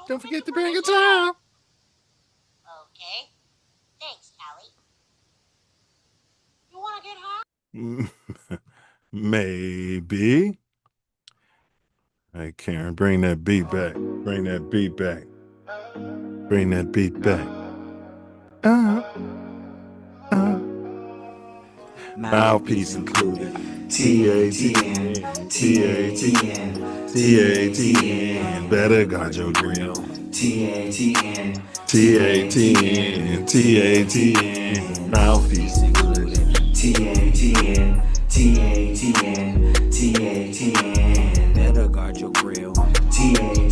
Don't forget to bring a towel. Okay. Thanks, Allie. You want to get high? Maybe. Hey, Karen, bring that beat back. Bring that beat back. Bring that beat back. Uh. Mouthpiece included. TATN, TATN, TATN. Better guard your grill. TATN, TATN, TATN. Mouthpiece included. TATN, TATN, TATN. Better guard your grill. TATN,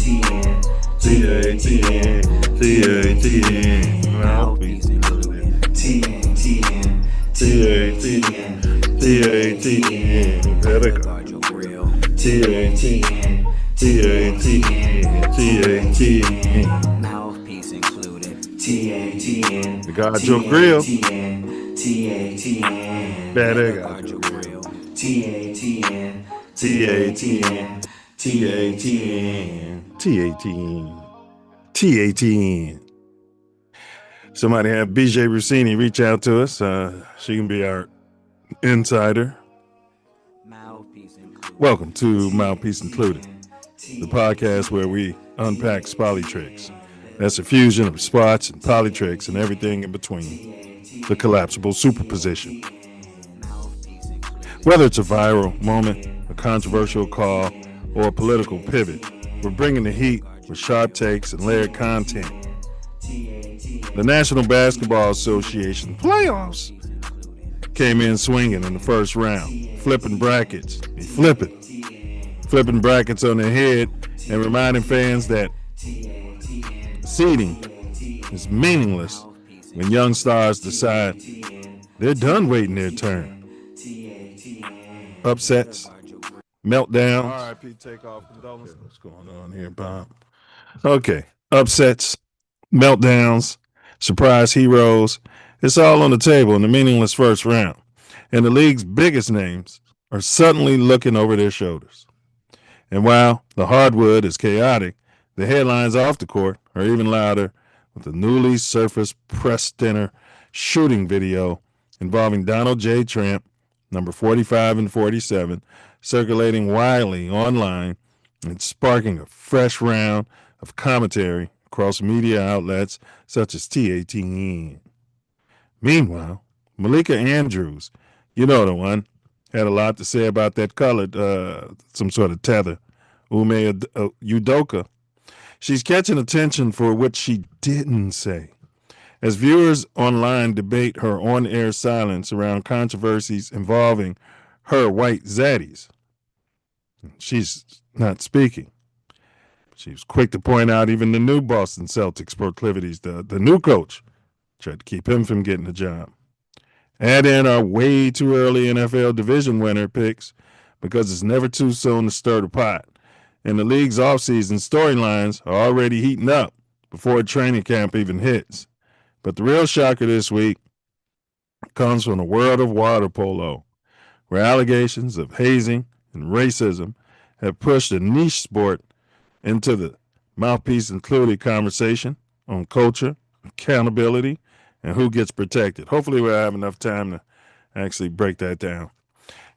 TATN, TATN. Mouthpiece included. TATN. TATN, TATN, better guard your grill. TATN, TATN, TATN, mouthpiece included. TATN, guard your grill. TATN, better guard your grill. TATN, TATN, TATN, TATN, TATN. Somebody have BJ Rossini reach out to us. She can be our insider. Welcome to Mouthpiece Included, the podcast where we unpack spolly tricks. That's a fusion of spots and poly tricks and everything in between. The collapsible superposition. Whether it's a viral moment, a controversial call, or a political pivot, we're bringing the heat with sharp takes and layered content. The National Basketball Association playoffs came in swinging in the first round, flipping brackets, flipping brackets on their head and reminding fans that seeding is meaningless when young stars decide they're done waiting their turn. Upsets, meltdowns. RIP takeoff condolences. What's going on here, Bob? Okay, upsets, meltdowns, surprise heroes. It's all on the table in the meaningless first round. And the league's biggest names are suddenly looking over their shoulders. And while the hardwood is chaotic, the headlines off the court are even louder with the newly surfaced press dinner shooting video involving Donald J. Trump, number 45 and 47, circulating widely online and sparking a fresh round of commentary across media outlets such as TATN. Meanwhile, Malika Andrews, you know the one, had a lot to say about that colored, some sort of tether, Ume Udoka. She's catching attention for what she didn't say. As viewers online debate her on-air silence around controversies involving her white zaddies, she's not speaking. She was quick to point out even the new Boston Celtics proclivities. The new coach tried to keep him from getting a job. Add in our way too early NFL division winner picks because it's never too soon to stir the pot. And the league's offseason storylines are already heating up before training camp even hits. But the real shocker this week comes from the world of water polo, where allegations of hazing and racism have pushed a niche sport into the Mouthpiece Included conversation on culture, accountability, and who gets protected. Hopefully we'll have enough time to actually break that down.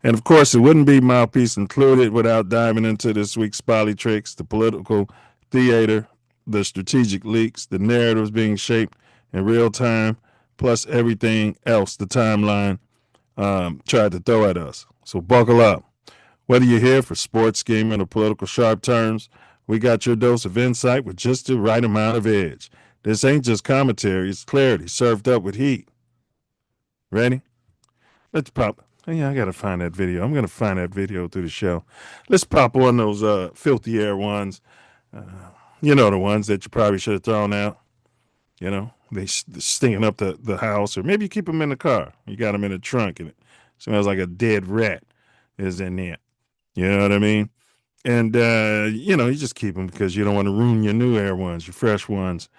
And of course, it wouldn't be Mouthpiece Included without diving into this week's spolly tricks, the political theater, the strategic leaks, the narratives being shaped in real time, plus everything else the timeline tried to throw at us. So buckle up. Whether you're here for sports scheming or political sharp turns, we got your dose of insight with just the right amount of edge. This ain't just commentary, it's clarity served up with heat. Ready? Let's pop. Yeah, I got to find that video. I'm going to find that video through the show. Let's pop on those filthy air ones. You know, the ones that you probably should have thrown out. You know, they stinking up the house, or maybe you keep them in the car. You got them in the trunk and it smells like a dead rat is in there. You know what I mean? And, you know, you just keep them because you don't want to ruin your new air ones, your fresh ones.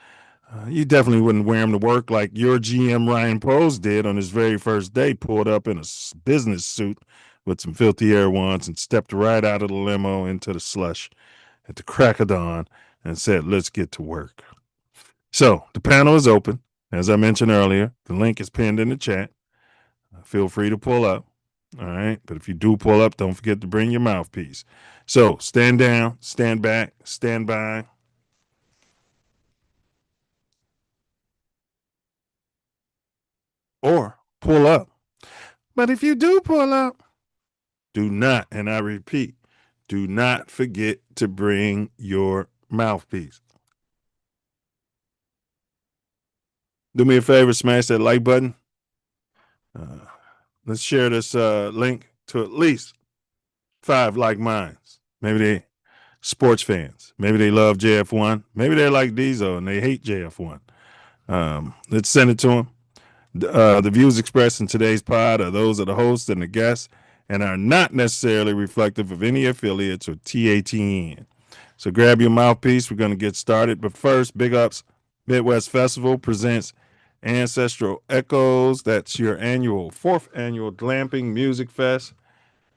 You definitely wouldn't wear them to work like your GM Ryan Poles did on his very first day, pulled up in a business suit with some filthy air ones and stepped right out of the limo into the slush at the crack of dawn and said, let's get to work. So the panel is open. As I mentioned earlier, the link is pinned in the chat. Feel free to pull up. All right. But if you do pull up, don't forget to bring your mouthpiece. So stand down, stand back, stand by. Or pull up. But if you do pull up, do not, and I repeat, do not forget to bring your mouthpiece. Do me a favor, smash that like button. Let's share this link to at least 5 like minds. Maybe they sports fans. Maybe they love JF1. Maybe they're like Diesel and they hate JF1. Let's send it to them. The views expressed in today's pod are those of the host and the guests and are not necessarily reflective of any affiliates or TATN. So grab your mouthpiece. We're going to get started. But first, Big Ups Midwest Festival presents Ancestral Echoes. That's your annual, 4th annual glamping music fest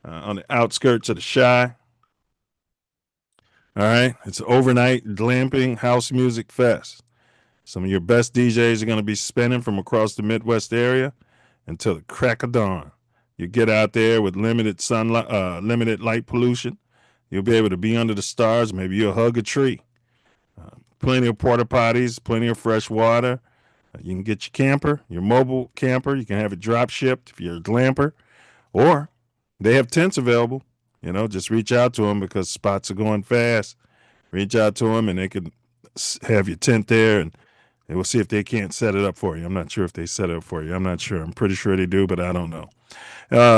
on the outskirts of the Chi. All right. It's an overnight glamping house music fest. Some of your best DJs are going to be spinning from across the Midwest area until the crack of dawn. You get out there with limited sunlight, limited light pollution. You'll be able to be under the stars. Maybe you'll hug a tree. Plenty of porta potties, plenty of fresh water. You can get your camper, your mobile camper. You can have it drop shipped if you're a glamper, or they have tents available. You know, just reach out to them because spots are going fast. Reach out to them and they can have your tent there and we'll see if they can't set it up for you. I'm not sure if they set it up for you. I'm not sure. I'm pretty sure they do, but I don't know.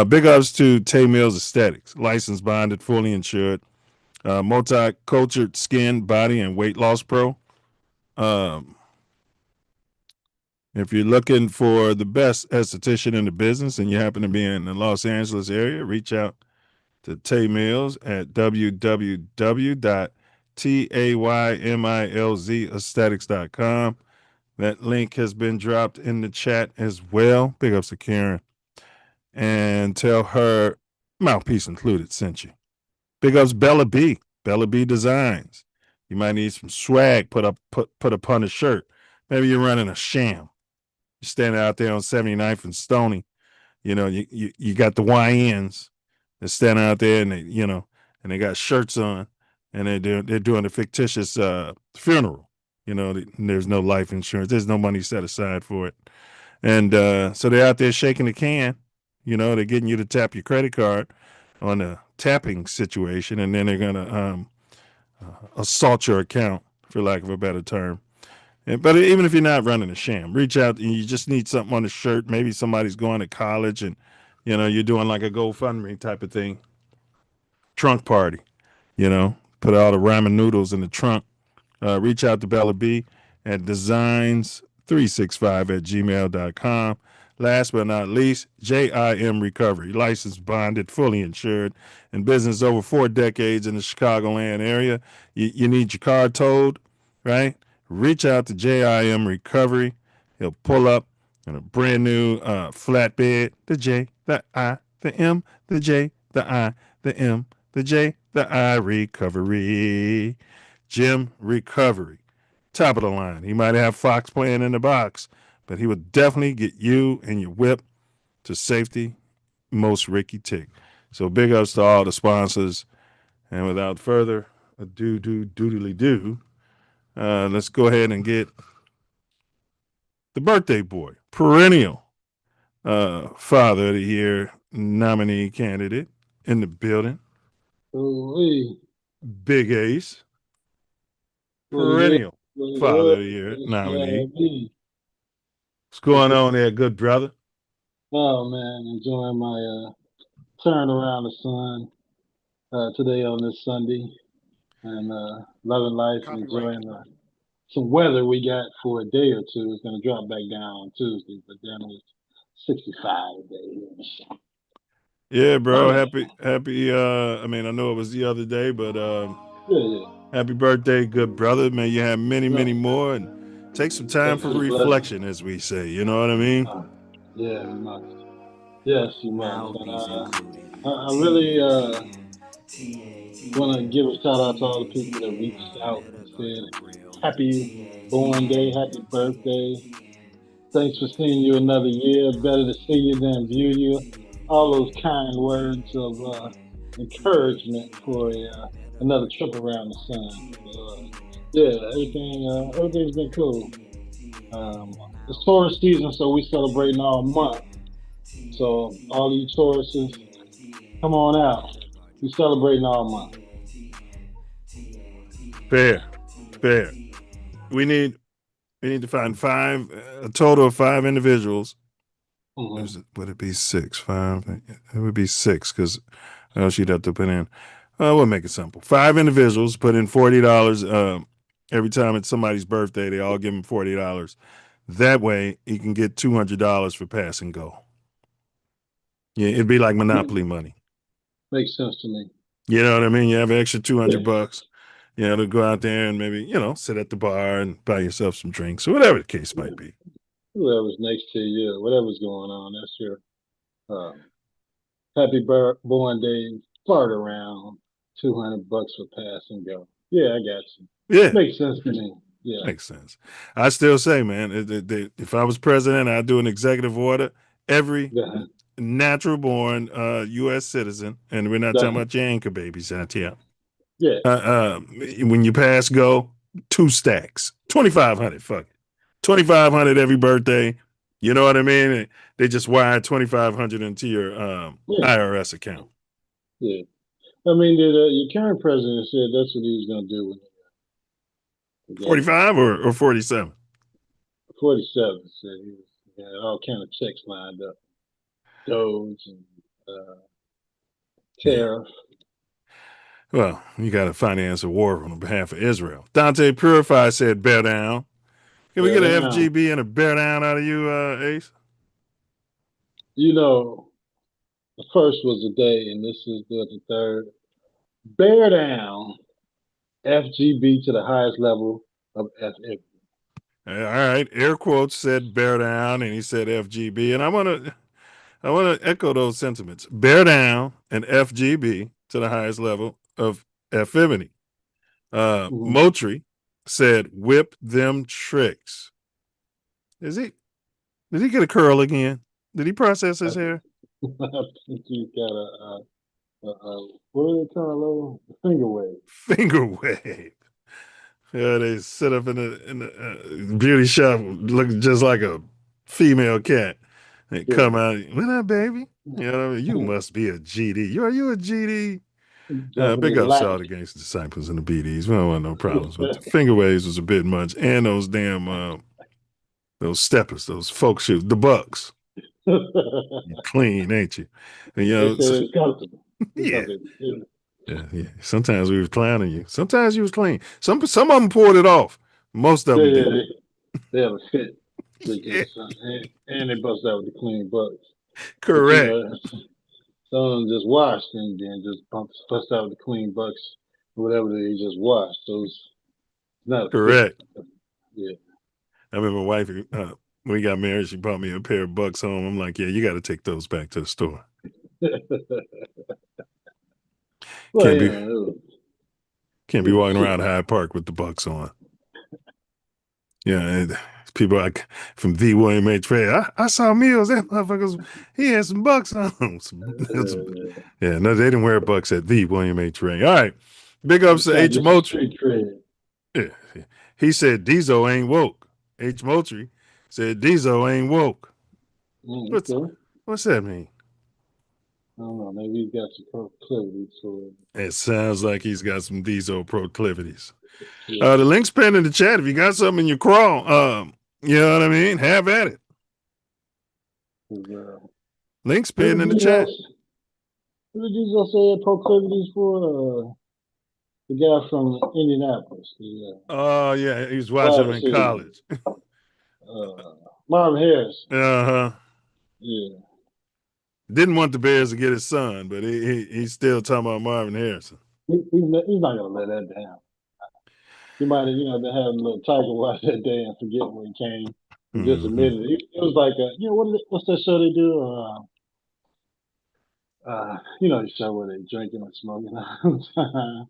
Big ups to Milz Aesthetics, licensed, bonded, fully insured, multi-cultured skin, body, and weight loss pro. If you're looking for the best esthetician in the business and you happen to be in the Los Angeles area, reach out to Tay Milz at www.taymilzaesthetics.com. That link has been dropped in the chat as well. Big ups to Karen. And tell her Mouthpiece Included sent you. Big ups Bella B. Bella B Designs. You might need some swag put up on a shirt. Maybe you're running a sham. You're standing out there on 79th and Stony. You know, you got the YNs. They're standing out there and they got shirts on and they're doing a fictitious funeral. You know, there's no life insurance. There's no money set aside for it. And so they're out there shaking the can. You know, they're getting you to tap your credit card on a tapping situation, and then they're going to assault your account, for lack of a better term. But even if you're not running a sham, reach out and you just need something on the shirt. Maybe somebody's going to college and, you know, you're doing like a GoFundMe type of thing. Trunk party, you know, put all the ramen noodles in the trunk. Reach out to Bella B at designs365@gmail.com. Last but not least, JIM Recovery, licensed, bonded, fully insured, in business over 4 decades in the Chicagoland area. You need your car towed, right? Reach out to JIM Recovery. He'll pull up in a brand new flatbed. The J, the I, the M, the J, the I, the M, the J, the I, Recovery. Jim Recovery. Top of the line. He might have Fox playing in the box, but he would definitely get you and your whip to safety, most Ricky Tick. So big ups to all the sponsors. And without further ado, let's go ahead and get the birthday boy, perennial Father of the Year nominee candidate in the building. Ooh-wee. Big Ace, perennial Father of the Year nominee. What's going on there, good brother? Oh man, enjoying my turn around the sun today on this Sunday, and loving life and enjoying some weather we got for a day or two. It's going to drop back down on Tuesday, but then it's 65 today. Yeah, bro. Happy. I mean, I know it was the other day, but happy birthday, good brother. May you have many, many more, and take some time for reflection, as we say. You know what I mean? Yeah, we must. Yes, you must. And, I really want to give a shout out to all the people that reached out and said, "Happy born day, happy birthday. Thanks for seeing you another year. Better to see you than view you." All those kind words of encouragement for another trip around the sun. Yeah, everything's been cool. It's tourist season, so we celebrating all month. So all you tourists, come on out. We celebrating all month. Fair. We need to find a total of 5 individuals. Mm-hmm. Would it be 6? 5? It would be 6 because she'd have to put in. We'll make it simple. 5 individuals put in $40. Every time it's somebody's birthday, they all give them $40. That way, you can get $200 for pass and go. Yeah, it'd be like Monopoly money. Makes sense to me. You know what I mean? You have an extra $200. To go out there and maybe sit at the bar and buy yourself some drinks or whatever the case might be. Whoever's next to you, whatever's going on, that's your happy born day. Fart around $200 for pass and go. Yeah, I got you. Yeah, makes sense to me. Yeah, makes sense. I still say, man, if I was president, I'd do an executive order. Every natural born U.S. citizen, and we're not talking about your anchor babies out here. Yeah. When you pass go, 2 stacks, 2,500. Fuck it, 2,500 every birthday. You know what I mean? And they just wire 2,500 into your IRS account. Yeah, I mean, your current president said that's what he was going to do. 45 or 47? 47 said he had all kind of checks lined up, Doge and tariff. Well, you got to finance a war on behalf of Israel. Dante Purify said, "Bear down." Can we get an FGB and a bear down out of you, Ace? The first was the day, and this is the third. Bear down, FGB to the highest level of FF. All right, air quotes said "bear down," and he said FGB, and I want to echo those sentiments. Bear down and FGB to the highest level of Fimity. Motri said, "Whip them tricks." Did he get a curl again? Did he process his hair? I think he got a what do they call it? Finger wave. Finger wave. Yeah, they sit up in the beauty shop looking just like a female cat. They come out, "What up, baby?" You must be a GD. Are you a GD? Big up Solid Against Disciples and the BDs. We don't want no problems, but the finger waves was a bit much, and those damn those steppers, those folk shoes, the Bucks. You clean, ain't you? And, it's comfortable. Yeah. Yeah. Sometimes we was clowning you. Sometimes you was clean. Some of them poured it off. Most of them did. They have a fit. And they bust out with the clean bucks. Correct. Some of them just washed and then just bust out with the clean bucks or whatever they just washed. So it's not correct. Yeah. I remember my wife, when we got married, she brought me a pair of Bucks home. I'm like, yeah, you got to take those back to the store. Can't be walking around Hyde Park with the Bucks on. Yeah, people like from the William H. Ray. I saw Milz. That motherfuckers, he had some Bucks on. Yeah, no, they didn't wear Bucks at the William H. Ray. All right, big ups to H. Moultrie. Yeah, he said Diesel ain't woke. H. Moultrie said Diesel ain't woke. What's that mean? I don't know. Maybe he's got some proclivities for it. It sounds like he's got some Diesel proclivities. The link's pinned in the chat. If you got something in your crawl, you know what I mean? Have at it. Link's pinned in the chat. What did you just say proclivities for? The guy from Indianapolis. Oh, yeah. He was watching him in college. Marvin Harris. Uh-huh. Yeah. Didn't want the Bears to get his son, but he's still talking about Marvin Harrison. He's not going to let that down. He might have, been having a little Tiger watch that day and forget when he came. He just admitted it. It was like, what's that show they do? The show where they drinking and smoking all the time.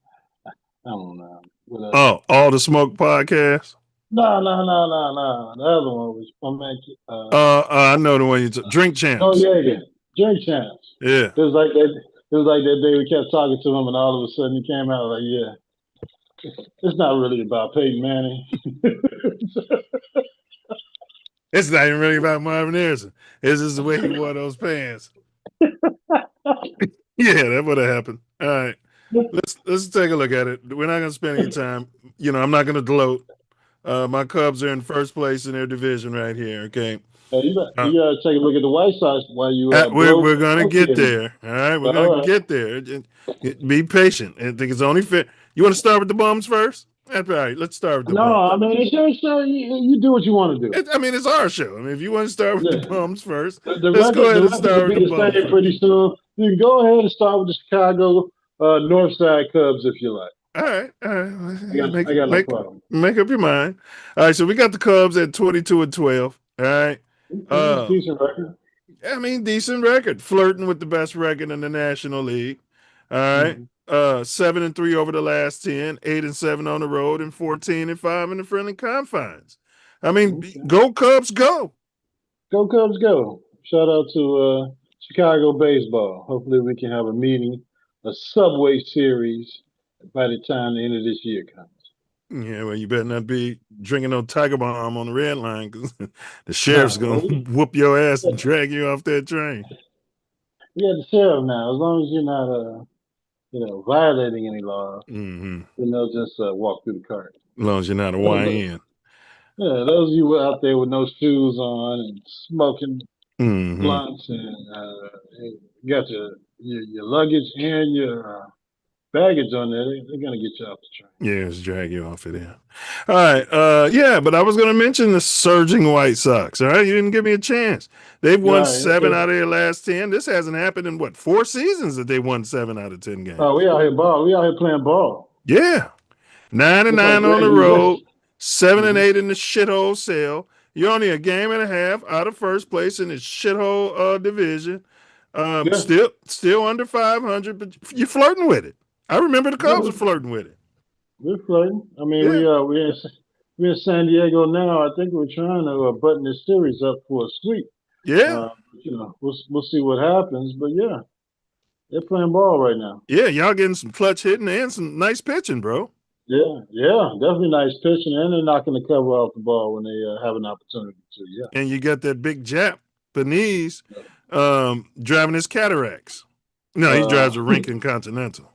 I don't know. What else? Oh, All the Smoke podcast. No. The other one was my man. I know the one you took. Drink Oh Champs. yeah, Drink Champs. Yeah. It was like that. It was like that day we kept talking to him, and all of a sudden he came out like, "Yeah, it's not really about Peyton Manning." It's not even really about Marvin Harrison. It's just the way he wore those pants. Yeah, that would have happened. All right. Let's take a look at it. We're not gonna spend any time. I'm not gonna gloat. My Cubs are in first place in their division right here. Okay. You gotta take a look at the White Sox while you We're gonna get there. All right, we're gonna All right. get there. Be patient. I think it's only fair. You want to start with the bums first? That's all right. Let's start with the No, bums. I mean it's your show. You do what you want to do. It's our show. I mean, if you want to start with the bums first, The let's go ahead and record start will with be the the bums same first. pretty soon. You can go ahead and start with the Chicago North Side Cubs if you like. All right. I got no problem. Make up your mind. All right, so we got the Cubs at 22-12. All right. Decent record. I mean, decent record. Flirting with the best record in the National League. All right. 7-3 over the last 10, 8-7 on the road, and 14-5 in the friendly confines. I mean, go Cubs, go. Go Cubs, go. Shout out to Chicago baseball. Hopefully we can have a meeting, a Subway series by the time the end of this year comes. Yeah, well, you better not be drinking no Tiger Bomb on the red line because the sheriff's going to whoop your ass and drag you off that train. We got the sheriff now. As long as you're not, violating any law, then they'll just walk through the cart. As long as you're not a YN. Yeah, those of you out there with no shoes on and smoking blunts and you got your luggage and your baggage on there, they're going to get you off the train. Yeah, just drag you off of there. All right. Yeah, but I was going to mention the surging White Sox. All right. You didn't give me a chance. They've won 7 out of their last 10. This hasn't happened in 4 seasons that they won 7 out of 10 games. Oh, we out here ball. We out here playing ball. Yeah. 9-9 on the road, 7-8 in the shithole cell. You're only a game and a half out of first place in this shithole division. Still under 500, but you're flirting with it. I remember the Cubs were flirting with it. We're flirting. I mean, we're in San Diego now. I think we're trying to button this series up for a sweep. Yeah. We'll see what happens, but yeah, they're playing ball right now. Yeah, y'all getting some clutch hitting and some nice pitching, bro. Yeah, definitely nice pitching, and they're knocking the cover off the ball when they have an opportunity to. Yeah. And you got that big Japanese driving his cataracts. No, he drives a Rinkin Continental.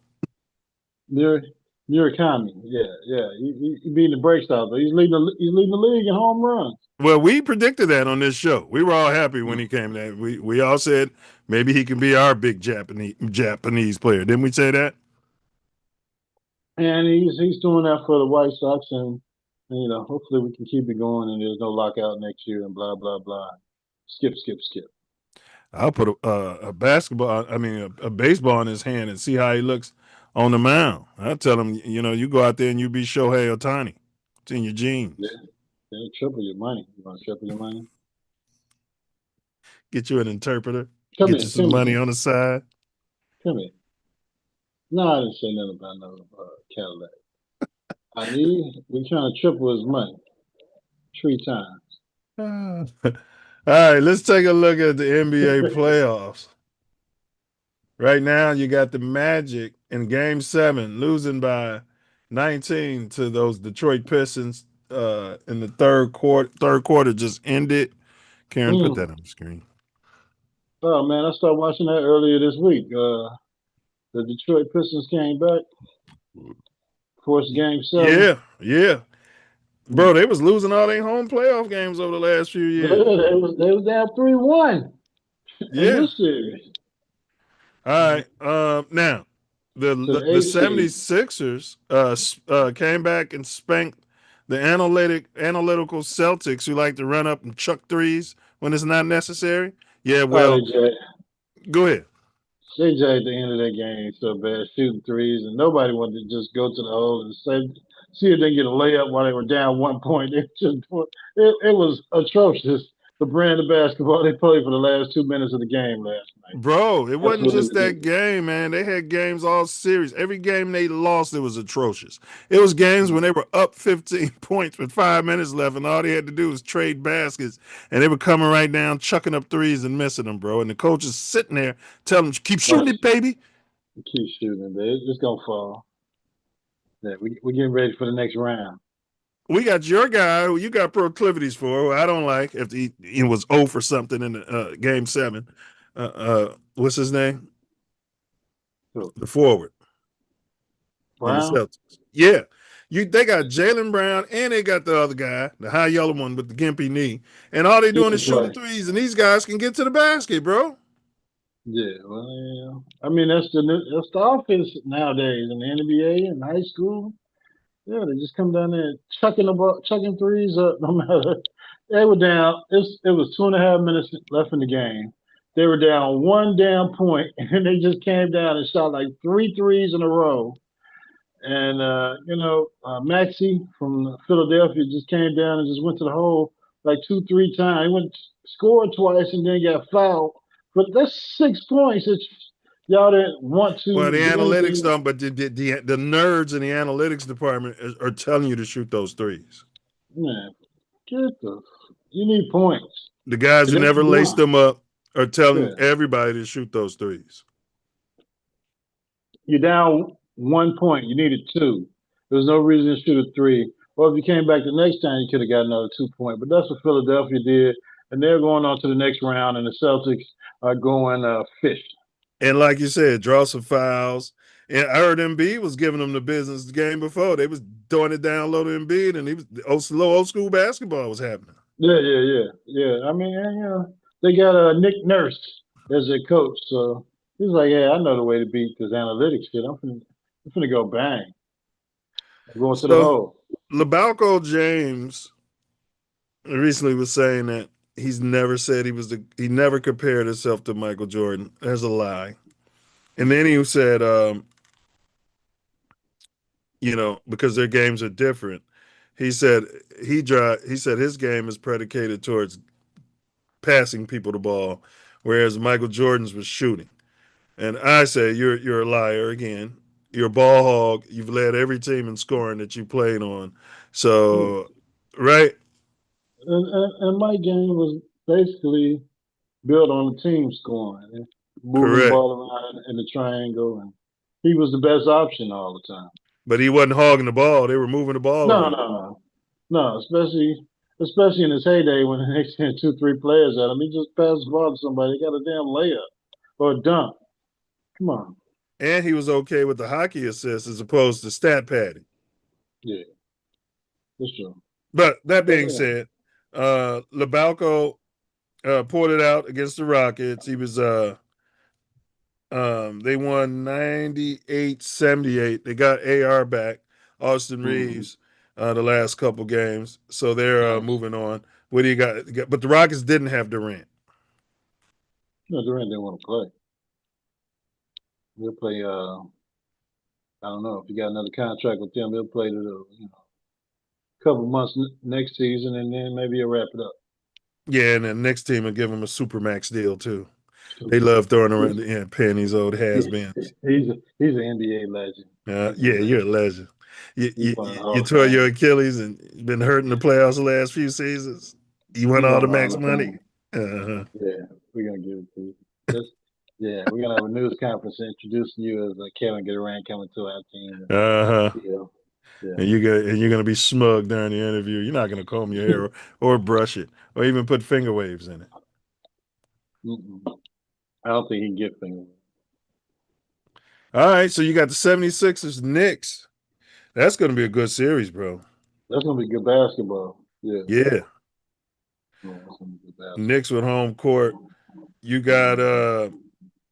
Murakami, yeah. He beating the brakes out there. He's leading the league in home runs. Well, we predicted that on this show. We were all happy when he came there. We all said maybe he can be our big Japanese player. Didn't we say that? And he's doing that for the White Sox, and hopefully we can keep it going, and there's no lockout next year, and blah blah blah. Skip. I'll put a baseball in his hand and see how he looks on the mound. I'll tell him, you go out there and you be Shohei Ohtani. It's in your genes. Yeah, triple your money. You want to triple your money? Get you an interpreter. Get you some money on the side. Come here. No, I didn't say nothing about no Cadillac. We're trying to triple his money 3 times. All right, let's take a look at the NBA playoffs. Right now, you got the Magic in Game 7 losing by 19 to those Detroit Pistons in the third quarter. Third quarter just ended. Karen, put that on the screen. Oh, man, I started watching that earlier this week. The Detroit Pistons came back, forced Game 7. Yeah. Bro, they was losing all their home playoff games over the last few years. They was down 3-1 in this series. All right. Now, the 76ers came back and spanked the analytical Celtics who like to run up and chuck threes when it's not necessary. Yeah, well, go ahead. JJ at the end of that game so bad, shooting threes, and nobody wanted to just go to the hole and see if they get a layup while they were down 1 point. It was atrocious. the brand of basketball they played for the last 2 minutes of the game last night. Bro, it That's wasn't what it just was. that game, man. They had games all series. Every game they lost, it was atrocious. It was games when they were up 15 points with 5 minutes left, and all they had to do was trade baskets, and they were coming right down, chucking up threes and missing them, bro. And the coach is sitting there telling them, keep shooting it, baby. Keep shooting, man. It's gonna fall. Yeah, we're getting ready for the next round. We got your guy who you got proclivities for, who I don't like. If he was 0 for something in the, game 7. What's his name? So, The forward on the Brown? Celtics. Yeah. They got Jaylen Brown and they got the other guy, the high yellow one with the gimpy knee. And all they He doing is can shooting play. threes, and these guys can get to the basket, bro. Yeah, well, yeah. I mean, that's the offense nowadays in the NBA and high school. Yeah, they just come down there and chucking the ball, chucking threes up. No matter, they were down. It was 2.5 minutes left in the game. They were down one damn point, and they just came down and shot like three threes in a row. And Maxey from Philadelphia just came down and just went to the hole like 2, 3 times. He went scored twice and then got fouled. But that's 6 points that y'all didn't want Well, to the do analytics anything. don't, but the nerds in the analytics department are telling you to shoot those threes. Man, get the. You need points. The guys And who that's never laced one. them up are telling Yeah. everybody to shoot those threes. You're down 1 point. You needed two. There's no reason to shoot a three. Or if you came back the next time, you could have got another 2 point. But that's what Philadelphia did. And they're going on to the next round, and the Celtics are going fish. And like you said, draw some fouls. And I heard Embiid was giving them the business the game before. They was throwing it down low to Embiid, and he was old school basketball was happening. Yeah. I mean, they got Nick Nurse as their coach, so he's like, yeah, I know the way to beat this analytics shit. I'm finna go bang. I'm going to the So hole. LeBalco James recently was saying that he's never said he never compared himself to Michael Jordan. That's a lie. And then he said, because their games are different. He said he said his game is predicated towards passing people the ball, whereas Michael Jordan's was shooting. And I say you're a liar again. You're a ball hog. You've led every team in scoring that you played on. Yeah. So, right? And my game was basically built on the team scoring and moving the Correct. ball around in the triangle, and he was the best option all the time. But he wasn't hogging the ball. They were moving the ball No, around. no, no, no. Especially in his heyday when they sent 2, 3 players at him, he just passed the ball to somebody. He got a damn layup or a dunk. Come on. And he was okay with the hockey assists as opposed to stat padding. Yeah, that's true. But that But being said, LeBalco pulled it out against the Rockets. He was they won 98-78. They got AR back, Austin mm-hmm. Reeves, the last couple games. So they're Nice. moving on. What do you got? But the Rockets didn't have Durant. No, Durant didn't want to play. He'll play. I don't know if you got another contract with them. He'll play couple months next season, and then maybe he'll wrap it up. Yeah, and the next team will give him a super max deal too. They love throwing around paying these old has-beens. He's an NBA legend. Yeah, you're a legend. You, He's you one of the you Hall of tore your Fame. Achilles and been hurting the playoffs the last few seasons. You want He's all one the of the Hall max of money. Fame. Uh-huh. Yeah, we're gonna give it to you. Just, yeah, we're gonna have a news conference introducing you as Kevin Durant coming to our team. Uh-huh. Yeah. And you're gonna be smug during the interview. You're not gonna comb your hair or brush it or even put finger waves in it. I don't think he can get fingers. All right, so you got the 76ers Knicks. That's gonna be a good series, bro. That's gonna be good basketball. Yeah. Yeah. That's gonna be good Knicks with basketball. home court. You got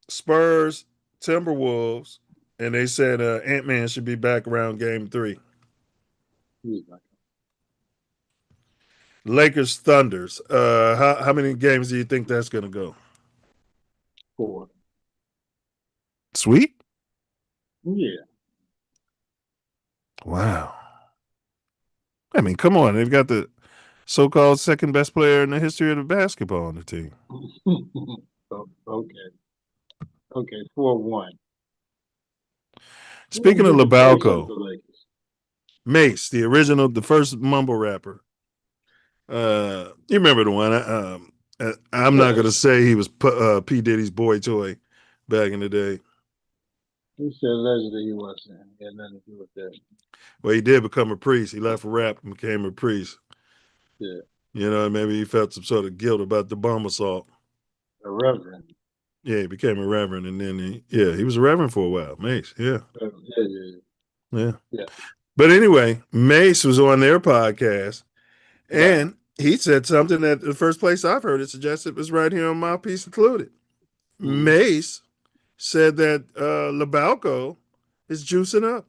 Spurs, Timberwolves, and they said Ant-Man should be back around game 3. He's back. Lakers Thunders. How many games do you think that's gonna go? 4. Sweet. Yeah. Wow. I mean, come on. They've got the so-called second best player in the history of the basketball on the team. Okay. Okay, 4-1. Speaking of Get the pace off Labalco, the Lakers. Mace, the first mumble rapper. You remember the one? I'm not gonna Yes. say he was P Diddy's boy toy back in the day. He said allegedly he wasn't. He had nothing to do with that. Well, he did become a priest. He left for rap and became a priest. Yeah. You know, maybe he felt some sort of guilt about the bomb assault. A reverend. Yeah, he became a reverend, and then he was a reverend for a while. Mace, yeah. Yeah. But anyway, Mace was on their podcast, and Wow. he said something that the first place I've heard it suggested was right here on Mouthpiece Included. Mm-hmm. Mace said that Labalco is juicing up.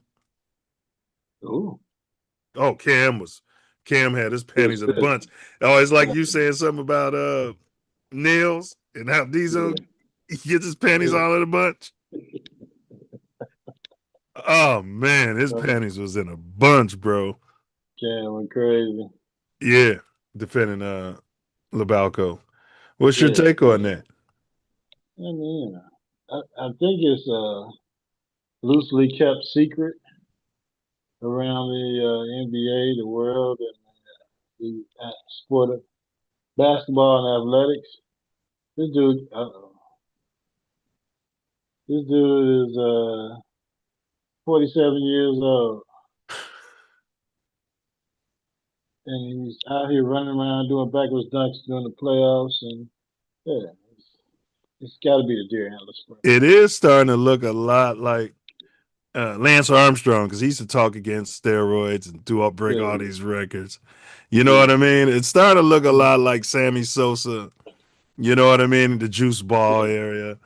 Ooh. Oh, Cam had his panties in a bunch. Oh, it's like you saying something about Nils and how Diesel gets his panties all in a bunch. Oh man, his panties was in a bunch, bro. Cam went crazy. Yeah, defending Labalco. What's your take on that? I mean, I think it's a loosely kept secret around the NBA, the world, and the sport of basketball and athletics. This dude, this dude is 47 years old, and he's out here running around doing backwards dunks during the playoffs, and yeah, it's got to be the deer antler spray. It is starting to look a lot like Lance Armstrong, because he used to talk against steroids and break all these records. You know what I mean? It's starting to look a lot like Sammy Sosa. You know what I mean? The juice ball era,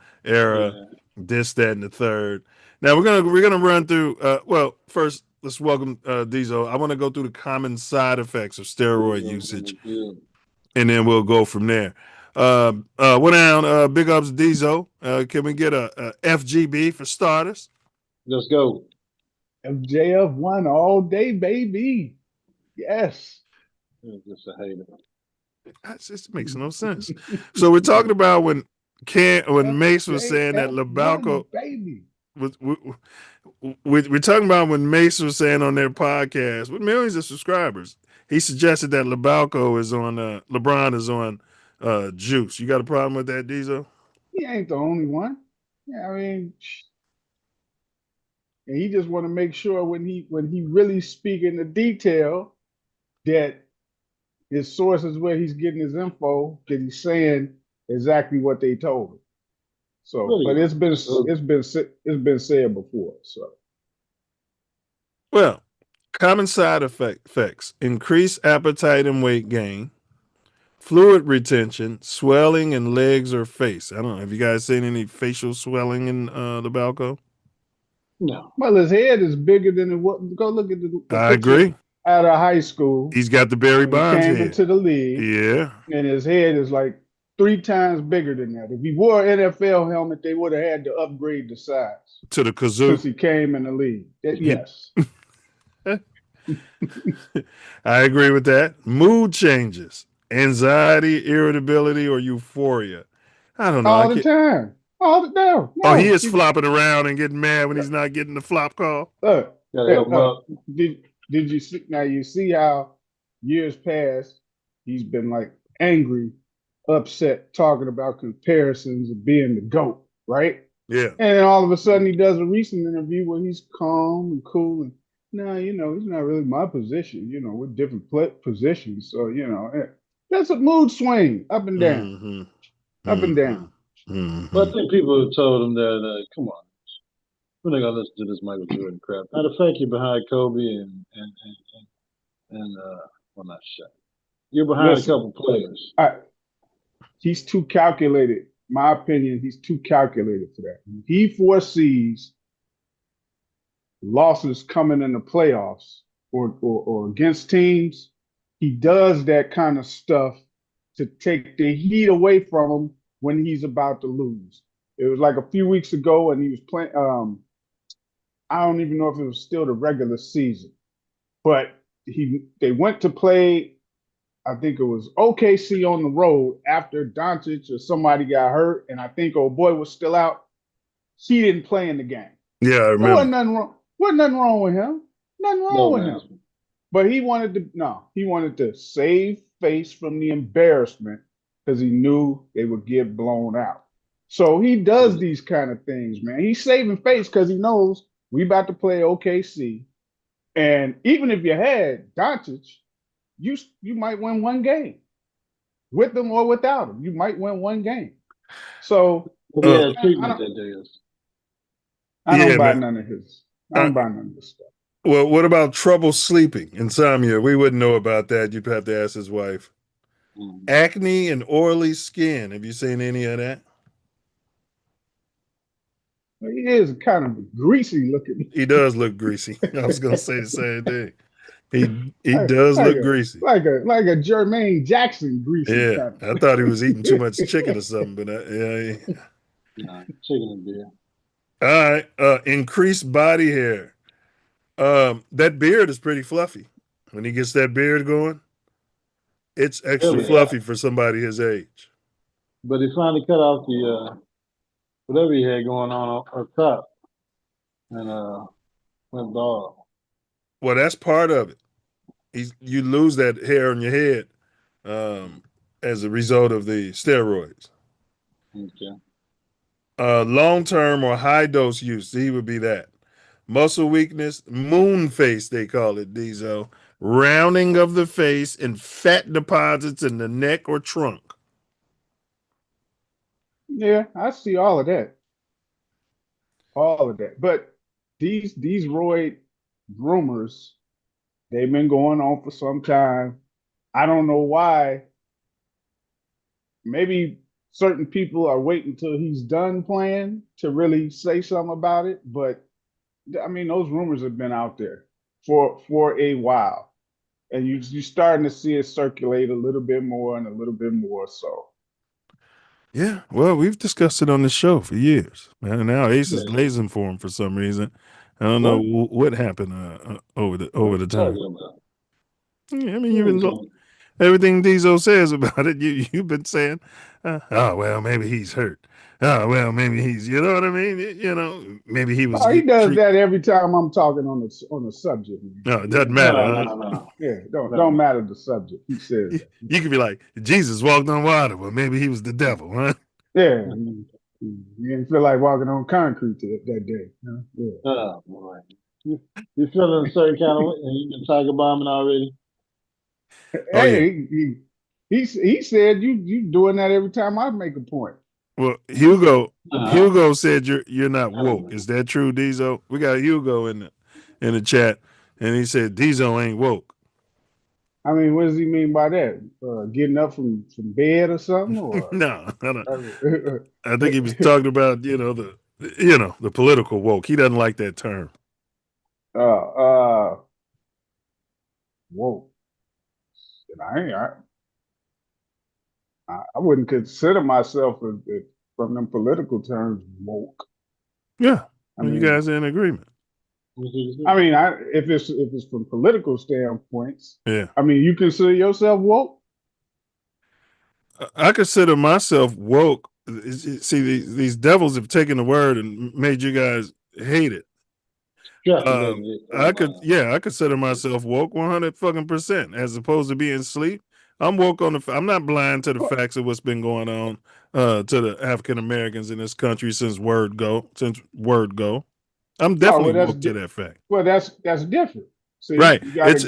this, that, and the third. Now we're gonna run through. Well, first let's welcome Diesel. I want to go through the common side effects of steroid usage, and then we'll go from there. What down? Big ups, Diesel. Can we get a FGB for starters? Let's go. FJF1 all day, baby. Yes. Just a hater. That just makes no sense. So we're talking about when Mace was saying that Labalco, baby. We're talking about when Mace was saying on their podcast with millions of subscribers, he suggested that Labalco is on LeBron is on juice. You got a problem with that, Diesel? He ain't the only one. Yeah, I mean, and he just want to make sure when he really speaking the detail that his sources where he's getting his info, that he's saying exactly what they told him. So, but it's been said before. So, well, common side effects: increased appetite and weight gain, fluid retention, swelling in legs or face. I don't know. Have you guys seen any facial swelling in Labalco? No. Well, his head is bigger than it was. Go look at the I picture agree. out of high school. He's got the Barry Bonds came head. into the league. Yeah. And his head is like 3 times bigger than that. If he wore an NFL helmet, they would have had to upgrade the size. To the kazoo. Since he came in the league. Yes. I agree with that. Mood changes, anxiety, irritability, or euphoria. I don't know. All the time. No. Oh, he is flopping around and getting mad when he's not getting the flop call. Did you see? Now you see how years past he's been like angry, upset, talking about comparisons of being the GOAT, right? Yeah. And then all of a sudden he does a recent interview where he's calm and cool and he's not really my position. We're different positions. So, that's a mood swing up and down. Up and down. But I think people have told him that, come on, we're not going to listen to this Michael Jordan crap. Matter of fact, you're behind Kobe and well, not Shaq. You're behind a couple players. He's too calculated. My opinion, he's too calculated for that. He foresees losses coming in the playoffs or against teams. He does that kind of stuff to take the heat away from him when he's about to lose. It was like a few weeks ago, and he was playing. I don't even know if it was still the regular season, but they went to play I think it was OKC on the road after Doncic or somebody got hurt, and I think old boy was still out. He didn't play in the game. Yeah, I There remember. wasn't nothing wrong. Wasn't nothing wrong with him. Nothing wrong No, with man. him. But he wanted to save face from the embarrassment because he knew they would get blown out. So he does these kind of things, man. He's saving face because he knows we about to play OKC. And even if you had Doncic, you might win one game. With them or without him, you might win one game. So Yeah, treatment that day is. I don't buy man. none of his. I don't buy none of this stuff. Well, what about trouble sleeping? Insomnia. We wouldn't know about that. You'd have to ask his wife. Acne and oily skin. Have you seen any of that? He is kind of greasy looking. He does look greasy. I was gonna say the same thing. He does look greasy. Like a Jermaine Jackson greasy. Yeah, kind of. I thought he was eating too much chicken or something, but yeah. Nah, chicken and beer. All right. Increased body hair. That beard is pretty fluffy. When he gets that beard going, it's extra fluffy for somebody his age. But he finally cut off the whatever he had going on up top and went bald. Well, that's part of it. You lose that hair on your head as a result of the steroids. Okay. Long-term or high-dose use, he would be that. Muscle weakness, moon face, they call it, Diesel. Rounding of the face and fat deposits in the neck or trunk. Yeah, I see all of that. All of that. But these roid rumors, they've been going on for some time. I don't know why. Maybe certain people are waiting until he's done playing to really say something about it. But I mean, those rumors have been out there for a while, and you're starting to see it circulate a little bit more and a little bit more. So, yeah, well, we've discussed it on the show for years, man. And now Ace is blazing for him for some reason. I don't know what happened over the time. Yeah, I mean, everything Diesel says about it, you've been saying, oh well, maybe he's hurt. Oh well, maybe he's, you know what I mean? Maybe he was. Oh, he does that every time I'm talking on the subject. No, it doesn't matter. No. Yeah, don't matter the subject. He says that. You could be like, Jesus walked on water. Well, maybe he was the devil, huh? Yeah, you didn't feel like walking on concrete that day. Huh? Yeah. Oh boy, you feeling a certain kind of way? You been tiger bombing already? Hey, he said you doing that every time I make a point. Well, Hugo said you're not woke. Is that true, Diesel? We got Hugo in the chat, and he said Diesel ain't woke. I mean, what does he mean by that? Getting up from bed or something? Or? No, I don't. I think he was talking about the political woke. He doesn't like that term. Woke. I wouldn't consider myself from them political terms woke. Yeah, you guys are in agreement. I mean, if it's from political standpoints, yeah. I mean, you consider yourself woke? I consider myself woke. See, these devils have taken the word and made you guys hate it. I consider myself woke 100% as opposed to being asleep. I'm woke I'm not blind to the facts of what's been going on to the African Americans in this country since word go. I'm definitely woke to that fact. Well, that's different. See, right. It's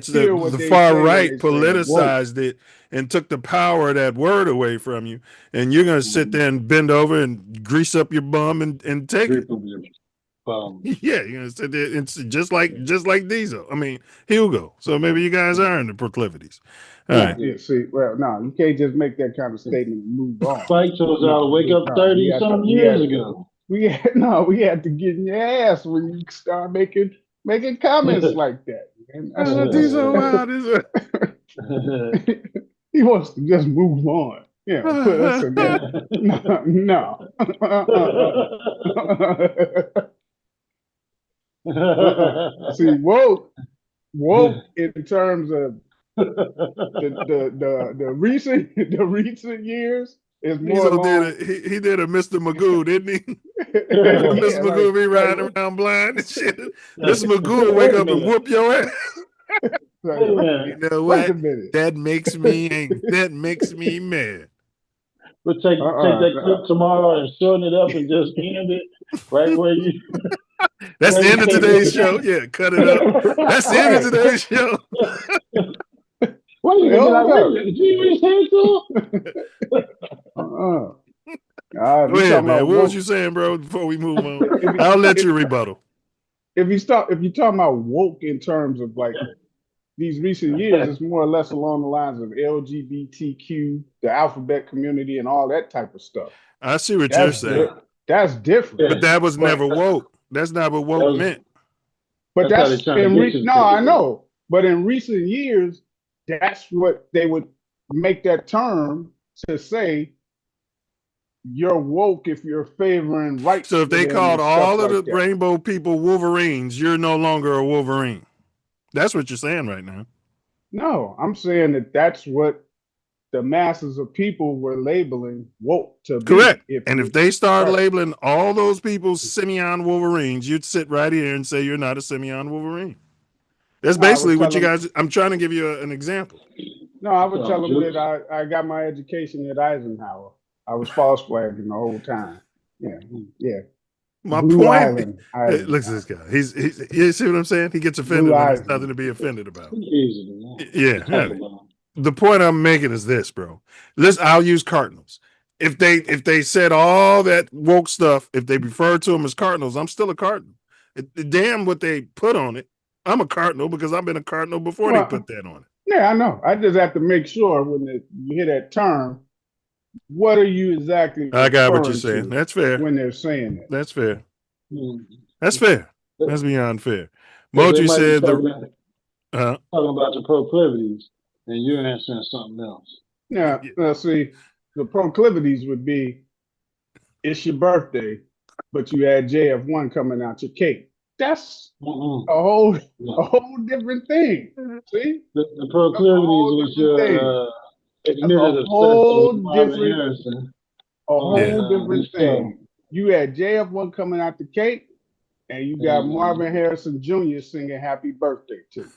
the far right politicized it and took the power of that word away from you. And you're gonna sit there and bend over and grease up your bum and take it. Yeah, you're gonna sit there. It's just like Diesel. I mean, Hugo. So maybe you guys are in the proclivities. All right. Yeah, see, well, no, you can't just make that kind of statement and move on. Spike told y'all to wake up 30-some years ago. We had to get in your ass when you start making comments like that. He wants to just move on. Yeah, put us in there. No. See, woke in terms of The recent years is more Weasel along. he did a Mr. Magoo, didn't he? Yeah, Mr. Magoo be riding around blind and shit. Mr. Magoo will wake up and whoop your ass. You know wait a what? minute. That makes me angry. That makes me mad. We'll take that clip tomorrow and shorten it up and just end it right where you. That's the end of today's show. Yeah, cut it up. That's the end of today's show. What are you gonna be like? Wait, did you even say it to him? Go ahead, man. What was you saying, bro? Before we move on, I'll let you rebuttal. If you're talking about woke in terms of like these recent years, it's more or less along the lines of LGBTQ, the alphabet community, and all that type of stuff. I see what you're saying. That's different. But that was never woke. That's not what woke meant. But that's I know. But in recent years, that's what they would make that term to say you're woke if you're favoring rights. So if they called all of the rainbow people Wolverines, you're no longer a Wolverine. That's what you're saying right now. No, I'm saying that's what the masses of people were labeling woke to be. Correct. And if they start labeling all those people Simeon Wolverines, you'd sit right here and say you're not a Simeon Wolverine. That's basically what you guys. I'm trying to give you an example. No, I would tell them that I got my education at Eisenhower. I was false flagging the whole time. Yeah. My point. Look at this guy. You see what I'm saying? He gets offended when there's nothing to be offended about. Yeah. The point I'm making is this, bro. I'll use Cardinals. If they said all that woke stuff, if they refer to them as Cardinals, I'm still a Cardinal. Damn what they put on it. I'm a Cardinal because I've been a Cardinal before they put that on it. Yeah, I know. I just have to make sure when you hear that term, what are you exactly? I got what you're saying. That's fair. When they're saying that. That's fair. That's fair. That's beyond fair. Moji said talking about the proclivities, and you're answering something else. Yeah. See, the proclivities would be, it's your birthday, but you had JF1 coming out your cake. That's a whole different thing. See, the proclivities was your a whole different thing. You had JF1 coming out the cake, and you got Marvin Harrison Jr. singing "Happy Birthday" too.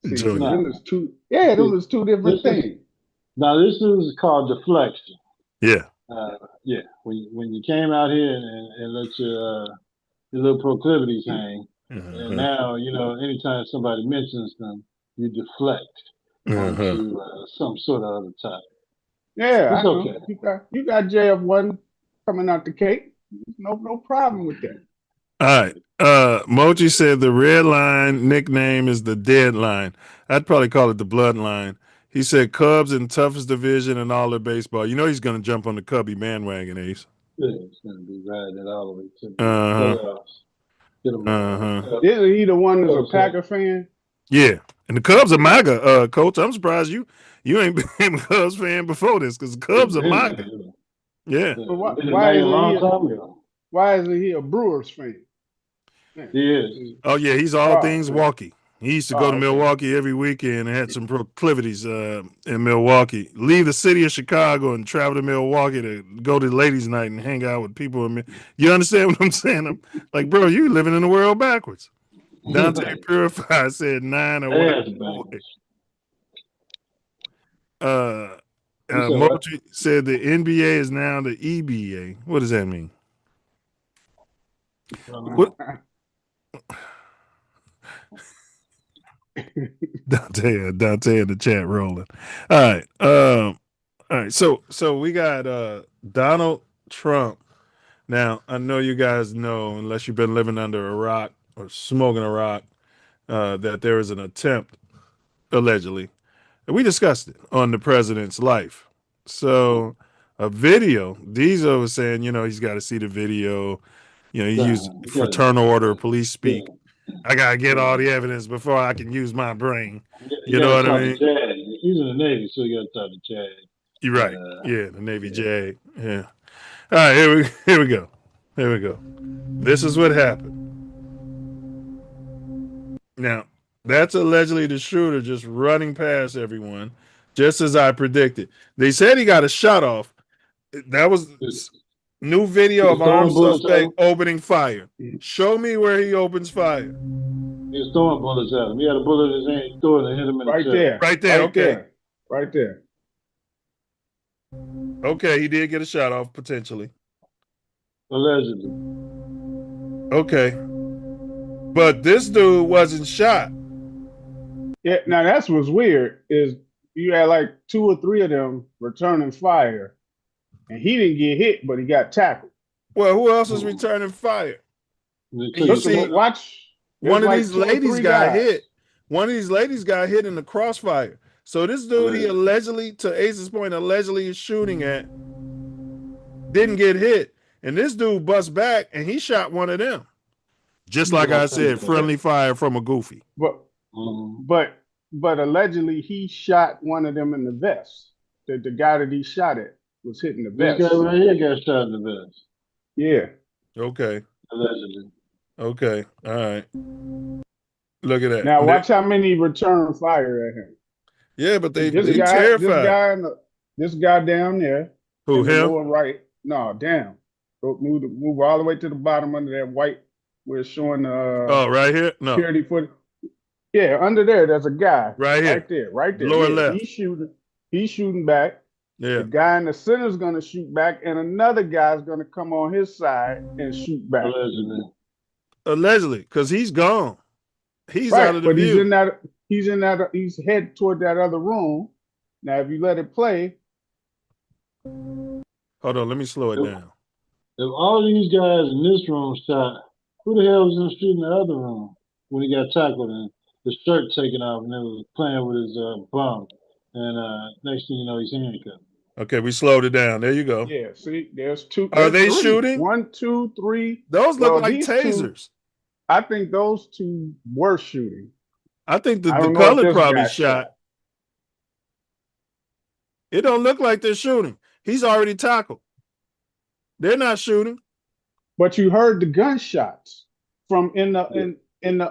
See, them was two different things. Now this is called deflection. Yeah. When you came out here and let your little proclivities hang, and now anytime somebody mentions them, you deflect onto some sort of other topic. Yeah, it's okay. You got JF1 coming out the cake. No problem with that. All right. Moji said the red line nickname is the deadline. I'd probably call it the bloodline. He said Cubs in toughest division in all of baseball. You know he's going to jump on the Cubby bandwagon, Ace. Yeah, he's going to be riding it all the way to the playoffs. Isn't he the one that's a Packer fan? Yeah, and the Cubs are MAGA, Coach. I'm surprised you ain't been a Cubs fan before this because the Cubs are MAGA. Yeah. But why isn't he a Brewers fan? He is. Oh yeah, he's all things walkie. He used to go to Milwaukee every weekend and had some proclivities in Milwaukee. Leave the city of Chicago and travel to Milwaukee to go to ladies' night and hang out with people. You understand what I'm saying? I'm like, bro, you living in the world backwards. Dante Purify said 9 or what? Mochi said the NBA is now the EBA. What does that mean? What? Dante in the chat rolling. All right. So we got Donald Trump. Now I know you guys know, unless you've been living under a rock or smoking a rock, that there is an attempt, allegedly, and we discussed it on the president's life. So a video, Diesel was saying, he's got to see the video. He used fraternal order of police speak. I gotta get all the evidence before I can use my brain. You know what I mean? He's in the Navy, so you gotta talk to Chad. You're right. The Navy JAG. Yeah. All right, here we go. This is what happened. Now, That's allegedly the shooter just running past everyone, just as I predicted. They said he got a shot off. That was new video of armed suspect opening fire. Show me where he opens fire. He was throwing bullets at him. He had a bullet in his hand. He threw it and hit him in the chest. Right there. Okay. Right there. Okay, he did get a shot off potentially. Allegedly. Okay. But this dude wasn't shot. Yeah, now that's what's weird is you had like 2 or 3 of them returning fire, and he didn't get hit, but he got tackled. Well, who else is returning fire? You see, watch. One of these ladies got hit. One of these ladies got hit in the crossfire. So this dude he allegedly, to Ace's point, allegedly is shooting at, didn't get hit. And this dude bust back and he shot one of them. Just like I said, friendly fire from a goofy. But allegedly he shot one of them in the vest. The guy that he shot at was hitting the vest. This guy right here got shot in the vest. Yeah. Okay. Allegedly. Okay. All right. Look at that. Now watch how many return fire at him. Yeah, but they terrified. This guy down there. Who, him? The lower right. No, down. Move all the way to the bottom under that white. We're showing the right here? No. Security footage. Yeah, under there, there's a guy. Right here. Right there. Lower left. He's shooting back. Yeah. The guy in the center is going to shoot back, and another guy's going to come on his side and shoot back. Allegedly, because he's gone. He's out of the view. He's headed toward that other room. Now, if you let it play. Hold on, let me slow it down. If all these guys in this room shot, who the hell was in the street in the other room when he got tackled and his shirt taken off and they was playing with his bum? And next thing you know, he's handcuffed. Okay, we slowed it down. There you go. Yeah, see, there's 2. Are they shooting? 1, 2, 3. Those look like tasers. I think those 2 were shooting. I think the colored probably shot. It don't look like they're shooting. He's already tackled. They're not shooting. But you heard the gunshots from in the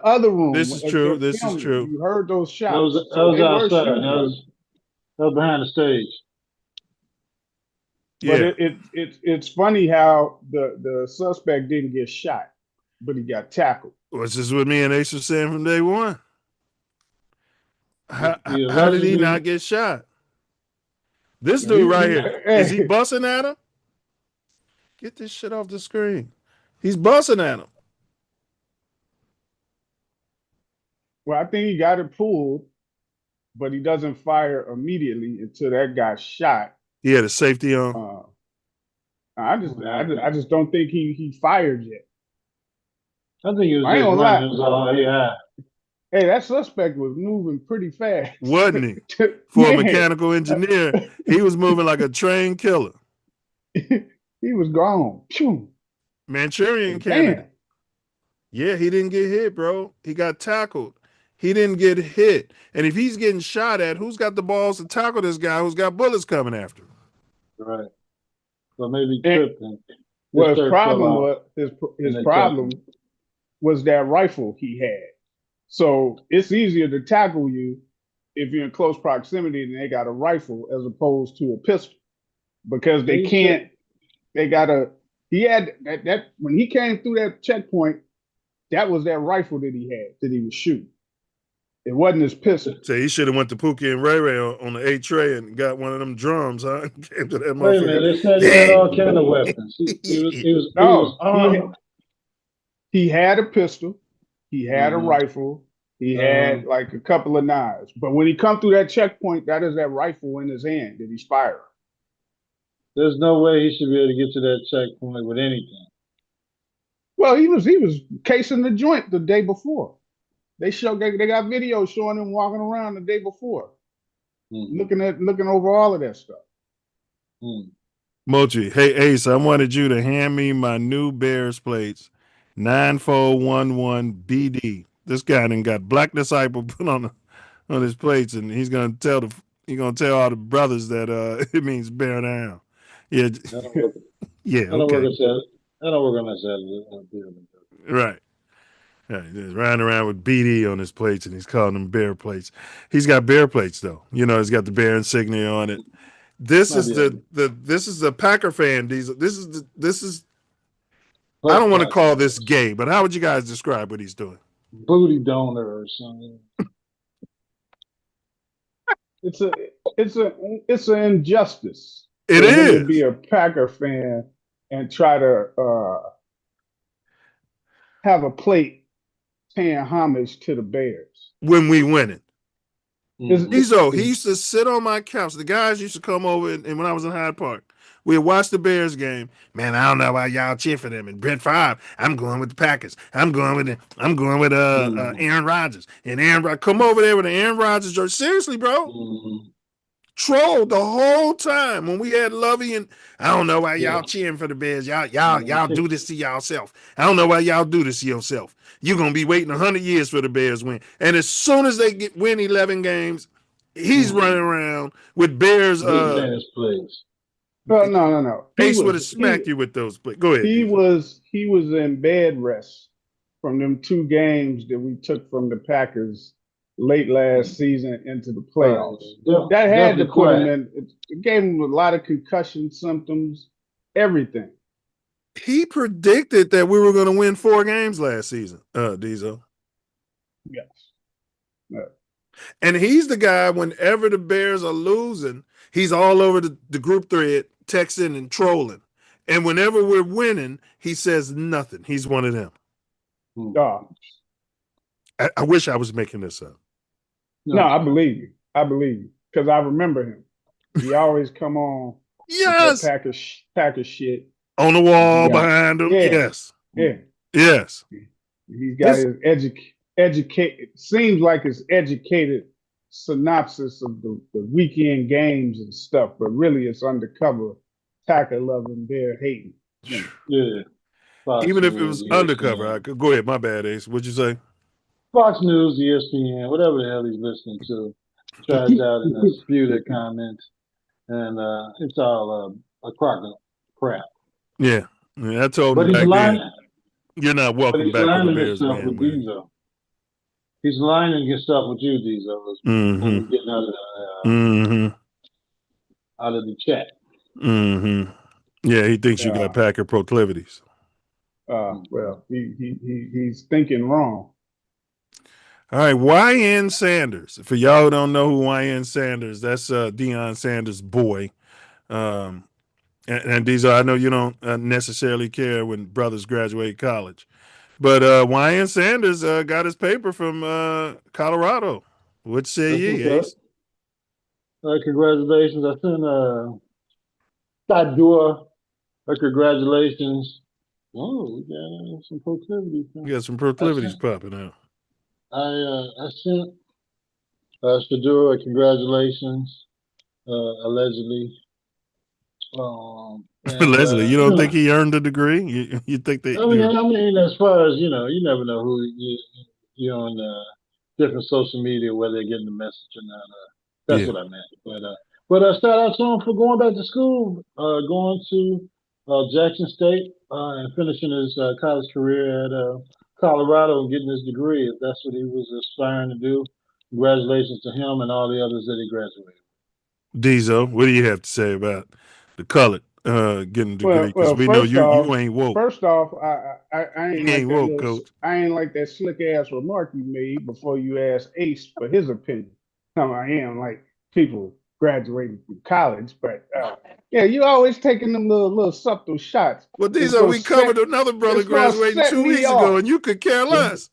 other room. This is true. This is true. You heard those shots. That was outside. That was behind the stage. Yeah. But it's funny how the suspect didn't get shot, but he got tackled. Which is what me and Ace were saying from day one. How did he not get shot? This dude right here, is he busting at him? Get this shit off the screen. He's busting at him. Well, I think he got it pulled, but he doesn't fire immediately until that guy shot. He had a safety on. I just don't think he fired yet. I think he was just running. Hey, that suspect was moving pretty fast. Wasn't he? For a mechanical engineer, he was moving like a trained killer. He was gone. Manchurian candidate. Yeah, he didn't get hit, bro. He got tackled. He didn't get hit. And if he's getting shot at, who's got the balls to tackle this guy who's got bullets coming after him? Right. So maybe tripped him. Well, his problem was that rifle he had. So it's easier to tackle you if you're in close proximity and they got a rifle as opposed to a pistol. Because they can't, they got he had that when he came through that checkpoint, that was that rifle that he had that he was shooting. It wasn't his pistol. So he should have went to Pookie and Ray Ray on the 8 tray and got one of them drums, huh? Came to that Wait a minute, they said he had all kind of weapons. He had a pistol, he had a rifle, he had like a couple of knives. But when he come through that checkpoint, that is that rifle in his hand that he's firing. There's no way he should be able to get to that checkpoint with anything. Well, he was casing the joint the day before. They got videos showing him walking around the day before, looking over all of that stuff. Mochi, hey Ace, I wanted you to hand me my new Bears plates, 9411BD. This guy done got Black Disciple put on his plates, and he's gonna tell all the brothers that it means bear down. Yeah, yeah. I don't work on that. Right. He's riding around with BD on his plates, and he's calling them bear plates. He's got bear plates though. You know, he's got the bear insignia on it. This is the Packer fan. This is. I don't want to call this gay, but how would you guys describe what he's doing? Booty donor or something. It's an injustice. It for him is to be a Packer fan and try to have a plate paying homage to the Bears when we win it. He It's- used to sit on my couch. The guys used to come over, and when I was in Hyde Park, we'd watch the Bears game. Man, I don't know why y'all cheer for them. And Brett Favre, I'm going with the Packers. I'm going with Aaron Rodgers. And come over there with the Aaron Rodgers jersey. Seriously, bro. Trolled the whole time when we had Lovey, and I don't know why y'all cheering for the Bears. Y'all do this to yourself. I don't know why y'all do this to yourself. You're gonna be waiting 100 years for the Bears win. And as soon as they win 11 games, he's running around with Bears. No. Pace would have smacked you with those. Go ahead. He was in bed rest from them 2 games that we took from the Packers late last season into the playoffs. That had to put him in. It gave him a lot of concussion symptoms, everything. He predicted that we were going to win 4 games last season, Diesel. Yes. And he's the guy, whenever the Bears are losing, he's all over the group thread, texting and trolling. And whenever we're winning, he says nothing. He's one of them. I wish I was making this up. No, I believe you. Because I remember him. He always come on yes, Packer shit. On the wall behind him. Yeah. Yes. He's got his educated, seems like his educated synopsis of the weekend games and stuff, but really it's undercover Packer loving, Bear hating. Yeah. Fox Even if it News, was undercover, I could go ahead. My bad, Ace. What'd you say? Fox News, ESPN, whatever the hell he's listening to, tries out and spew their comments, and it's all a crock of crap. Yeah, I told him back then, you're not welcome back to the Bears, man. He's lining himself with you, Diesel. When we're getting out of the chat. Yeah, he thinks you got Packer proclivities. Well, he's thinking wrong. All right, YN Sanders. For y'all who don't know who YN Sanders, that's Deion Sanders' boy. And these are, I know you don't necessarily care when brothers graduate college, but YN Sanders got his paper from Colorado. What say ye, Ace? Congratulations. I sent Sadua congratulations. Oh, we got some proclivities. You got some proclivities popping out. I sent Sadua congratulations, allegedly. Allegedly, you don't think he earned a degree? You think they? I mean, as far as you never know who you're on different social media whether they're getting the message or not. That's what I meant. But shout out to him for going back to school, going to Jackson State and finishing his college career at Colorado and getting his degree. If that's what he was aspiring to do, congratulations to him and all the others that he graduated. Diesel, what do you have to say about the colored getting a degree? Because we know you ain't woke. First off, I ain't woke, Coach. I ain't like that slick ass remark you made before you asked Ace for his opinion. I am like people graduating from college, but you always taking them little subtle shots. Well, we covered another brother graduating 2 weeks ago, and you could care less.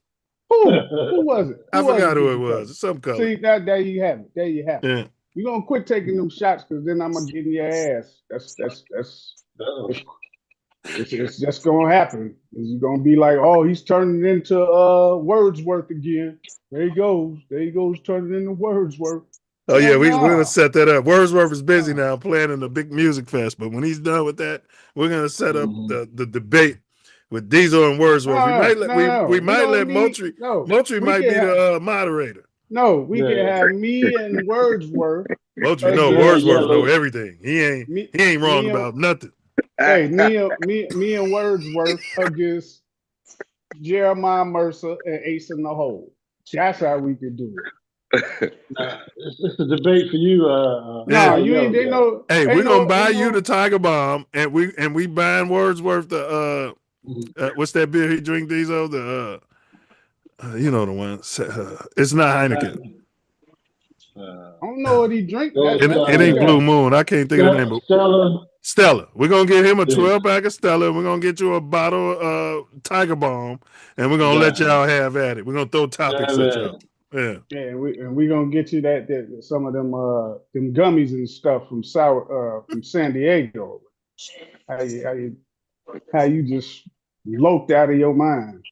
Who was it? I forgot who it was. Some color. See, there you have it. Yeah. You're gonna quit taking them shots because then I'm gonna get in your ass. It's just gonna happen. You're gonna be like, oh, he's turning into Wordsworth again. There he goes turning into Wordsworth. Oh yeah, we're gonna set that up. Wordsworth is busy now planning a big music fest, but when he's done with that, we're gonna set up the debate with Diesel and Wordsworth. We might let Moultrie. Moultrie might be the moderator. No, we can have me and Wordsworth. Moultrie, Wordsworth know everything. He ain't wrong about nothing. Hey, me and Wordsworth against Jeremiah Mercer, and Ace in the hole. That's how we could do it. It's a debate for you. No, Yeah. you ain't. They know. Hey, we're Ain't gonna no. buy Ain't you the no. Tiger Bomb, and we buying Wordsworth the what's that beer he drink these of the you know the one. It's not Heineken. I don't know what he drink. It That's his ain't Blue guy. Moon. I can't think of the name. But Stella. Stella. We're gonna get him a 12-pack of Stella. We're gonna get you a bottle of Tiger Bomb, and we're gonna let y'all have at it. We're gonna throw topics at y'all. Yeah. Yeah, and we gonna get you that some of them gummies and stuff from San Diego. How you just loped out of your mind.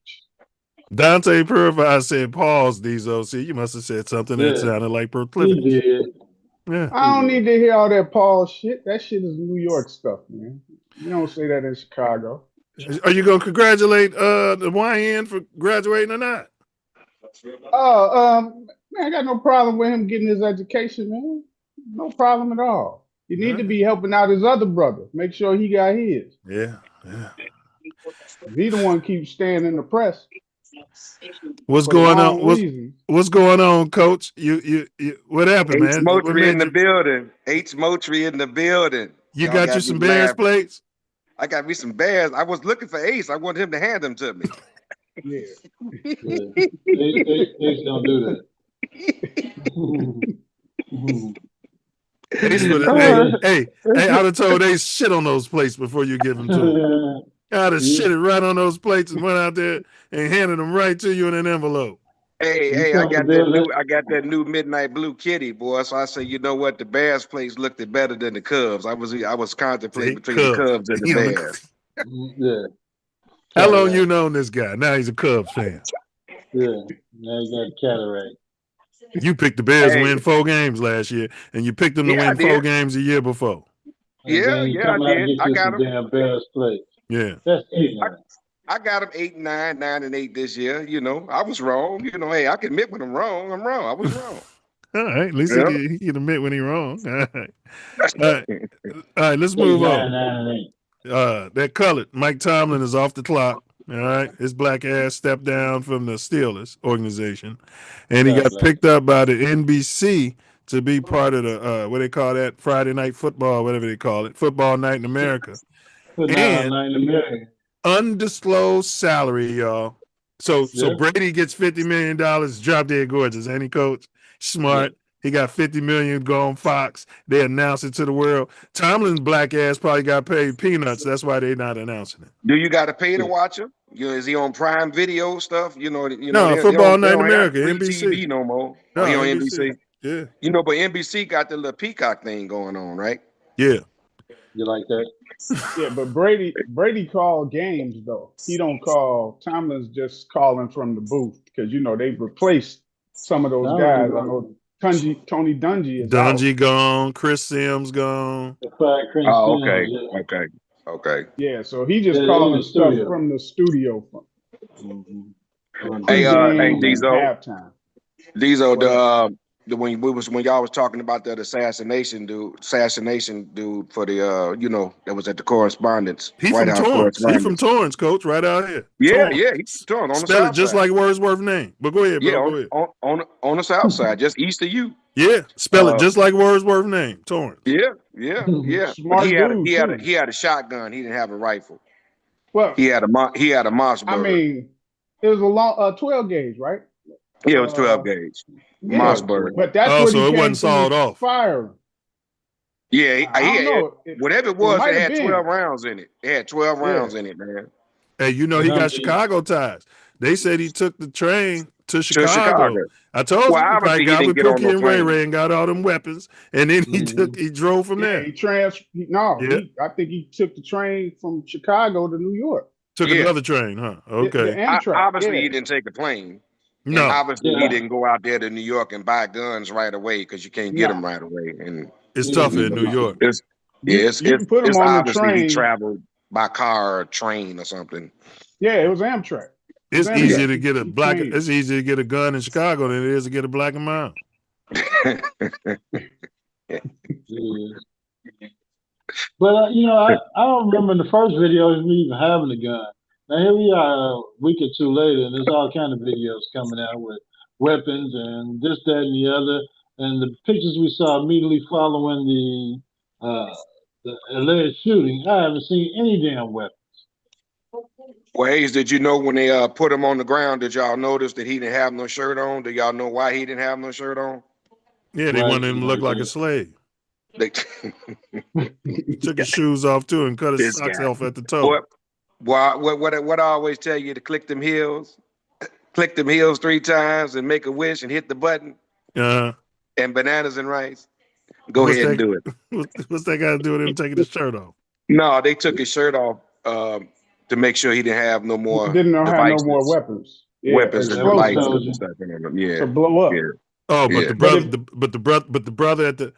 Dante Purified said, "Pause, these OC. You must have said something that sounded like proclivity." He did. Yeah. I don't need to hear all that Paul shit. That shit is New York stuff, man. You don't say that in Chicago. Are you gonna congratulate the YN for graduating or not? Man, I got no problem with him getting his education, man. No problem at all. You need to be helping out his other brother. Make sure he got his. Yeah. He the one keeps staying in the press. What's for the going wrong on? reasons. What's going on, Coach? You what happened, man? What Moultrie made in the you? building. Moultrie in the building. You Y'all got you me some Bears laughing. plates? I got me some Bears. I was looking for Ace. I wanted him to hand them to me. Yeah. Ace don't do that. Ace would have, hey, I'd have told Ace shit on those plates before you give them to him. I'd have shit it right on those plates and went out there and handed them right to you in an envelope. Hey, I got that new Midnight Blue Kitty, boy. So I said, you know what? The Bears plays looked better than the Cubs. I was contemplating between the Cubs and the Bears. Yeah. How long you known this guy? Now he's a Cubs fan. Yeah. Now he got cataract. You picked the Bears to win 4 games last year, and you picked them to win 4 games the year before. Yeah, I did. I got them. Damn Bears play. Yeah. That's ignorant. I got them 8-9, 9-8 this year. You know, I was wrong. You know, hey, I can admit when I'm wrong. I'm wrong. I was wrong. All right. At least he can admit when he's wrong. All right. Let's move on. 9-8. That colored Mike Tomlin is off the clock. All right. His black ass stepped down from the Steelers organization, and he got picked up by the NBC to be part of the what they call that, Friday Night Football, whatever they call it, Football Night in America. And undisclosed salary, y'all. So Brady gets $50 million, drop dead gorgeous, ain't he, Coach? Smart. He got $50 million going Fox. They announced it to the world. Tomlin's black ass probably got paid peanuts. That's why they're not announcing it. Do you got to pay to watch him? You know, is he on Prime Video stuff? No, Football Night in America, NBC. TV no more. No, he on NBC. Yeah. You know, but NBC got the little Peacock thing going on, right? Yeah. You like that? Yeah, but Brady called games though. He don't call. Tomlin's just calling from the booth because they replaced some of those guys. I know Tony Dungy is Dungy out. gone. Chris Sims gone. Okay. Yeah, so he just calling stuff from the studio. Hey, halftime. Diesel, when y'all was talking about that assassination dude for the that was at the correspondence. He from Torrance. He from Torrance, Coach, right out here. Yeah, he's from Torrance on the south side. Just like Wordsworth's name. But go ahead, bro. Yeah, on the south side, just east of you. Yeah, spell it just like Wordsworth's name, Torrance. Yeah. Smart dude. He had a shotgun. He didn't have a rifle. Well, he had a Mossberg. I mean, it was a long 12 gauge, right? Yeah, it was 12 gauge. Mossberg. But that's what he it came wasn't sawed off. Firing. Yeah, he had, whatever it was, it had 12 been. rounds in it. It had 12 rounds in it, man. Hey, he got Chicago ties. They said he took the train to Chicago. I told you, he probably got with Pookie and Ray and got all them weapons, and then he drove from there. I think he took the train from Chicago to New York. Took another train, huh? Okay. Obviously, he didn't take a plane. No. And obviously, he didn't go out there to New York and buy guns right away because you can't get them right away. And it's tougher in New York. It's obviously he traveled by car or train or something. Yeah, it was Amtrak. It's easier to get It's easier to get a gun in Chicago than it is to get a black and mild. But I don't remember in the first video of me even having a gun. Now here we are a week or two later, and there's all kind of videos coming out with weapons and this, that, and the other. And the pictures we saw immediately following the alleged shooting, I haven't seen any damn weapons. Well, Hayes, did you know when they put him on the ground, did y'all notice that he didn't have no shirt on? Do y'all know why he didn't have no shirt on? Yeah, they wanted him to look like a slave. They He took his shoes off too and cut his socks off at the toe. What I always tell you, to click them heels 3 times and make a wish and hit the button. And bananas and rice. Go ahead and do it. What's that got to do with him taking his shirt off? No, they took his shirt off to make sure he didn't have no more. Didn't have no more weapons. Yeah, weapons and devices and stuff in them. Yeah, to blow up. Yeah. Oh, but the brother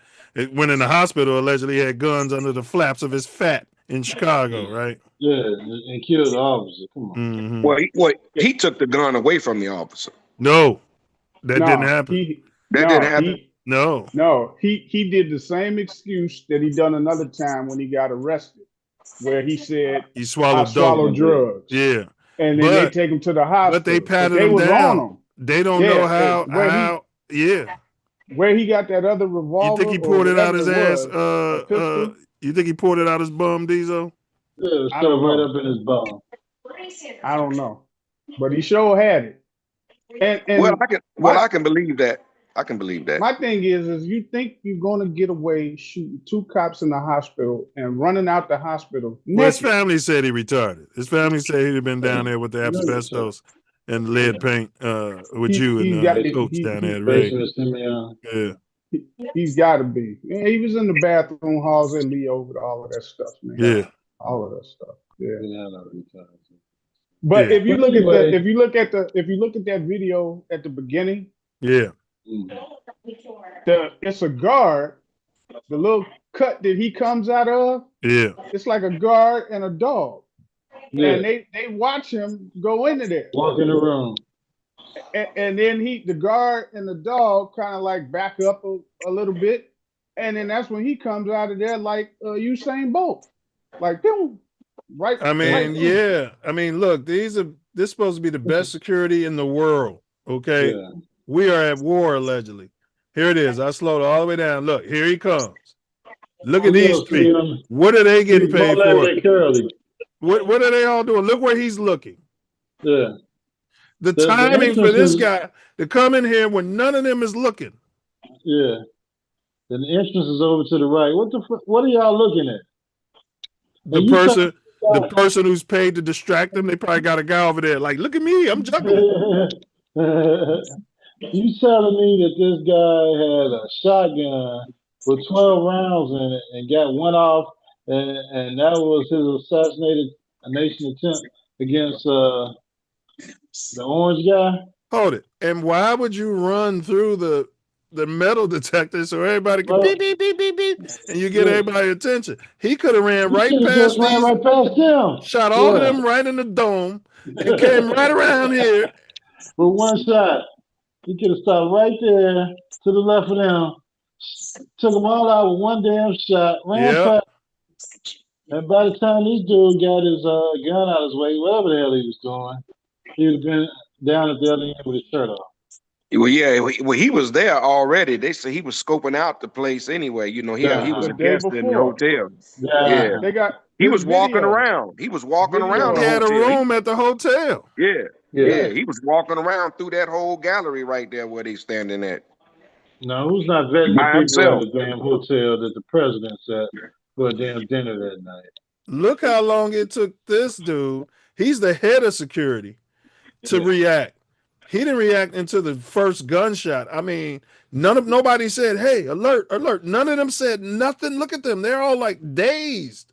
went in the hospital allegedly had guns under the flaps of his fat in Chicago, right? Yeah, and killed the officer. Come on. Mm-hmm. Well, he took the gun away from the officer. No, that didn't happen. Didn't happen. No, he did the same excuse that he done another time when he got arrested, where he said he swallowed drugs. Yeah, and then they take him to the hospital. But they patted him down. They don't know how. Where he got that other revolver? You think he poured it out his ass? You think he poured it out his bum, Diesel? Yeah, it was right up in his bum. I don't know, but he sure had it. And I can believe that. I can believe that. My thing is you think you're going to get away shooting 2 cops in the hospital and running out the hospital? Well, his family said he retarded. His family said he'd have been down there with the asbestos and lead paint with you and the coach down there at Ray. Yeah. He's got to be. Yeah, he was in the bathroom halls at Leo with all of that stuff, man. Yeah. All of that stuff. Yeah. But if you look at if you look at that video at the beginning, it's a guard. The little cut that he comes out of, it's like a guard and a dog. Yeah. And they watch him go into there. Walk in the room. And then the guard and the dog kind of like back up a little bit. And then that's when he comes out of there like Usain Bolt. Like, boom, right. I mean, I mean, look, this is supposed to be the best security in the world. Okay. Yeah. We are at war, allegedly. Here it is. I slowed all the way down. Look, here he comes. Look at these people. What are they getting paid for? What are they all doing? Look where he's looking. Yeah. The timing for this guy to come in here when none of them is looking. Yeah. And the entrance is over to the right. What are y'all looking at? The person who's paid to distract them, they probably got a guy over there like, look at me, I'm jumping. You telling me that this guy had a shotgun with 12 rounds in it and got one off, and that was his assassination attempt against the orange guy? Hold it. And why would you run through the metal detector so everybody can beep, beep, beep, beep, beep, and you get everybody's attention? He could have ran right past them, shot all of them right in the dome, and came right around here. With one shot. He could have stopped right there to the left of them, took them all out with one damn shot, ran past. And by the time this dude got his gun out of his way, whatever the hell he was doing, he would have been down at the other end with his shirt off. Well, yeah, he was there already. They say he was scoping out the place anyway. You know, he was a guest in the hotel. Yeah. He was walking around. He was walking around. He had a room at the hotel. Yeah, he was walking around through that whole gallery right there where they standing at. No, who's not vetting the people at the damn hotel that the president's at for a damn dinner that night? Look how long it took this dude. He's the head of security to react. He didn't react until the first gunshot. I mean, nobody said, "Hey, alert, alert." None of them said nothing. Look at them; they're all like dazed.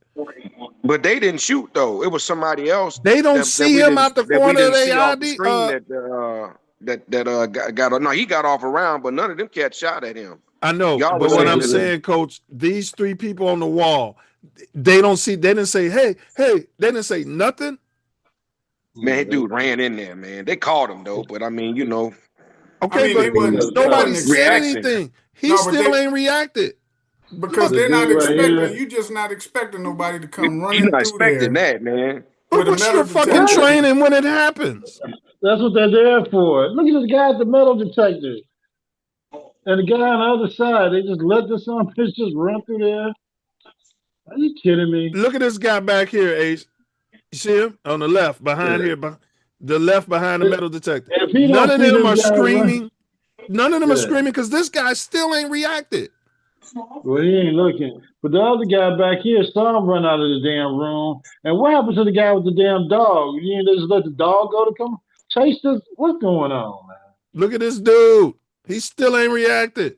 But they didn't shoot though. It was somebody else. They don't see him out the corner of their ID. No, he got off around, but none of them cats shot at him. I know, but what I'm saying, Coach, these 3 people on the wall, they don't see. They didn't say, "Hey." They didn't say nothing. Man, that dude ran in there, man. They called him though, but I mean, you know. Okay, but nobody said anything. He still ain't reacted. Because they're not expecting, you just not expecting nobody to come running through there. You're not expecting that, man. But what's your fucking training when it happens? That's what they're there for. Look at this guy at the metal detector. And the guy on the other side, they just let this son bitch just run through there. Are you kidding me? Look at this guy back here, Ace. You see him on the left, behind here, the left behind the metal detector. None of them are screaming. None of them are screaming because this guy still ain't reacted. Well, he ain't looking. But the other guy back here saw him run out of the damn room. And what happened to the guy with the damn dog? You didn't just let the dog go to come chase this? What's going on, man? Look at this dude. He still ain't reacted.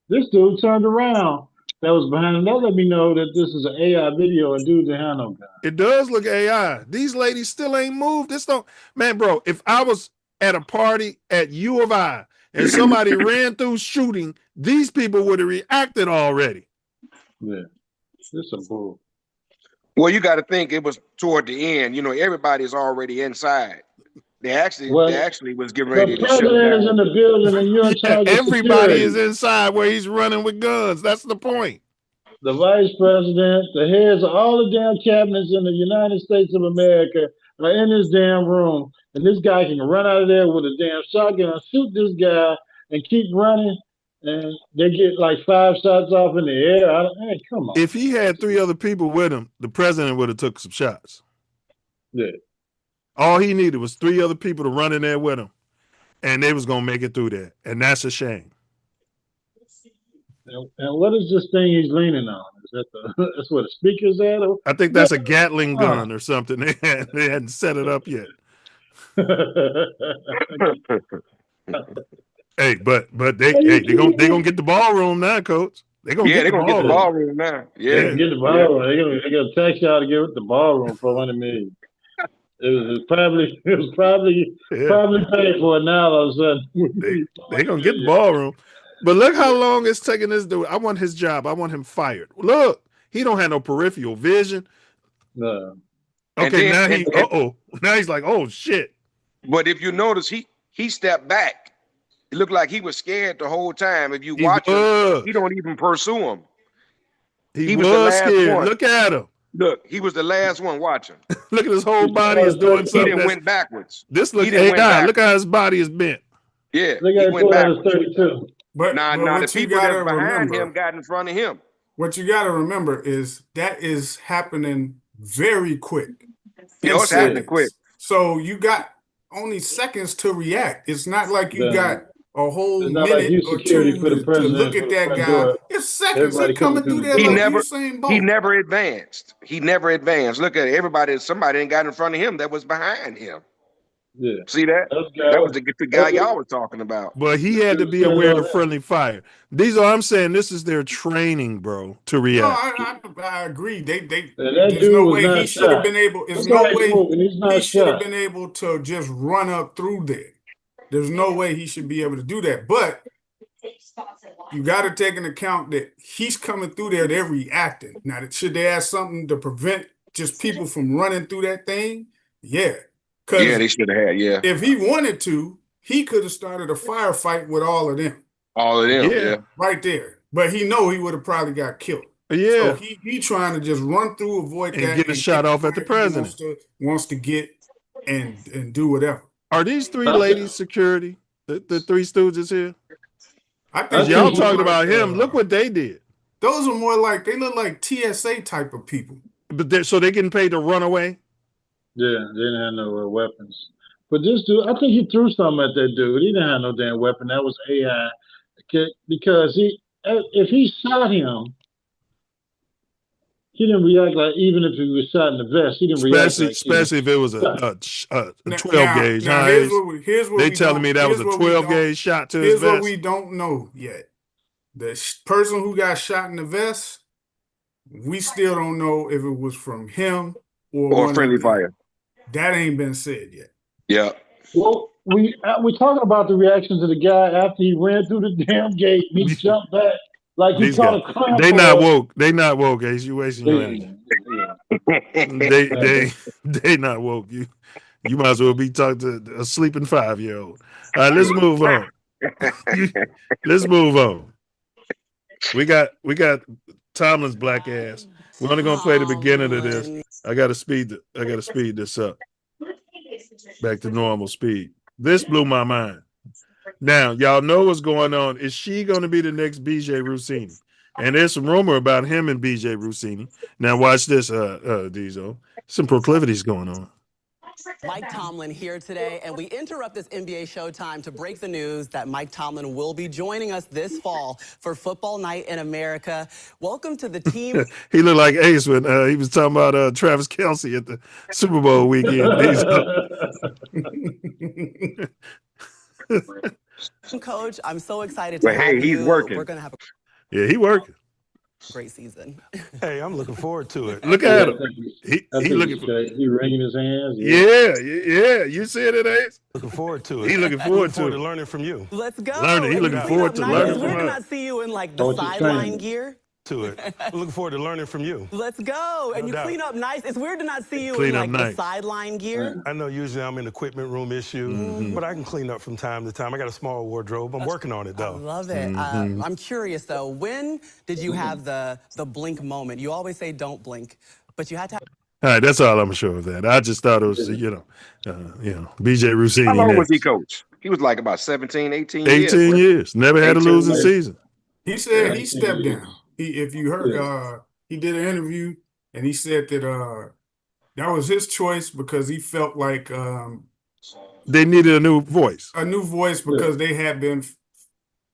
This dude turned around. That was behind him. That let me know that this is an AI video and dude didn't have no gun. It does look AI. These ladies still ain't moved. This don't, man, bro. If I was at a party at U of I and somebody ran through shooting, these people would have reacted already. Yeah, this is bull. Well, you got to think it was toward the end. You know, everybody's already inside. They actually was getting ready to shut down. The president is in the building and you're in charge of everybody security. is inside where he's running with guns. That's the point. The vice president, the heads of all the damn cabinets in the United States of America are in this damn room. And this guy can run out of there with a damn shotgun, shoot this guy, and keep running. And they get like 5 shots off in the air. Hey, come on. If he had 3 other people with him, the president would have took some shots. Yeah. All he needed was 3 other people to run in there with him, and they was gonna make it through there, and that's a shame. And what is this thing he's leaning on? Is that that's where the speaker's at? I think that's a Gatling gun or something. They hadn't set it up yet. Hey, but they gonna get the ballroom now, Coach. They gonna get the ballroom now. Yeah, get the ballroom. They gonna tax y'all to give it the ballroom for $100 million. It was probably paid for it now. All of a sudden, they gonna get the ballroom. But look how long it's taking this dude. I want his job. I want him fired. Look, he don't have no peripheral vision. No. Okay, now he's like, oh shit. But if you notice, he stepped back. It looked like he was scared the whole time. If you watch him, he don't even pursue him. He was the last scared. One. Look at him. Look, he was the last one watching. Look at his whole body is doing something. He didn't went backwards. This looks AI. Look how his body is bent. Yeah, he went backwards. 32. But the people that behind him got in front of him. What you got to remember is that is happening very quick. It's happening quick. So you got only seconds to react. It's not like you got a whole minute or 2 to look at that guy. It's seconds. He coming through there he never advanced. He never advanced. Look at it. Somebody ain't got in front of him that was behind him. Yeah. See that? That was the guy y'all was talking about. But he had to be aware of friendly fire. I'm saying this is their training, bro, to react. No, I agree. There's no way he should have been able. There's no way he should have been able to just run up through there. There's no way he should be able to do that. But you got to take into account that he's coming through there. They're reacting. Now, should they have something to prevent just people from running through that thing? Yeah. Yeah, they should have had, If he wanted to, he could have started a firefight with all of them. All of them, yeah. Right there. But he would have probably got killed. Yeah. So he trying to just run through, avoid that. And get a shot off at the president. Wants to get and do whatever. Are these 3 ladies security? The 3 stooges here? I think y'all talking about him. Look what they did. Those are more like, they look like TSA type of people. But so they getting paid to run away? Yeah, they didn't have no weapons. But this dude, I think he threw something at that dude. He didn't have no damn weapon. That was AI. Because if he shot him, he didn't react like, even if he was shot in the vest, he didn't react like. Especially if it was a 12 gauge. Here's what they telling me that was a 12 gauge shot to his vest. Here's what we don't know yet. The person who got shot in the vest, we still don't know if it was from him or friendly fire. That ain't been said yet. Yeah. Well, we talking about the reaction to the guy after he ran through the damn gate and he jumped back like he caught a cramp. They not woke. They not woke, Ace. You wasting your energy. They not woke. You might as well be talking to a sleeping 5-year-old. All right, let's move on. Let's move on. We got Tomlin's black ass. We're only gonna play the beginning of this. I gotta speed this up back to normal speed. This blew my mind. Now, y'all know what's going on. Is she going to be the next BJ Rossini? And there's some rumor about him and BJ Rossini. Now, watch this, Diesel. Some proclivities going on. Mike Tomlin here today, and we interrupt this NBA Showtime to break the news that Mike Tomlin will be joining us this fall for Football Night in America. Welcome to the team. He looked like Ace when he was talking about Travis Kelce at the Super Bowl weekend. Coach, I'm so excited to have he's you. working. We're going to have he working. Great season. Hey, I'm looking forward to it. Look at him. He looking He wringing his hands. Yeah. You said it, Ace. Looking forward to it. He looking forward to learning from you. Let's go. He looking forward to learning from us. We're going to see you in like the sideline gear. To it. I'm looking forward to learning from you. Let's go. And you clean up nice. It's weird to not see you Clean in up like nice. the sideline gear. I know usually I'm in equipment room issue, but I can clean up from time to time. I got a small wardrobe. I'm working on it, though. I love it. I'm curious, though. When did you have the blink moment? You always say don't blink, but you had to have. All right, that's all I'm sure of that. I just thought it was, BJ Rossini. How long was he coach? He was like about 17, 18 years. 18 years. Never had a losing season. He said he stepped down. If you heard, he did an interview and he said that that was his choice because he felt like they needed a new voice. A new voice because they had been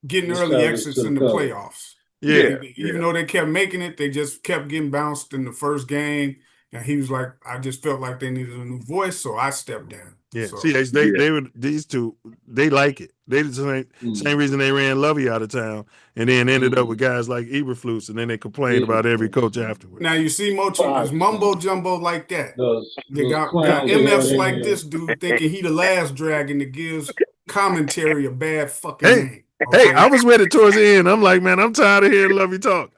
getting early exits in the playoffs. Even though they kept making it, they just kept getting bounced in the first game. And he was like, I just felt like they needed a new voice, so I stepped down. Yeah, so, see, they were these two. They like it. They the same reason they ran Lovey out of town, and then ended up with guys like Eberflus, and then they complained about every coach afterwards. Now you see Mochi is mumbo jumbo like that. They got MFs like this dude thinking he the last dragon that gives commentary a bad fucking name. Okay? Hey, I was with it towards the end. I'm like, man, I'm tired of hearing Lovey talk.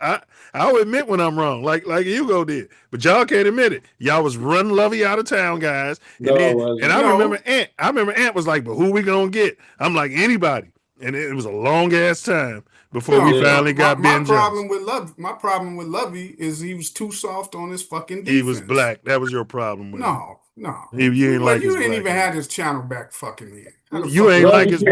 I'll admit when I'm wrong, like Hugo did, but y'all can't admit it. Y'all was running Lovey out of town, guys. And I remember Ant was like, but who we gonna get? I'm like, anybody. And it was a long ass time before we finally got Ben Johnson. My problem with Lovey is he was too soft on his fucking defense. He was black. That was your problem with him. No. You ain't like you didn't even have his channel back fucking in. You ain't like his.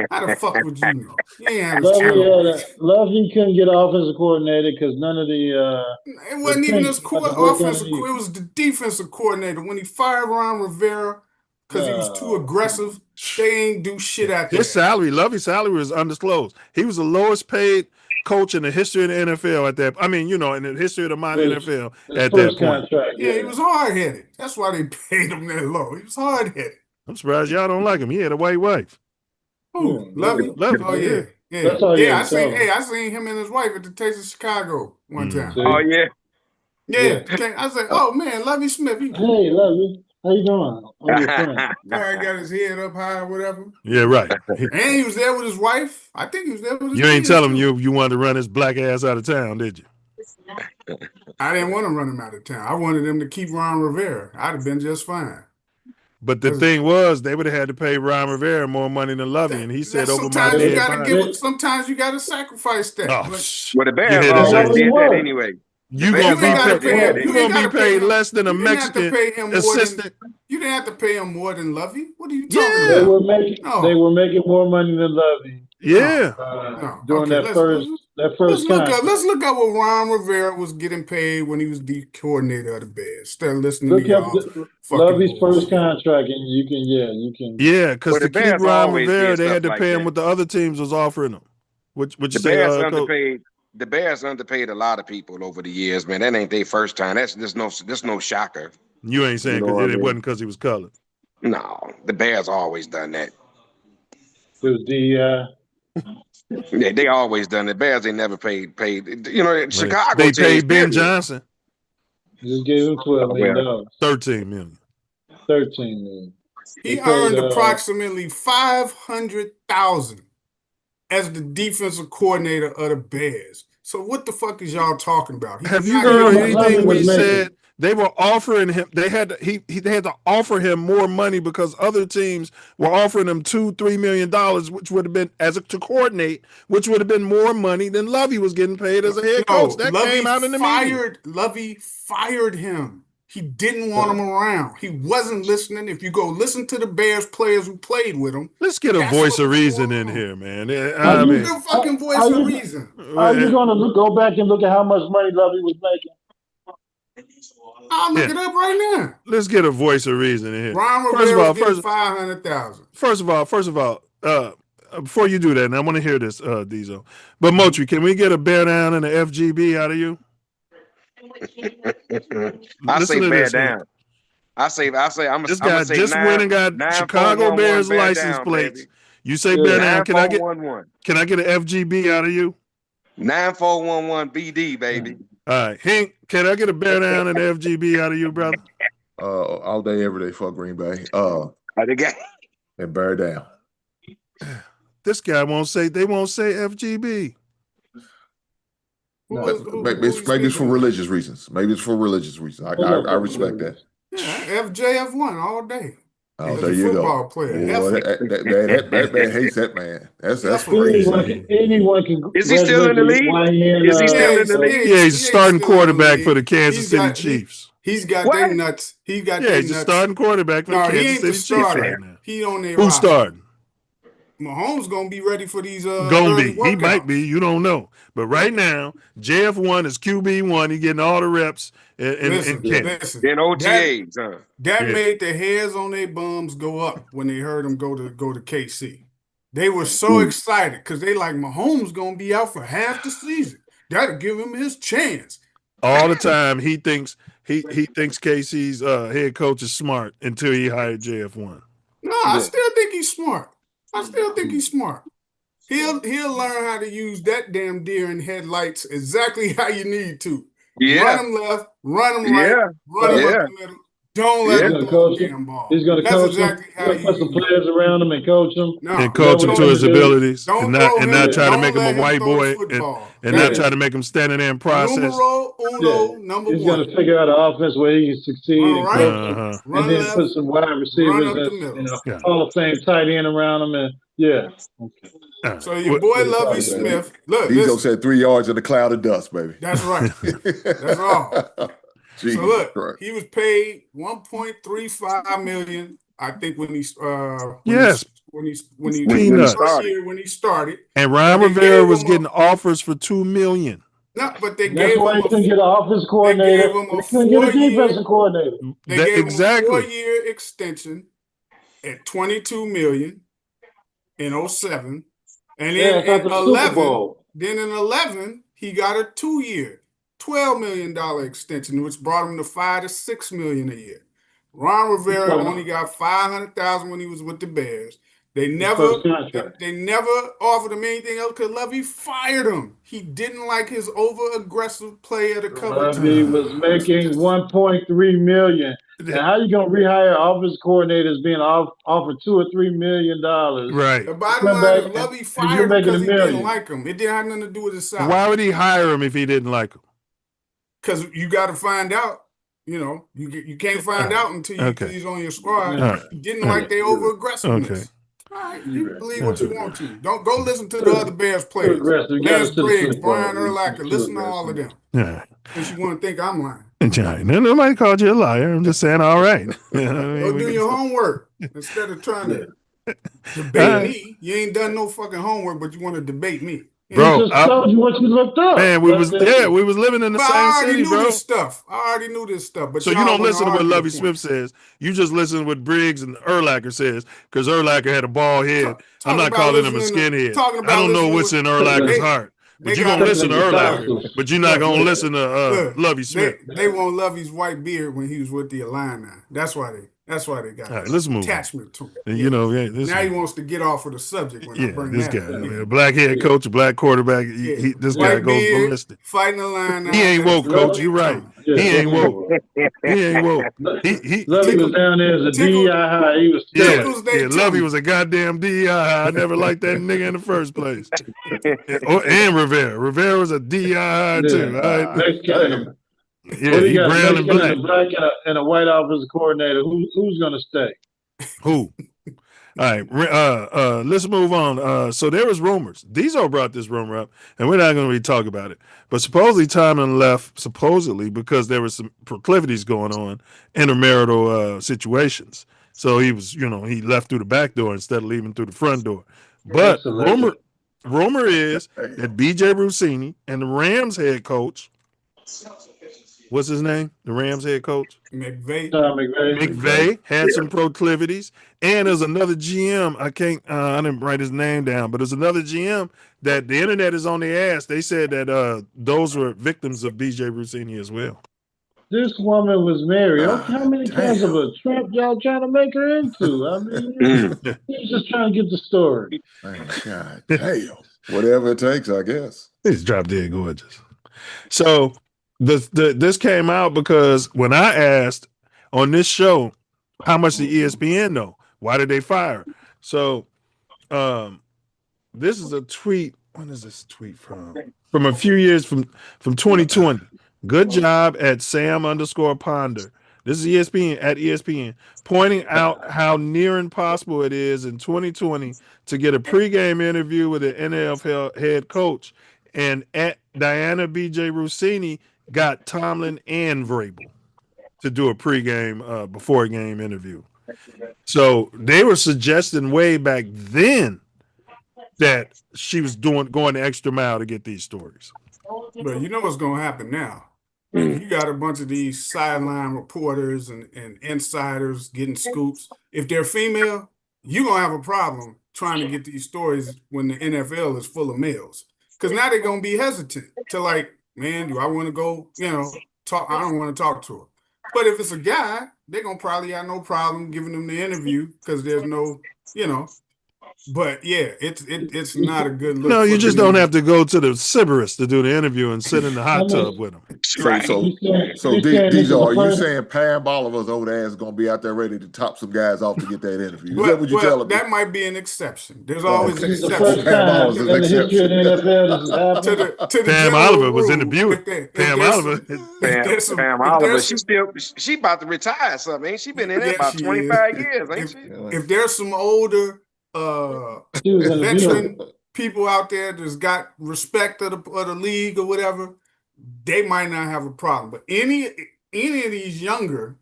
How the fuck would you know? You ain't have his channel. Lovey couldn't get offensive coordinator because none of the. It wasn't even his offensive. It was the defensive coordinator when he fired Ron Rivera because he was too aggressive. They ain't do shit after his salary. Lovey's salary was undisclosed. He was the lowest paid coach in the history of the NFL at that. I mean, in the history of the modern NFL at that point. He was hard headed. That's why they paid him that low. He was hard headed. I'm surprised y'all don't like him. He had a white wife. Who? Lovey? Oh yeah. I seen him and his wife at the Taste of Chicago one time. Oh yeah. Yeah. I said, oh man, Lovey Smith. Hey, Lovey. How you doing? Guy got his head up high or whatever. Yeah, right. And he was there with his wife. I think he was there with his You ain't tell him you wanted to run his black ass out of town, did you? I didn't want to run him out of town. I wanted him to keep Ron Rivera. I'd have been just fine. But the thing was, they would have had to pay Ron Rivera more money than Lovey, and he said over my head. Sometimes you got to sacrifice that. Well, the Bears always did that anyway. You're gonna be paid less than a Mexican assistant. You didn't have to pay him more than Lovey. What are you talking about? They were making more money than Lovey. Yeah. During that first contract. Let's look up what Ron Rivera was getting paid when he was the coordinator of the Bears. Start listening to y'all. Lovey's first contract, and you can. Yeah, because to keep Ron Rivera, they had to pay him what the other teams was offering him. Which you say, the Bears underpaid a lot of people over the years, man. That ain't their first time. There's no shocker. You ain't saying because it wasn't because he was colored. No, the Bears always done that. It was the. Yeah, they always done it. Bears ain't never paid. Chicago. They paid Ben Johnson. Just gave him $12 million. $13 million. $13 million. He earned approximately $500,000 as the defensive coordinator of the Bears. So what the fuck is y'all talking about? Have you heard anything we said They were offering him. They had to offer him more money because other teams were offering him $2-3 million, which would have been to coordinate, which would have been more money than Lovey was getting paid as a head coach. That came out in the meeting. Lovey fired him. He didn't want him around. He wasn't listening. If you go listen to the Bears players who played with him, let's get a voice of reason in here, man. I mean, a fucking voice of reason. Are you going to go back and look at how much money Lovey was making? I'll look it up right now. Let's get a voice of reason in here. Ron Rivera's getting $500,000. First of all, before you do that, and I want to hear this, Diesel. But Motri, can we get a bear down and an FGB out of you? I say bear down. I say I'm this guy just went and got Chicago Bears license plates. Baby. You say bear down. Can I get an FGB out of you? 9411 BD, baby. All right, Hank, can I get a bear down and an FGB out of you, brother? All day, every day for Green Bay. And bear down. This guy won't say. They won't say FGB. Maybe it's for religious reasons. Maybe it's for religious reasons. I respect that. Yeah, FJF1 all day. Oh, there you go. Player. That man hates that man. That's crazy. Anyone can. Is he still in the league? Is he still in the league? Yeah, he's starting quarterback for the Kansas City Chiefs. He's got them nuts. He's starting quarterback for the Kansas City Chiefs right now. He on there. Who's starting? Mahomes gonna be ready for these. He might be. You don't know. But right now, JF1 is QB1. He's getting all the reps in Kent. In OTAs. That made the hairs on their bums go up when they heard him go to KC. They were so excited because they like Mahomes gonna be out for half the season. That'll give him his chance. All the time he thinks KC's head coach is smart until he hired JF1. No, I still think he's smart. He'll learn how to use that damn deer in headlights exactly how you need to. Yeah. Run him left, run him right, run him up the middle. Don't let him throw the damn ball. He's going to coach him. Put some players around him and coach him. And coach him to his abilities. And not try to make him a white boy. And not try to make him stand in there and process. Number He's one. going to figure out an offense where he can succeed and then put some wide receivers and Hall of Fame tight end around him. And so your boy Lovey Smith. Look, Diesel said 3 yards in a cloud of dust, baby. That's right. That's all. Jesus so look, Christ. He was paid $1.35 million. I think when he started. And Ron Rivera was getting offers for $2 million. No, but they gave him a get an offense coordinator. They couldn't get a defensive coordinator. They gave him a 4-year extension at $22 million in 2007, and then in 2011 he got a 2-year. $12 million extension, which brought him to $5 to $6 million a year. Ron Rivera only got $500,000 when he was with the Bears. They never offered him anything else because Lovey fired him. He didn't like his over-aggressive play at a cover time. He was making $1.3 million. And how you gonna rehire offensive coordinators being offered $2 or $3 million? Right. The bottom line is Lovey fired him because he didn't like him. It didn't have nothing to do with his salary. Why would he hire him if he didn't like him? Because you got to find out. You know, you can't find out until he's on your squad. He didn't like their over-aggressiveness. Okay. All right, you can believe what you want to. Don't go listen to the other Bears players. Lance Briggs, Brian Urlacher, listen to all of them. Yeah. Because you want to think I'm lying. Nobody called you a liar. I'm just saying, all right. Go do your homework instead of trying to debate me. You ain't done no fucking homework, but you want to debate me. Bro, I told you what you looked up. Man, we was living in the same city, bro. I already knew this stuff. But so you don't listen to what Lovey Smith says. You just listen to what Briggs and Urlacher says, because Urlacher had a bald head. I'm not calling him a skinhead. I don't know what's in Urlacher's heart. But you're going to listen to Urlacher, but you're not going to listen to Lovey Smith. They want Lovey's white beard when he was with the Illini. That's why they got attachment to it. And, you know, now he wants to get off of the subject. When I bring this that guy, man, black head coach, black quarterback. This guy goes ballistic. Fighting the line. He ain't woke, coach. You're right. He ain't woke. He ain't woke. Lovey was down there as a DEI high. He was Lovey was a goddamn DEI high. I never liked that nigga in the first place. And Rivera was a DEI high too. Right? Yeah, he brown and black. Black and a white offensive coordinator. Who's going to stay? Who? All right, let's move on. So there was rumors. Diesel brought this rumor up, and we're not going to really talk about it. But supposedly Tomlin left, because there was some proclivities going on, intermarital situations. So he was, he left through the back door instead of leaving through the front door. But rumor is that B.J. Rossini and the Rams head coach, what's his name? The Rams head coach? McVay had some proclivities. And there's another GM. I didn't write his name down, but there's another GM that the internet is on their ass. They said that those were victims of B.J. Rossini as well. This woman was married. How many kinds of a trap y'all trying to make her into? I mean, he's just trying to get the story. Man, God damn. Whatever it takes, I guess. He's drop dead gorgeous. So this came out because when I asked on this show, how much did ESPN know? Why did they fire? So this is a tweet. When is this tweet from? From a few years from 2020. Good job at Sam_Ponder. This is ESPN at ESPN, pointing out how near impossible it is in 2020 to get a pregame interview with an NFL head coach. And at Diana B.J. Rossini got Tomlin and Vrabel to do a pregame, before game interview. So they were suggesting way back then that she was going the extra mile to get these stories. But you know what's going to happen now? You got a bunch of these sideline reporters and insiders getting scoops. If they're female, you're going to have a problem trying to get these stories when the NFL is full of males. Because now they're going to be hesitant to like, man, do I want to go, talk? I don't want to talk to her. But if it's a guy, they're going to probably have no problem giving them the interview because there's no, But yeah, it's not a good look. No, you just don't have to go to the Sybaris to do the interview and sit in the hot tub with them. Right. So these are you saying Pam Oliver's old ass is gonna be out there ready to top some guys off to get that interview? Is that what you're telling me? That might be an exception. There's always an exception. Pam Oliver's an exception. Pam Oliver was in the Buick. Pam Oliver, she about to retire. Something, ain't she? Been in there about 25 years, ain't she? If there's some older veteran people out there that's got respect of the league or whatever, they might not have a problem. But any of these younger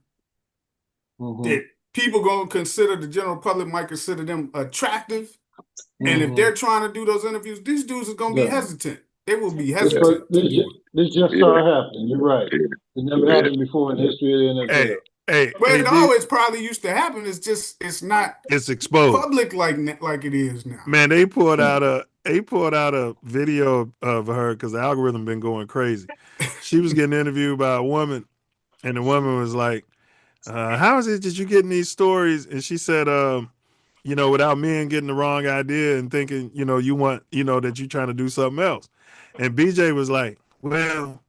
that people gonna consider, the general public might consider them attractive, and if they're trying to do those interviews, these dudes are gonna be hesitant. They will be hesitant. This just started happening. You're right. It never happened before in the history of the NFL. But it always probably used to happen. It's just it's exposed public like it is now. Man, they pulled out a video of her because the algorithm been going crazy. She was getting interviewed by a woman, and the woman was like, "How is it that you getting these stories?" And she said, without men getting the wrong idea and thinking, you want, that you're trying to do something else. And BJ was like, "Well,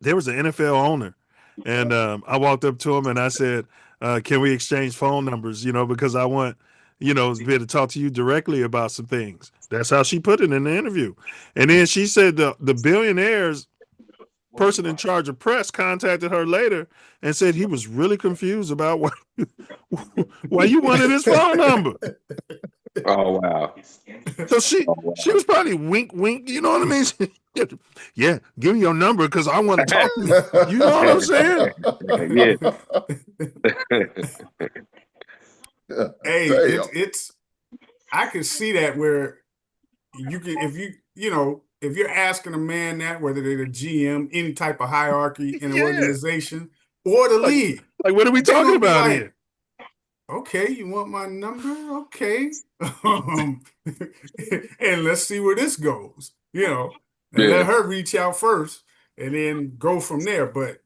there was an NFL owner." And I walked up to him and I said, can we exchange phone numbers, because I want, to be able to talk to you directly about some things. That's how she put it in the interview. And then she said the billionaire's person in charge of press contacted her later and said he was really confused about why you wanted his phone number. Oh, wow. So she was probably wink, you know what I mean? Yeah, give me your number because I want to talk to you. You know what I'm saying? Yeah. Hey, it's I can see that where you can if you're asking a man that, whether they're the GM, any type of hierarchy in an organization or the league. Like what are we talking about here? Okay, you want my number? Okay. And let's see where this goes, and let her reach out first and then go from there. But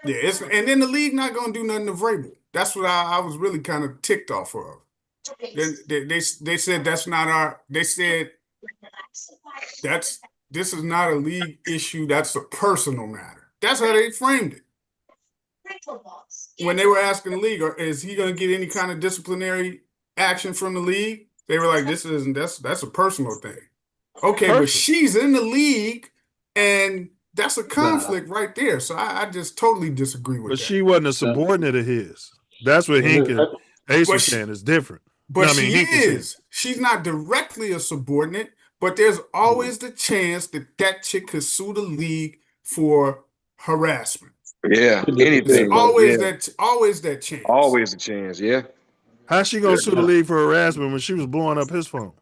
yeah, and then the league not going to do nothing to Vrabel. That's what I was really kind of ticked off of. They said this is not a league issue. That's a personal matter. That's how they framed it. When they were asking the league, is he going to get any kind of disciplinary action from the league? They were like, that's a personal thing. Okay, but she's in the league and That's a conflict right there. So I just totally disagree with that. But she wasn't a subordinate of his. That's what Hink and Ace was saying is different. But she is. She's not directly a subordinate, but there's always the chance that chick could sue the league for harassment. Yeah, anything. There's always that chance. Always a chance, yeah. How's she gonna sue the league for harassment when she was blowing up his phone?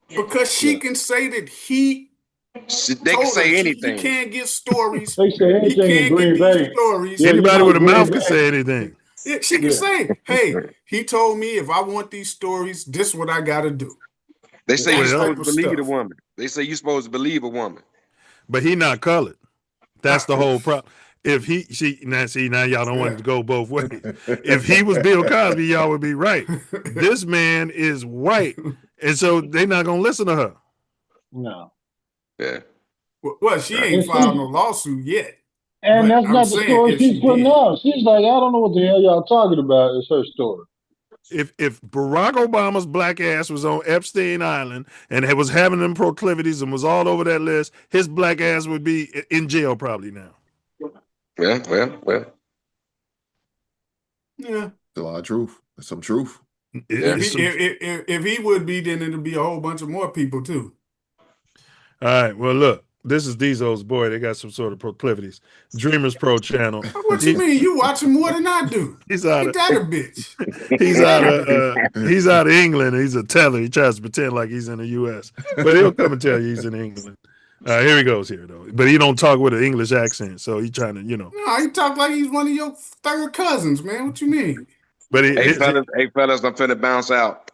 Because she can say that they can say anything. He can't get stories. They say anything in Green Bay. Stories. Anybody with a mouth can say anything. Yeah, she can say, hey, he told me if I want these stories, this is what I got to do. They say you're supposed to believe a woman. They say you're supposed to believe a woman. But he not colored. That's the whole problem. If now y'all don't want it to go both ways. If he was Bill Cosby, y'all would be right. This man is white, and so they're not gonna listen to her. No. Yeah. Well, she ain't filed no lawsuit yet. And that's not the story she's putting out. She's like, I don't know what the hell y'all talking about. It's her story. If Barack Obama's black ass was on Epstein Island and was having them proclivities and was all over that list, his black ass would be in jail probably now. Well. Yeah. There's a lot of truth. There's some truth. If he would be, then it'd be a whole bunch of more people too. All right. Well, look, this is Diesel's boy. They got some sort of proclivities. Dreamers Pro channel. What you mean? You watching more than I do? He's out of that a bitch. He's out of England. He's a teller. He tries to pretend like he's in the U.S., but he'll come and tell you he's in England. Here he goes here though, but he don't talk with an English accent, so he's trying to, No, he talk like he's one of your third cousins, man. What you mean? But hey fellas, I'm finna bounce out.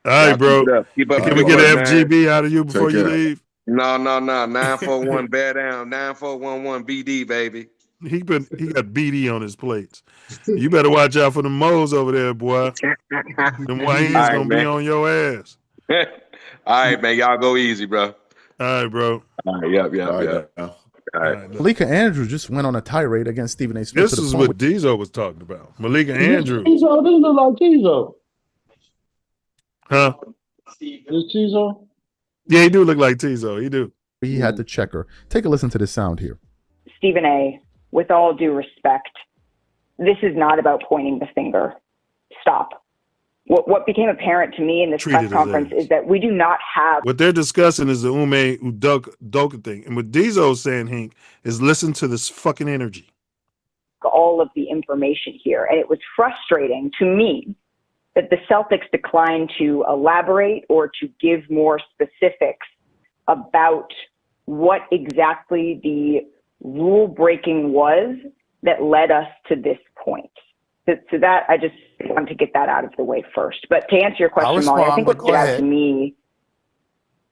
All right, bro. Keep up. Can we get an FGB out of you before you leave? No. 941 bear down. 9411 BD, baby. He got BD on his plates. You better watch out for the moles over there, boy. Them Wayne's gonna be on your ass. All right, man. Y'all go easy, bro. All right, bro. All right, yep. All right. Malika Andrews just went on a tirade against Stephen A. Smith. This is what Diesel was talking about. Malika Andrews. Tizo, this look like Tizo. Huh? Is Tizo? Yeah, he do look like Tizo. He do. He had to check her. Take a listen to this sound here. Stephen A., with all due respect, this is not about pointing the finger. Stop. What became apparent to me in this press conference is that we do not have... What they're discussing is the Ume Udoka thing. And what Diesel's saying, Hank, is listen to this fucking energy. ...all of the information here. And it was frustrating to me that the Celtics declined to elaborate or to give more specifics about what exactly the rule breaking was that led us to this point. So that I just want to get that out of the way first. But to answer your question, Molly, I think what stood out to me,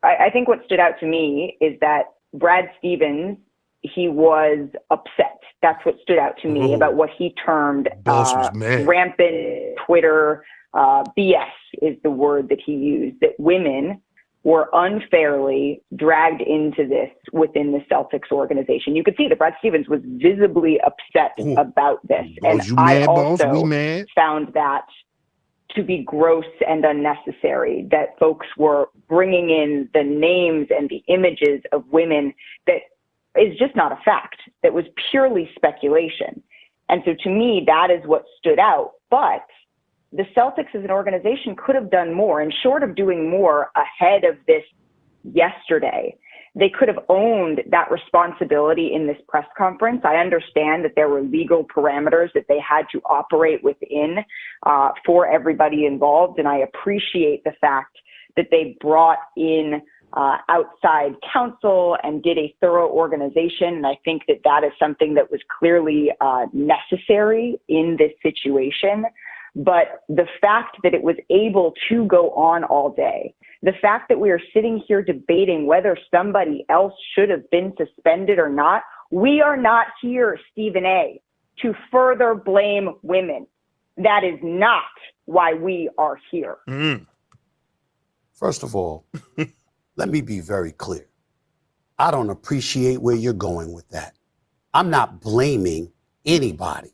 I think what stood out to me is that Brad Stevens, he was upset. That's what stood out to me about what he termed rampant Twitter BS is the word that he used, that women were unfairly dragged into this within the Celtics organization. You could see that Brad Stevens was visibly upset about this. And I also found that to be gross and unnecessary, that folks were bringing in the names and the images of women that is just not a fact. That was purely speculation. And so to me, that is what stood out. But the Celtics as an organization could have done more, and short of doing more ahead of this yesterday, they could have owned that responsibility in this press conference. I understand that there were legal parameters that they had to operate within for everybody involved, and I appreciate the fact that they brought in outside counsel and did a thorough organization. And I think that that is something that was clearly necessary in this situation. But the fact that it was able to go on all day, the fact that we are sitting here debating whether somebody else should have been suspended or not, we are not here, Stephen A., to further blame women. That is not why we are here. First of all, let me be very clear. I don't appreciate where you're going with that. I'm not blaming anybody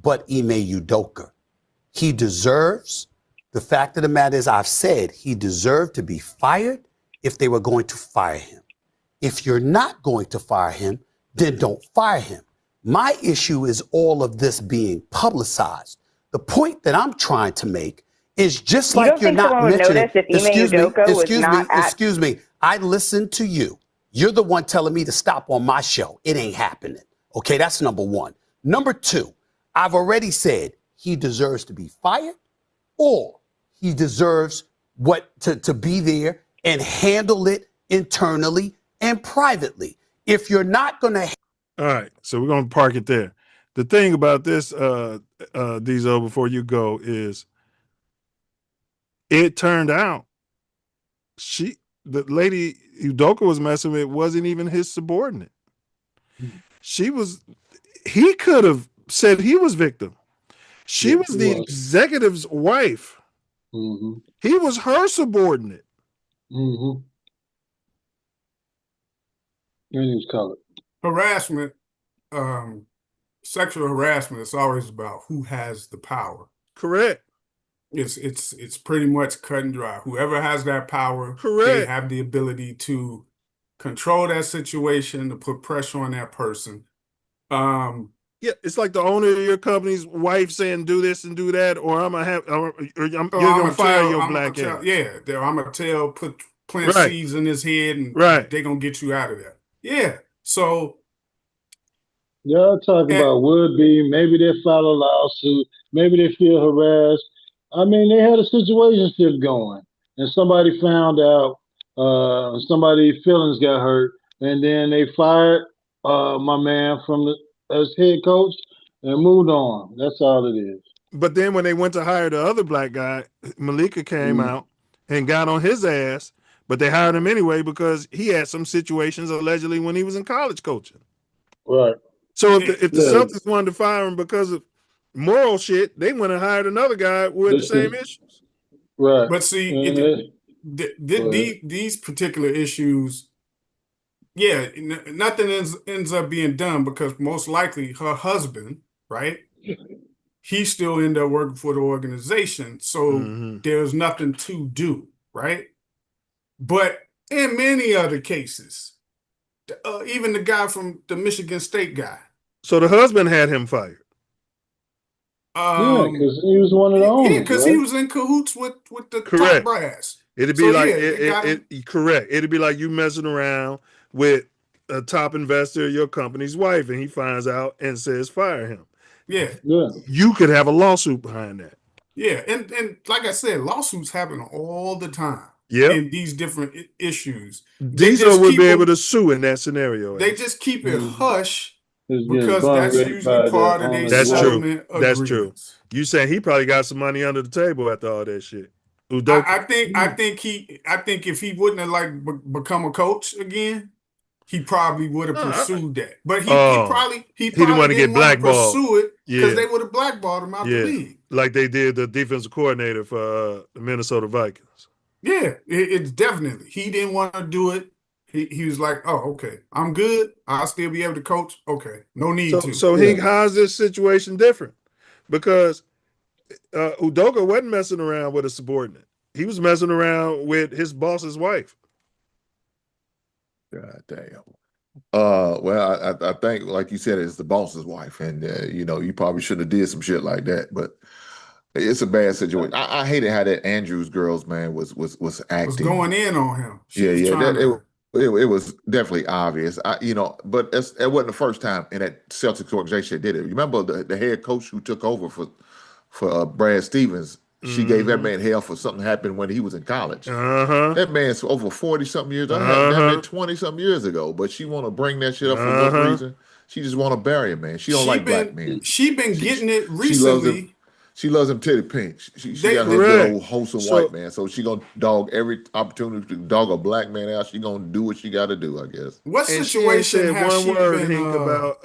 but Ime Udoka. He deserves, the fact of the matter is, I've said he deserved to be fired if they were going to fire him. If you're not going to fire him, then don't fire him. My issue is all of this being publicized. The point that I'm trying to make is just You like don't you're think not someone would mentioning. notice if Ime Udoka was not at... Excuse me. I listened to you. You're the one telling me to stop on my show. It ain't happening. Okay, that's number one. Number two, I've already said he deserves to be fired, or he deserves to be there and handle it internally and privately. If you're not going to... All right, so we're going to park it there. The thing about this, Diesel, before you go, is it turned out the lady Udoka was messing with wasn't even his subordinate. He could have said he was victim. She was the executive's wife. Mm-hmm. He was her subordinate. Mm-hmm. And he was colored. Harassment, sexual harassment is always about who has the power. Correct. It's pretty much cut and dry. Whoever has that power, correct, they have the ability to control that situation, to put pressure on that person. Yeah, it's like the owner of your company's wife saying do this and do that, or you're gonna fire your black ass. Yeah, I'm gonna plant seeds in his head, and they're gonna get you out of there. Yeah, so y'all talking about would be, maybe they file a lawsuit, maybe they feel harassed. I mean, they had a situationship going, and somebody found out, somebody's feelings got hurt, and then they fired my man as head coach and moved on. That's all it is. But then when they went to hire the other black guy, Malika came out and got on his ass, but they hired him anyway because he had some situations allegedly when he was in college coaching. Right. So if the Celtics wanted to fire him because of moral shit, they went and hired another guy with the same issues. Right. But see, these particular issues, nothing ends up being done because most likely her husband, right? He still ended up working for the organization. So there's nothing to do, right? But in many other cases, even the guy from the Michigan State guy. So the husband had him fired. Yeah, because he was one of the owners. Yeah, because he was in cahoots with the top brass. It'd be correct. It'd be like you messing around with a top investor, your company's wife, and he finds out and says fire him. Yeah. You could have a lawsuit behind that. Yeah, and like I said, lawsuits happen all the time. Yeah. In these different issues. Diesel would be able to sue in that scenario. They just keep it hush because that's usually part of their settlement agreements. That's true. You saying he probably got some money under the table after all that shit. I think if he wouldn't have become a coach again, he probably would have pursued that. But he probably didn't want to get blackballed. Pursue it because they would have blackballed him out the league. Like they did the defensive coordinator for the Minnesota Vikings. Yeah, it's definitely. He didn't want to do it. He was like, oh, okay, I'm good. I'll still be able to coach. Okay, no need to. So how's this situation different? Because Udoka wasn't messing around with a subordinate. He was messing around with his boss's wife. God damn. Well, I think, like you said, it's the boss's wife, and you probably should have did some shit like that, but it's a bad situation. I hated how that Andrews girls, man, was acting. Was going in on him. It was definitely obvious. But it wasn't the first time in that Celtics organization they did it. You remember the head coach who took over for Brad Stevens? She gave that man hell for something happened when he was in college. That man's over 40-something years. I had that man 20-something years ago. But she want to bring that shit up for what reason? She just want to bury him, man. She don't like black men. She been getting it recently. She loves him titty pink. She got her good old wholesome white man. So she gonna dog every opportunity to dog a black man out. She gonna do what she got to do, I guess. What situation has she been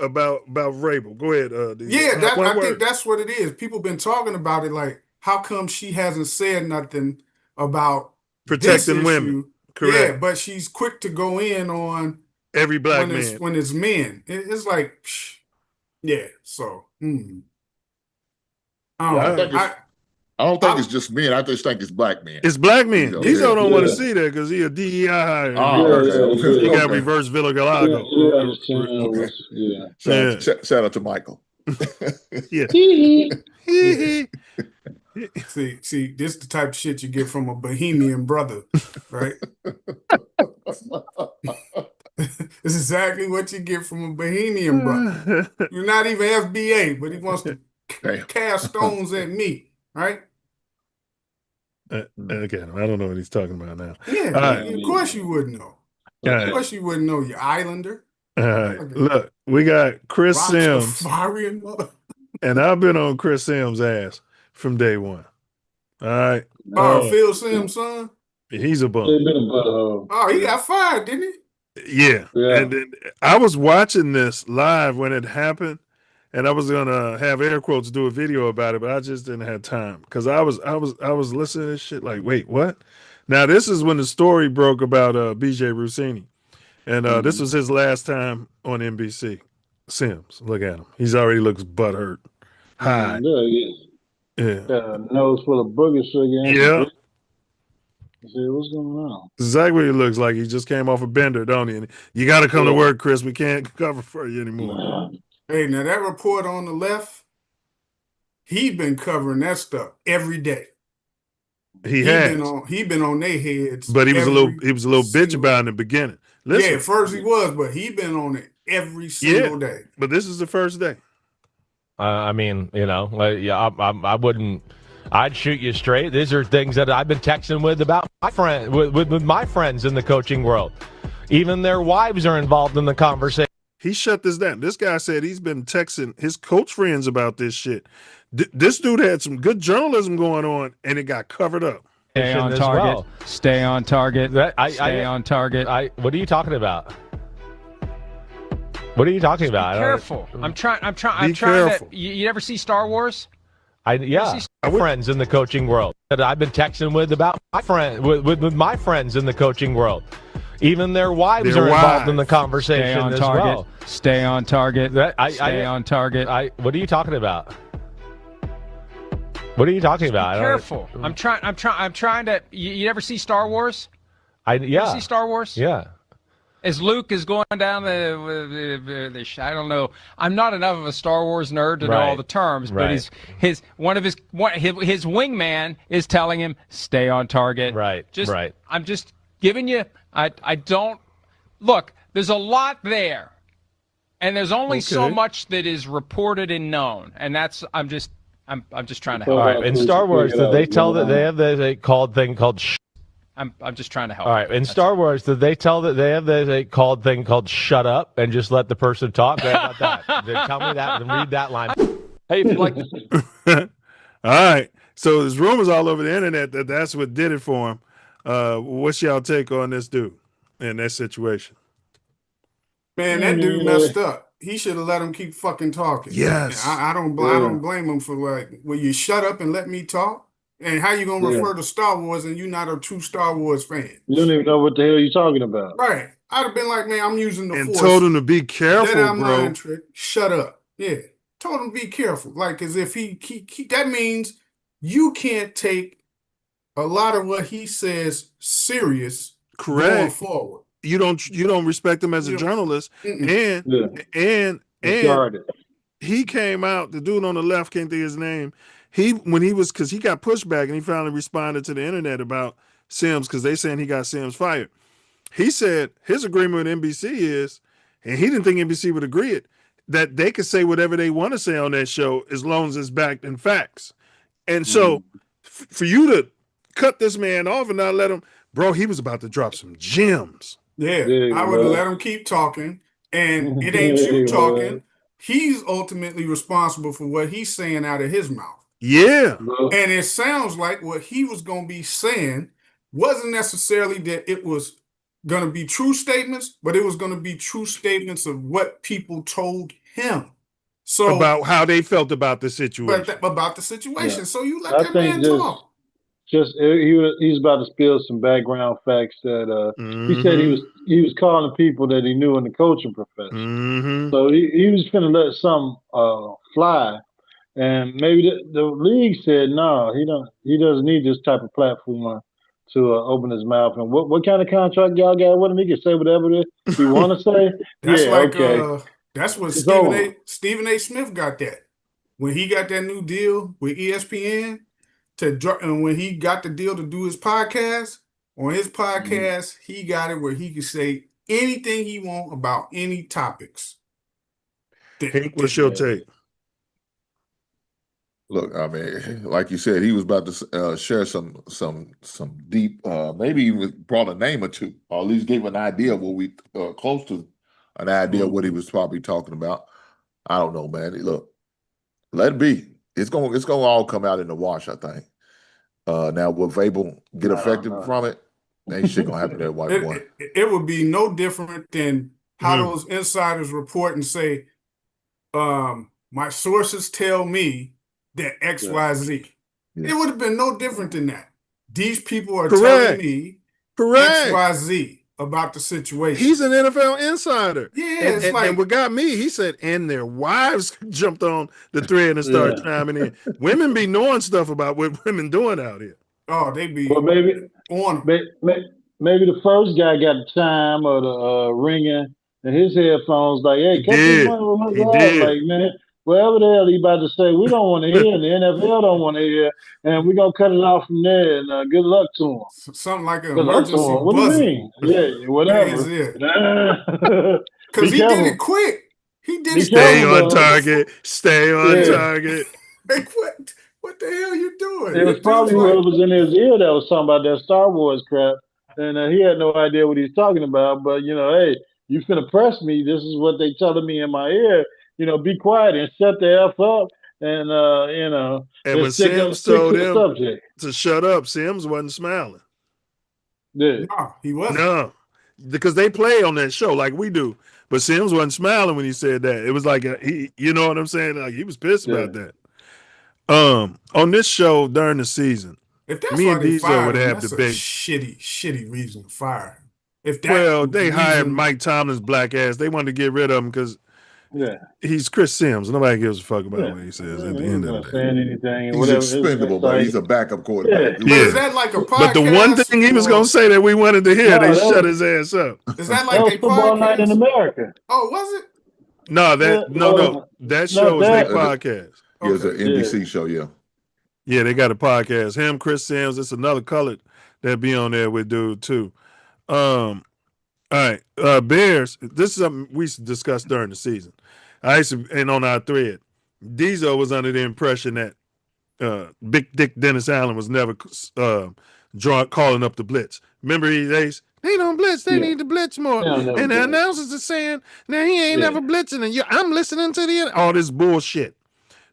about Vrabel? Go ahead. I think that's what it is. People been talking about it. Like, how come she hasn't said nothing about protecting women? Correct. Yeah, but she's quick to go in on every black man when it's men. It's like, so. I I don't think it's just men. I just think it's black men. It's black men. Yeah, These yeah. don't want to see that because he a DEI hire. Okay. He got reverse Villagalago. Shout out to Michael. Yeah. See, this is the type of shit you get from a Bohemian brother, right? This is exactly what you get from a Bohemian brother. You're not even FBA, but he wants to cast stones at me, right? Again, I don't know what he's talking about now. Yeah, of course you wouldn't know. Of course you wouldn't know, you Islander. All right, look, we got Chris Sims, and I've been on Chris Sims' ass from day one. All right. Phil Sims' son? He's a bum. Oh, he got fired, didn't he? Yeah. And then I was watching this live when it happened, and I was gonna have air quotes do a video about it, but I just didn't have time because I was listening to this shit like, wait, what? Now this is when the story broke about BJ Rossini, and this was his last time on NBC. Sims, look at him. He's already looks butthurt. High. Yeah. Nose full of booger sugar. Yeah. See what's going on. Exactly what he looks like. He just came off a bender, don't he? And you got to come to work, Chris. We can't cover for you anymore. Hey, now that report on the left, he's been covering that stuff every day. He has. He been on their heads. But he was a little bitch about it in the beginning. Listen, yeah, at first he was, but he been on it every single day. But this is the first day. I mean, you know, I wouldn't. I'd shoot you straight. These are things that I've been texting with about my friend, with my friends in the coaching world. Even their wives are involved in the conversation. He shut this down. This guy said he's been texting his coach friends about this shit. This dude had some good journalism going on, and it got covered up. Stay on target. Well. Stay on target. Stay on target. What are you talking about? What are you talking about? Be careful. I'm trying careful. to. You ever see Star Wars? Friends in the coaching world that I've been texting with about my friend with my friends in the coaching world. Even their wives are involved in the conversation as well. Stay on target. Stay on target. What are you talking about? What are you talking about? Be careful. I'm trying to. You ever see Star Wars? You see Star Wars? Yeah. As Luke is going down the I don't know. I'm not enough of a Star Wars nerd to know all the terms, but his wingman is telling him stay on target. I'm just giving you. I don't look. There's a lot there, and there's only so much that is reported and known, and that's I'm just trying to help. All right. In Star Wars, did they tell that they have a thing called? I'm just trying to help. All right. In Star Wars, did they tell that they have a thing called "shut up" and just let the person talk? How about that? Tell me that and read that line. Hey, if you like. All right. So there's rumors all over the internet that that's what did it for him. What's y'all take on this dude in that situation? Man, that dude messed up. He should have let him keep fucking talking. Yes. I don't blame him for will you shut up and let me talk? And how you gonna refer to Star Wars and you're not a true Star Wars fan? You don't even know what the hell you're talking about. Right. I'd have been like, man, I'm using the Force. And told him to be careful, bro. Shut up. Yeah. Told him to be careful. Like as if he that means you can't take a lot of what he says serious going forward. You don't respect him as a journalist. And he came out, the dude on the left, can't think of his name. Because he got pushback and he finally responded to the internet about Sims because they saying he got Sims fired. He said his agreement with NBC is, and he didn't think NBC would agree it, that they could say whatever they want to say on that show as long as it's backed in facts. And so for you to cut this man off and not let him, bro, he was about to drop some gems. Yeah, I would have let him keep talking, and it ain't you talking. He's ultimately responsible for what he's saying out of his mouth. Yeah. And it sounds like what he was going to be saying wasn't necessarily that it was going to be true statements, but it was going to be true statements of what people told him. So about how they felt about the situation. Yeah. So you let that man talk. He's about to spill some background facts that he said he was calling people that he knew in the coaching profession. So he was finna let some fly And maybe the league said no, he doesn't need this type of platform to open his mouth. And what kind of contract y'all got with him? He can say whatever he want to say. That's Yeah, like okay. That's what It's Stephen A. Smith got that when he got that new deal with ESPN and when he got the deal to do his podcast. On his podcast, he got it where he could say anything he want about any topics. Hank, what's your take? Look, I mean, like you said, he was about to share some deep, maybe even brought a name or two, or at least gave an idea of what we close to an idea of what he was probably talking about. I don't know, man. Look, let it be. It's gonna all come out in the wash, I think. Now, will Vrabel get affected from it? Ain't shit gonna happen to that white boy. It would be no different than how those insiders report and say, my sources tell me that X, Y, Z. It would have been no different than that. These people are telling me X, Y, Z about the situation. He's an NFL insider. Yeah, and what got me, he said, and their wives jumped on the thread and started chiming in. Women be knowing stuff about what women doing out here. Oh, they be maybe on. Maybe the first guy got the chime or the ringing and his headphones like, hey, cut this money out. Like, man, whatever the hell he about to say, we don't want to hear, and the NFL don't want to hear, and we're going to cut it off from there, and good luck to him. Something like an emergency What do you mean? Yeah, whatever. Because he did it quick. He did it. Stay on target. Stay on target. Hey, what the hell you doing? It was probably whoever was in his ear that was talking about that Star Wars crap, and he had no idea what he's talking about, but, hey, you finna press me. This is what they telling me in my ear. Be quiet and shut the F up. And, and when Sims told him to shut up, Sims wasn't smiling. Yeah. No, he wasn't. No, because they play on that show like we do. But Sims wasn't smiling when he said that. It was like, you know what I'm saying? Like, he was pissed about that. On this show during the season, if that's me why and they Diesel fired would him, have that's debate. Shitty reason to fire him. They hired Mike Tomlin's black ass. They wanted to get rid of him because he's Chris Sims. Nobody gives a fuck about what he says at the end of the day. He's expendable, but he's a backup quarterback. But is that like a podcast? But the one thing he was going to say that we wanted to hear, they shut his ass up. Is that like a Football Night in America? Oh, was it? No, that show is their podcast. Yeah, it's an NBC show, Yeah, they got a podcast. Him, Chris Sims, it's another colored that be on there with dude too. All right, Bears. This is something we discussed during the season. And on our thread, Diesel was under the impression that Big Dick Dennis Allen was never calling up the blitz. Remember, they don't blitz. They need to blitz more. And the announcers are saying, now he ain't never blitzing, and I'm listening to all this bullshit.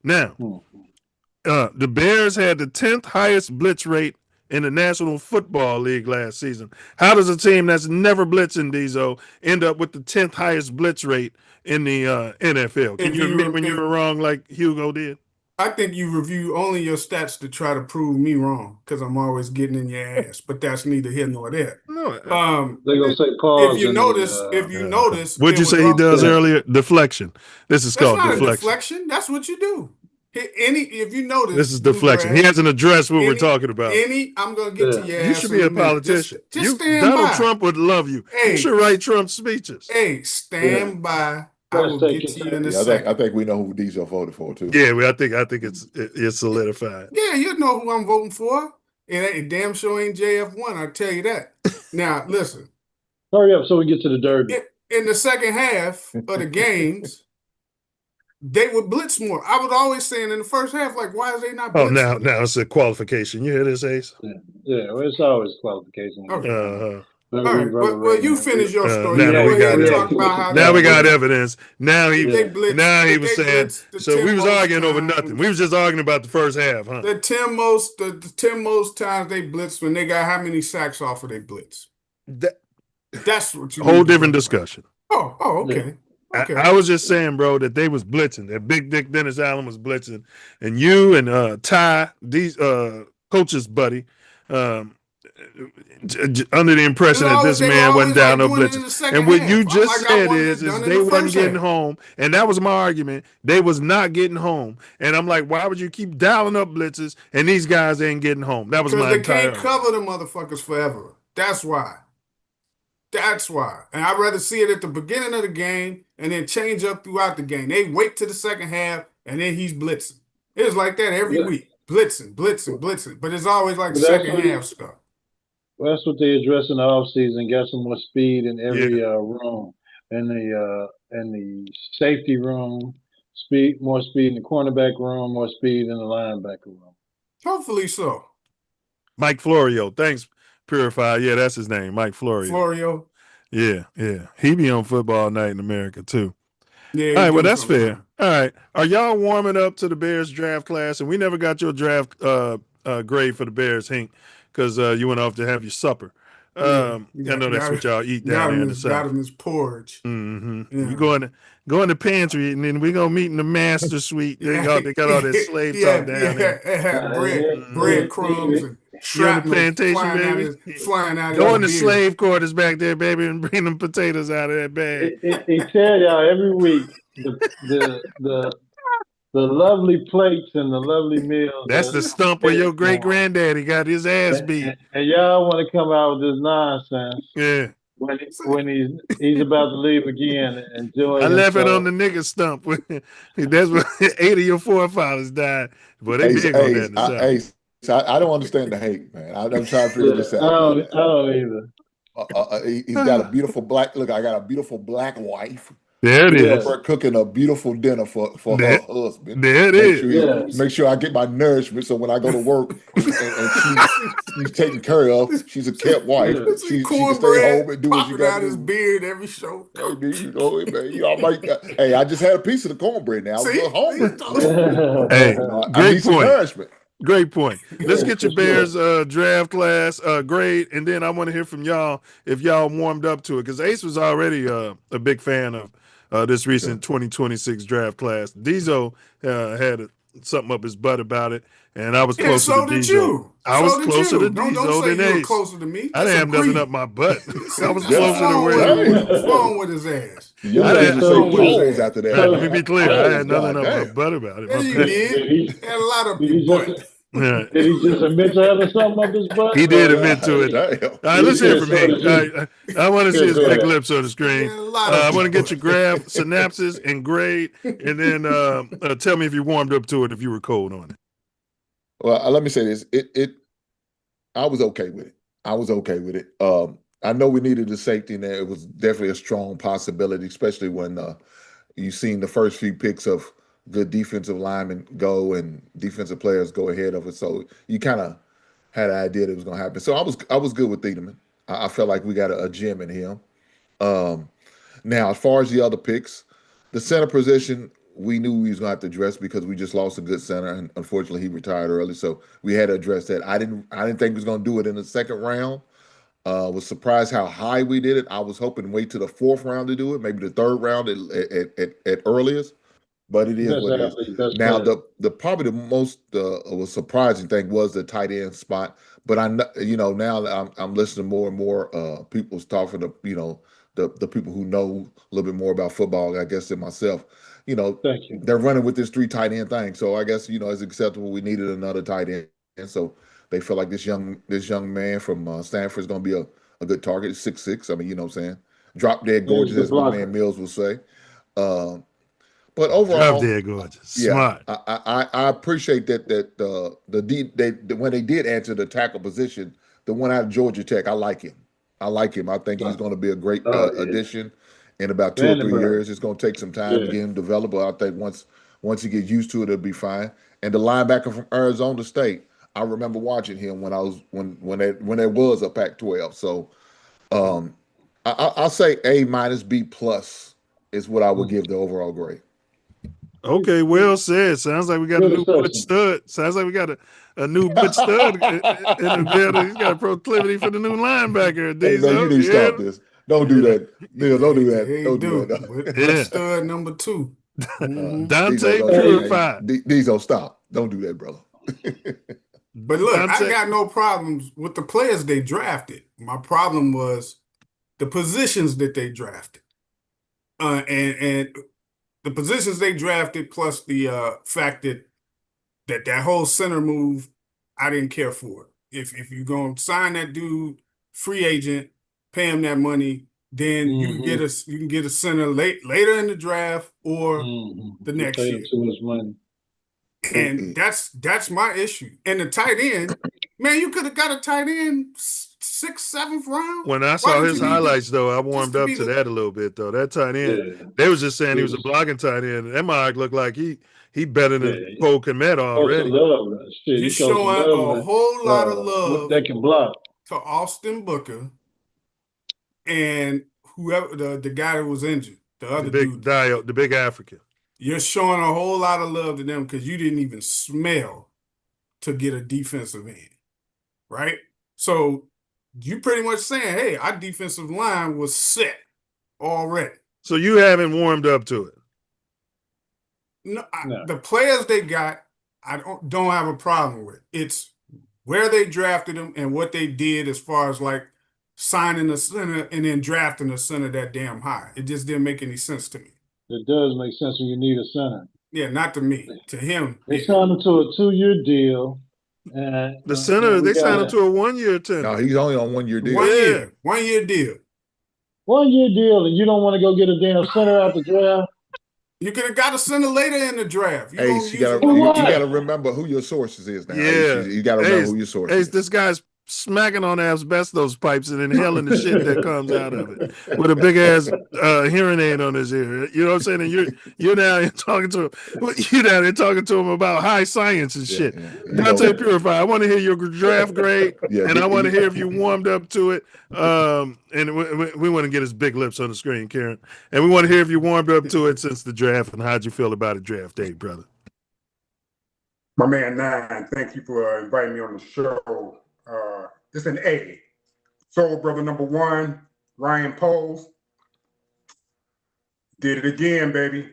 Now, the Bears had the 10th highest blitz rate in the National Football League last season. How does a team that's never blitzing, Diesel, end up with the 10th highest blitz rate in the NFL? Can you admit when you were wrong like Hugo did? I think you review only your stats to try to prove me wrong because I'm always getting in your ass, but that's neither here nor there. No, they're gonna say pause. If you notice, what'd you say he does earlier? Deflection. This is called deflection. That's what you do. If you notice, this is deflection. He hasn't addressed what we're talking about. I'm gonna get to your ass. You should be a politician. Just stand Donald by. Trump would love you. Hey, you should write Trump speeches. Hey, stand by. I will get to you in a second. I think we know who Diesel voted for too. Yeah, I think it's solidified. Yeah, you know who I'm voting for. It damn sure ain't JF1. I tell you that. Now listen. Hurry up so we get to the derby. In the second half of the games, they would blitz more. I was always saying in the first half, like, why is they not blitzing? Oh, now it's a qualification. You hear this, Ace? Yeah, well, it's always qualification. Okay. All right, well, you finish your story. Now we got evidence. Now he was saying. So we was arguing over nothing. We was just arguing about the first half, huh? The 10 most times they blitzed when they got how many sacks off of their blitz? That's what you. Whole different discussion. Oh, okay. Okay. I was just saying, bro, that they was blitzing. That Big Dick Dennis Allen was blitzing, and you and Ty, these coaches, buddy, under the impression that this man wasn't down no blitzes. And what you just said is they wasn't getting home. And that was my argument. They was not getting home. And I'm like, why would you keep dialing up blitzes and these guys ain't getting home? That was my entire Because they can't cover the motherfuckers forever. That's why. That's why. And I'd rather see it at the beginning of the game and then change up throughout the game. They wait to the second half and then he's blitzing. It's like that every week. Blitzing. But it's always like second half stuff. Well, that's what they address in the offseason. Get some more speed in every room. In the safety room, more speed in the cornerback room, more speed in the linebacker room. Hopefully so. Mike Florio. Thanks, Purify. Yeah, that's his name, Mike Florio. Florio. Yeah. He be on Football Night in America, too. Yeah. All right, well, that's fair. All right. Are y'all warming up to the Bears draft class? And we never got your draft grade for the Bears, Hank, because you went off to have your supper. I know that's what y'all eat down there in the South. Got him his porridge. Mm-hmm. You go in the pantry, and then we're going to meet in the master suite. They got all that slave talk down there. Bread crumbs and shrapnel flying out Go in the slave quarters back there, baby, and bring them potatoes out of that bag. He tell y'all every week the lovely plates and the lovely meals. That's the stump where your great granddaddy got his ass beat. And y'all want to come out with this nonsense. Yeah. When he's about to leave again, enjoy. I left it on the nigga stump. That's what 8 of your forefathers died. But they big on that in the South. So I don't understand the hate, man. I'm trying to figure this out. I don't either. He's got a beautiful black look. I got a beautiful black wife. There it is. Cooking a beautiful dinner for her husband. There it is. Make sure I get my nourishment so when I go to work and she's taken care of, she's a kept wife. She can stay home and do what she got to do. His beard every show. Hey, I just had a piece of the cornbread now. I was a little hungry. Hey, great point. Nourishment. Great point. Let's get your Bears draft class grade, and then I want to hear from y'all if y'all warmed up to it, because Ace was already a big fan of this recent 2026 draft class. Diesel had something up his butt about it, and I was closer to Diesel. I was closer to Diesel than Ace. Closer to me. I didn't have nothing up my butt. I was closer to where. What's wrong with his ass? After that. Let me be clear. I had nothing up my butt about it. Yeah, you did. He had a lot up your butt. Did he just admit to having something up his butt? He did admit to it. All right, let's hear from him. I want to see his big lips on the screen. I want to get your graph, synapses, and grade, and then tell me if you warmed up to it, if you were cold on it. Well, let me say this. I was okay with it. I know we needed the safety, and it was definitely a strong possibility, especially when you've seen the first few picks of good defensive linemen go and defensive players go ahead of it. So you kind of had an idea that it was going to happen. So I was good with Thiedemann. I felt like we got a gem in him. Now, as far as the other picks, the center position, we knew we was going to have to address because we just lost a good center, and unfortunately he retired early. So we had to address that. I didn't think he was going to do it in the second round. Was surprised how high we did it. I was hoping to wait to the fourth round to do it, maybe the third round at earliest. But it is what it is. Now, the probably the most was surprising thing was the tight end spot. But now I'm listening more and more people's talking to the people who know a little bit more about football, I guess, than myself. Thank you. They're running with this 3 tight end thing. So I guess it's acceptable. We needed another tight end, and so they feel like this young man from Stanford is going to be a good target. 6'6". I mean, you know what I'm saying? Drop dead gorgeous, as my man Milz will say. But overall, dead gorgeous. Smart. I appreciate that when they did answer the tackle position, the one out of Georgia Tech, I like him. I think he's going to be a great addition in about 2 or 3 years. It's going to take some time to get him developed, but I think once he gets used to it, it'll be fine. And the linebacker from Arizona State, I remember watching him when there was a Pac-12. So I'll say A-, B+ is what I would give the overall grade. Okay, well said. Sounds like we got a new Butch Stud. Sounds like we got a new Butch Stud in the building. He's got a proclivity for the new linebacker. Hey, man, you need to stop this. Don't do that. Bill, don't do that. Don't do that. Butch Stud number 2. Dante Purified. Diesel, stop. Don't do that, brother. But look, I got no problems with the players they drafted. My problem was the positions that they drafted. And the positions they drafted, plus the fact that whole center move, I didn't care for it. If you're gonna sign that dude, free agent, pay him that money, then you can get a center later in the draft or the next year. Too much money. And that's my issue. And the tight end, man, you could have got a tight end 6th, 7th round. When I saw his highlights, though, I warmed up to that a little bit, though. That tight end, they was just saying he was a blocking tight end. That Mike looked like he better than Cole Kmet already. He's showing a whole lot of love that can block to Austin Booker and whoever the guy that was injured, the other dude, the big African. You're showing a whole lot of love to them because you didn't even smell to get a defensive end, right? So you pretty much saying, hey, our defensive line was set already. So you haven't warmed up to it? No. The players they got, I don't have a problem with. It's where they drafted them and what they did as far as like signing a center and then drafting a center that damn high. It just didn't make any sense to me. It does make sense when you need a center. Yeah, not to me. To him. They signed him to a 2-year deal. And the center, they signed him to a 1-year tender. No, he's only on 1-year deal. 1 year. 1 year deal. 1 year deal, and you don't want to go get a damn center out the draft? You could have got a center later in the draft. You gotta remember who your sources is now. Yeah. You gotta remember who your source is. This guy's smacking on asbestos pipes and inhaling the shit that comes out of it with a big ass hearing aid on his ear. You know what I'm saying? And you're down here talking to him about high science and shit. Dante Purify, I want to hear your draft grade, and I want to hear if you warmed up to it. And we want to get his big lips on the screen, Karen. And we want to hear if you warmed up to it since the draft, and how'd you feel about it draft day, brother? My man Nine, thank you for inviting me on the show. It's an A. Soul Brother number 1, Ryan Poles. Did it again, baby.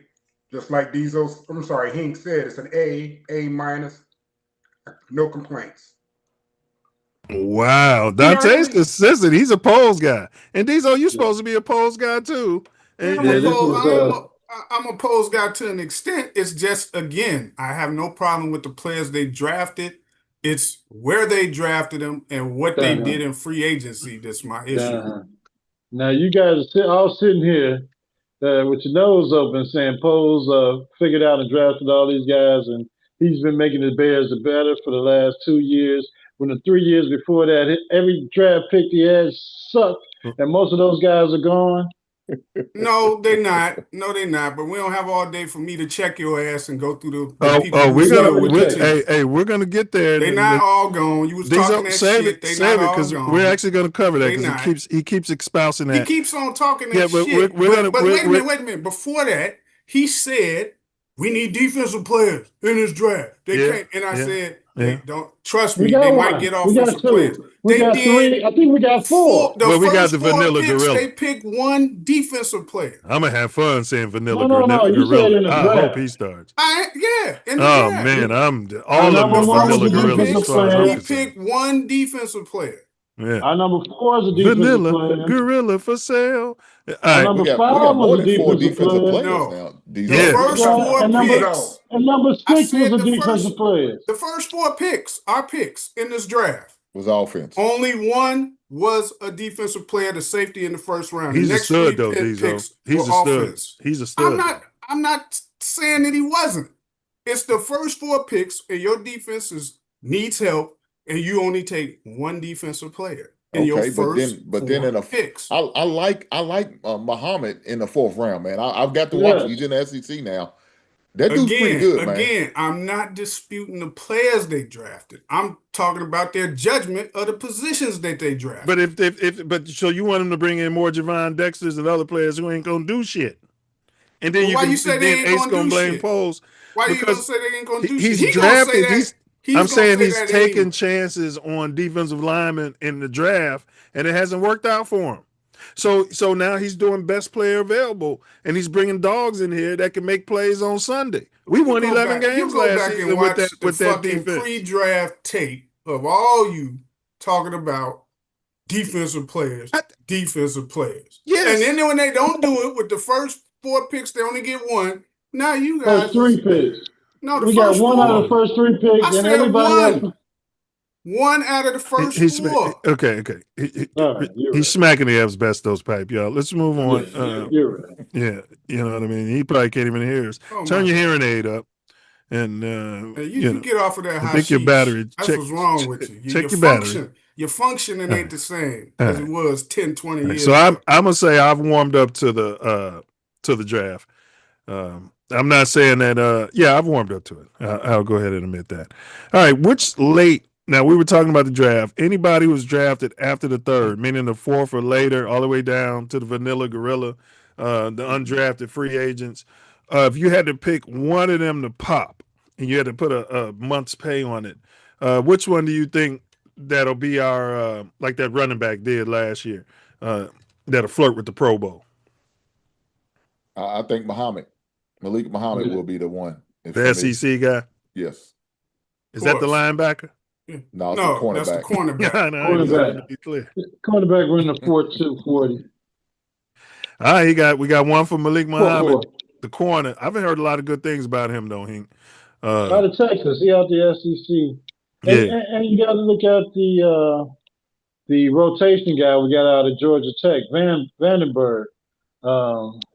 Just like Hink said, it's an A minus. No complaints. Wow. Dante's consistent. He's a Poles guy. And Diesel, you're supposed to be a Poles guy too. And, I'm a Poles guy to an extent. It's just, again, I have no problem with the players they drafted. It's where they drafted them and what they did in free agency. That's my issue. Now, you guys are all sitting here with your nose open saying Poles figured out and drafted all these guys, and he's been making the Bears the better for the last 2 years. When the 3 years before that, every draft pick he had sucked, and most of those guys are gone. No, they're not. No, they're not. But we don't have all day for me to check your ass and go through we're gonna get there. They're not all gone. You was talking that shit. They're not all gone. We're actually gonna cover that because he keeps espousing that. He keeps on talking that shit. But wait a minute. Before that, he said we need defensive players in this draft. They can't. And I said, hey, don't trust me. They might get offensive players. We got 3. I think we got 4. We got the vanilla gorilla. They picked 1 defensive player. I'm gonna have fun saying vanilla gorilla. I hope he starts. Man, I'm all of the vanilla gorillas. He picked 1 defensive player. Yeah. Our number 4 is a defensive player. Gorilla for sale. Our number 5 was a defensive player. Now. The first 4 picks. And number 6 was a defensive player. The first 4 picks, our picks in this draft, was offense. Only 1 was a defensive player, the safety in the first round. He's a stud, though, Diesel. He's a stud. He's a stud. I'm not saying that he wasn't. It's the first 4 picks, and your defense needs help, and you only take 1 defensive player. But then in a picks. I like Muhammad in the 4th round, man. I've got to watch him. He's in the SEC now. That dude's pretty good, man. Again, I'm not disputing the players they drafted. I'm talking about their judgment of the positions that they drafted. But so you want him to bring in more Javon Dexters and other players who ain't gonna do shit, and then you say they ain't gonna blame shit? Poles. Why you gonna say they ain't gonna do shit? He's drafted. I'm saying he's taking chances on defensive linemen in the draft, and it hasn't worked out for him. So now he's doing best player available, and he's bringing dogs in here that can make plays on Sunday. We won 11 games last season with that defense. Pre-draft tape of all you talking about defensive players. Yes. And then when they don't do it with the first 4 picks, they only get 1. Now you guys. First 3 picks. No, the we first got 1 4. out of the first 3 picks, I and said everybody else. 1 out of the first 4. Okay. He's smacking the asbestos pipe, y'all. Let's move on. Yeah, you're right. Yeah, you know what I mean. He probably can't even hear us. Turn your hearing aid up, and you get off of that high. I think your battery. That's what's wrong with you. Check your battery. Your functioning ain't the same as it was 10, 20 years so ago. I'm gonna say I've warmed up to the draft. I'm not saying that. I've warmed up to it. I'll go ahead and admit that. All right, which late? Now we were talking about the draft. Anybody who was drafted after the 3rd, meaning the 4th or later, all the way down to the vanilla gorilla, the undrafted free agents. If you had to pick one of them to pop, and you had to put a month's pay on it, which one do you think that'll be our like that running back did last year? That'll flirt with the Pro Bowl. I think Malika Muhammad will be the one. The SEC guy? Yes. Is that the linebacker? No, it's the cornerback. That's the cornerback. Cornerback running a 4.240. All right, we got one for Malika Muhammad, the corner. I haven't heard a lot of good things about him though, Hink. Out of Texas, he out the SEC. And you got to look at the rotation guy we got out of Georgia Tech, Vandenberg.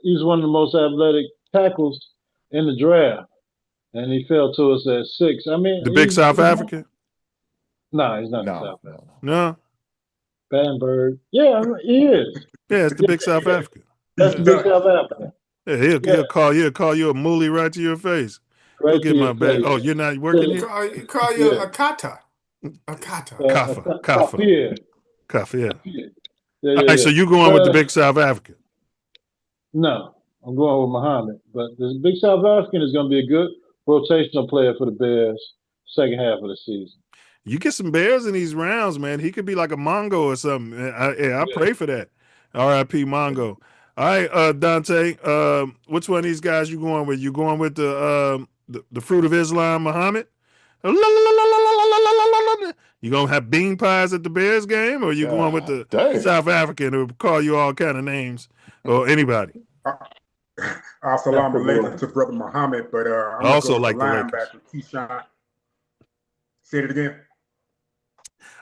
He's one of the most athletic tackles in the draft, and he fell to us at 6. I mean, the big South African. No, he's not South African. No. Vandenberg. Yeah, he is. Yeah, it's the big South African. That's the big South African. Yeah, he'll call you a moolie right to your face. Right. Go get my bag. Oh, you're not working here? He call you a kata. A kata. Kafa. Yeah. All right, so you going with the big South African? No, I'm going with Muhammad. But the big South African is going to be a good rotational player for the Bears second half of the season. You get some Bears in these rounds, man. He could be like a Mongo or something. I pray for that. R.I.P. Mongo. All right, Dante. Which one of these guys you going with? You going with the fruit of Islam, Muhammad? You gonna have bean pies at the Bears game, or you going with the South African who call you all kind of names, or anybody? Assalamu alaikum to brother Muhammad, but I'm also go like the linebacker Keyshawn. Say it again.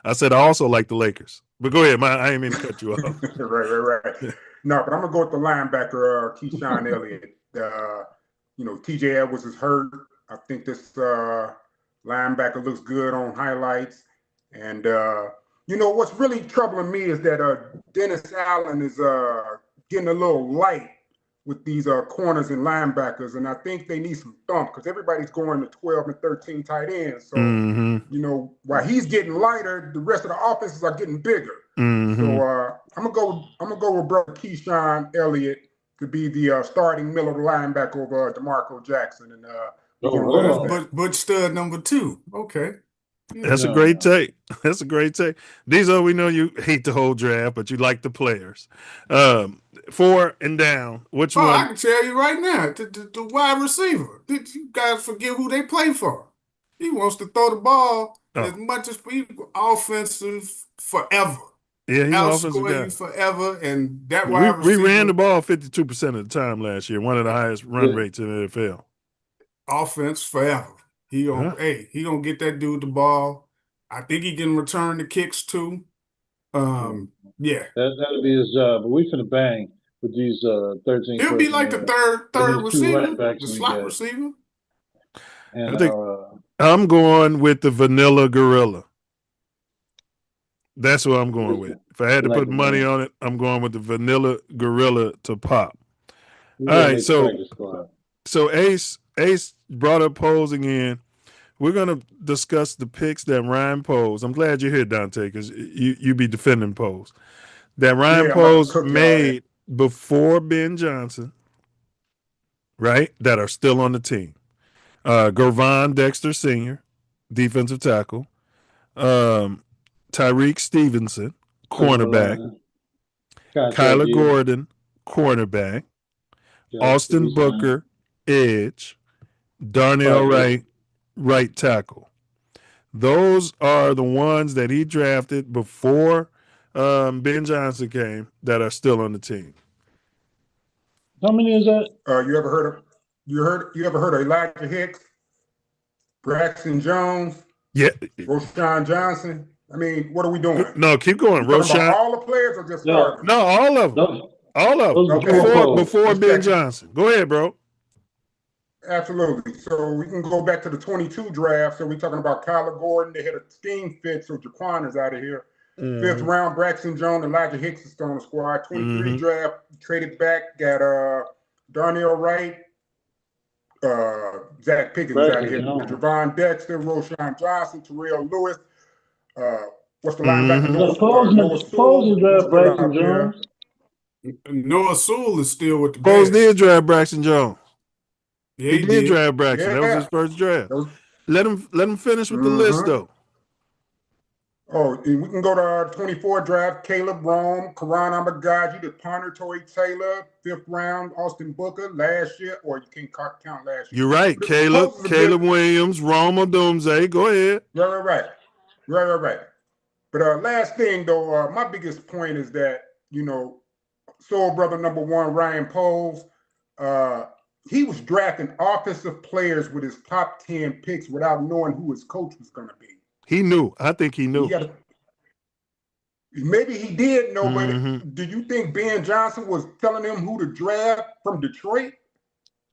I said I also like the Lakers, but go ahead, I ain't mean to cut you off. right. No, but I'm gonna go with the linebacker Keyshawn Elliott. TJ Edwards is hurt. I think this linebacker looks good on highlights. And, what's really troubling me is that Dennis Allen is getting a little light with these corners and linebackers. And I think they need some thump because everybody's going to 12 and 13 tight ends. So, while he's getting lighter, the rest of the offenses are getting bigger. So I'm gonna go with brother Keyshawn Elliott to be the starting middle linebacker over DeMarco Jackson. And Butch Stud number 2. Okay. That's a great take. That's a great take. We know you hate the whole draft, but you like the players. 4 and down. Which one? I can tell you right now, the wide receiver. You guys forget who they play for. He wants to throw the ball as much as offensive forever. Yeah, he's offensive guy forever, and that wide receiver. We ran the ball 52% of the time last year, one of the highest run rates in the NFL. Offense forever. He gonna get that dude the ball. I think he can return the kicks too. That'll be his job. But we finna bang with these 13. He'll be like the third receiver, the slot receiver. And I think I'm going with the vanilla gorilla. That's what I'm going with. If I had to put money on it, I'm going with the vanilla gorilla to pop. All right, so Ace brought up polls again. We're going to discuss the picks that Ryan posed. I'm glad you're here, Dante, because you be defending polls. That Ryan posed made before Ben Johnson, right, that are still on the team. Gervon Dexter Sr., defensive tackle. Tyreek Stevenson, cornerback. Kyler Gordon, cornerback. Austin Booker, edge. Darnell Wright, right tackle. Those are the ones that he drafted before Ben Johnson came that are still on the team. How many is that? You ever heard of Elijah Hicks, Braxton Jones, Yeah, Roshan Johnson? I mean, what are we doing? No, keep going. Talking about Roshan. all the players or just starters? No, all of them. All of them. Okay. Before Ben Johnson. Go ahead, bro. Absolutely. So we can go back to the 22 draft. So we're talking about Kyler Gordon. They had a scheme fit, so Jaquan is out of here. Fifth round, Braxton Jones, Elijah Hicks is still on the squad. 23 draft, traded back, got Darnell Wright, Zach Pickens out of here. Javon Dexter, Roshan Johnson, Terrell Lewis. What's the linebacker? Supposing draft Braxton Jones. Noah Sewell is still with the Bears. Bears. Did draft Braxton Jones. Yeah, he did draft Braxton. That was his first draft. Let him finish with the list though. Oh, and we can go to our 24 draft. Caleb Rome, Karan Amagaji, the punter, Tory Taylor, 5th round, Austin Booker last year, or you can't count last year. You're right. Caleb Williams, Rome Odunze. Go ahead. Right. But last thing though, my biggest point is that, soul brother number 1, Ryan Poles, he was drafting offensive players with his top 10 picks without knowing who his coach was going to be. He knew. I think he knew. Maybe he did know, but do you think Ben Johnson was telling him who to draft from Detroit?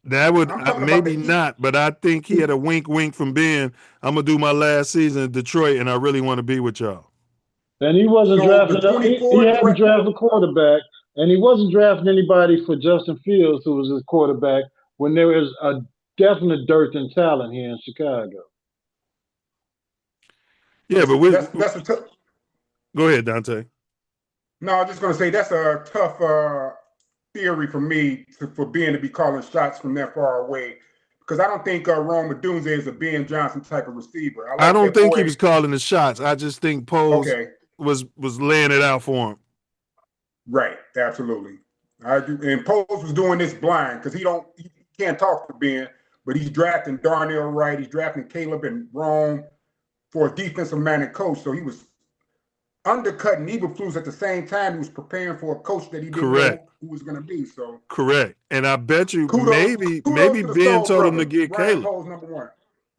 That would maybe not, but I think he had a wink from Ben. I'm gonna do my last season in Detroit, and I really want to be with y'all. And he wasn't drafting. He had to draft a quarterback, and he wasn't drafting anybody for Justin Fields, who was his quarterback, when there was a definite dearth in talent here in Chicago. Yeah, but go ahead, Dante. No, I was just going to say that's a tough theory for me for Ben to be calling shots from that far away, because I don't think Rome Odunze is a Ben Johnson type of receiver. I don't think he was calling the shots. I just think Poles was laying it out for him. Right, absolutely. I do, and Poles was doing this blind because he can't talk to Ben, but he's drafting Darnell Wright, he's drafting Caleb and Rome for a defensive-minded coach, so he was undercutting Eberflus at the same time. He was preparing for a coach that he didn't know who was going to be. So correct, and I bet you maybe Ben told him to get Caleb. Number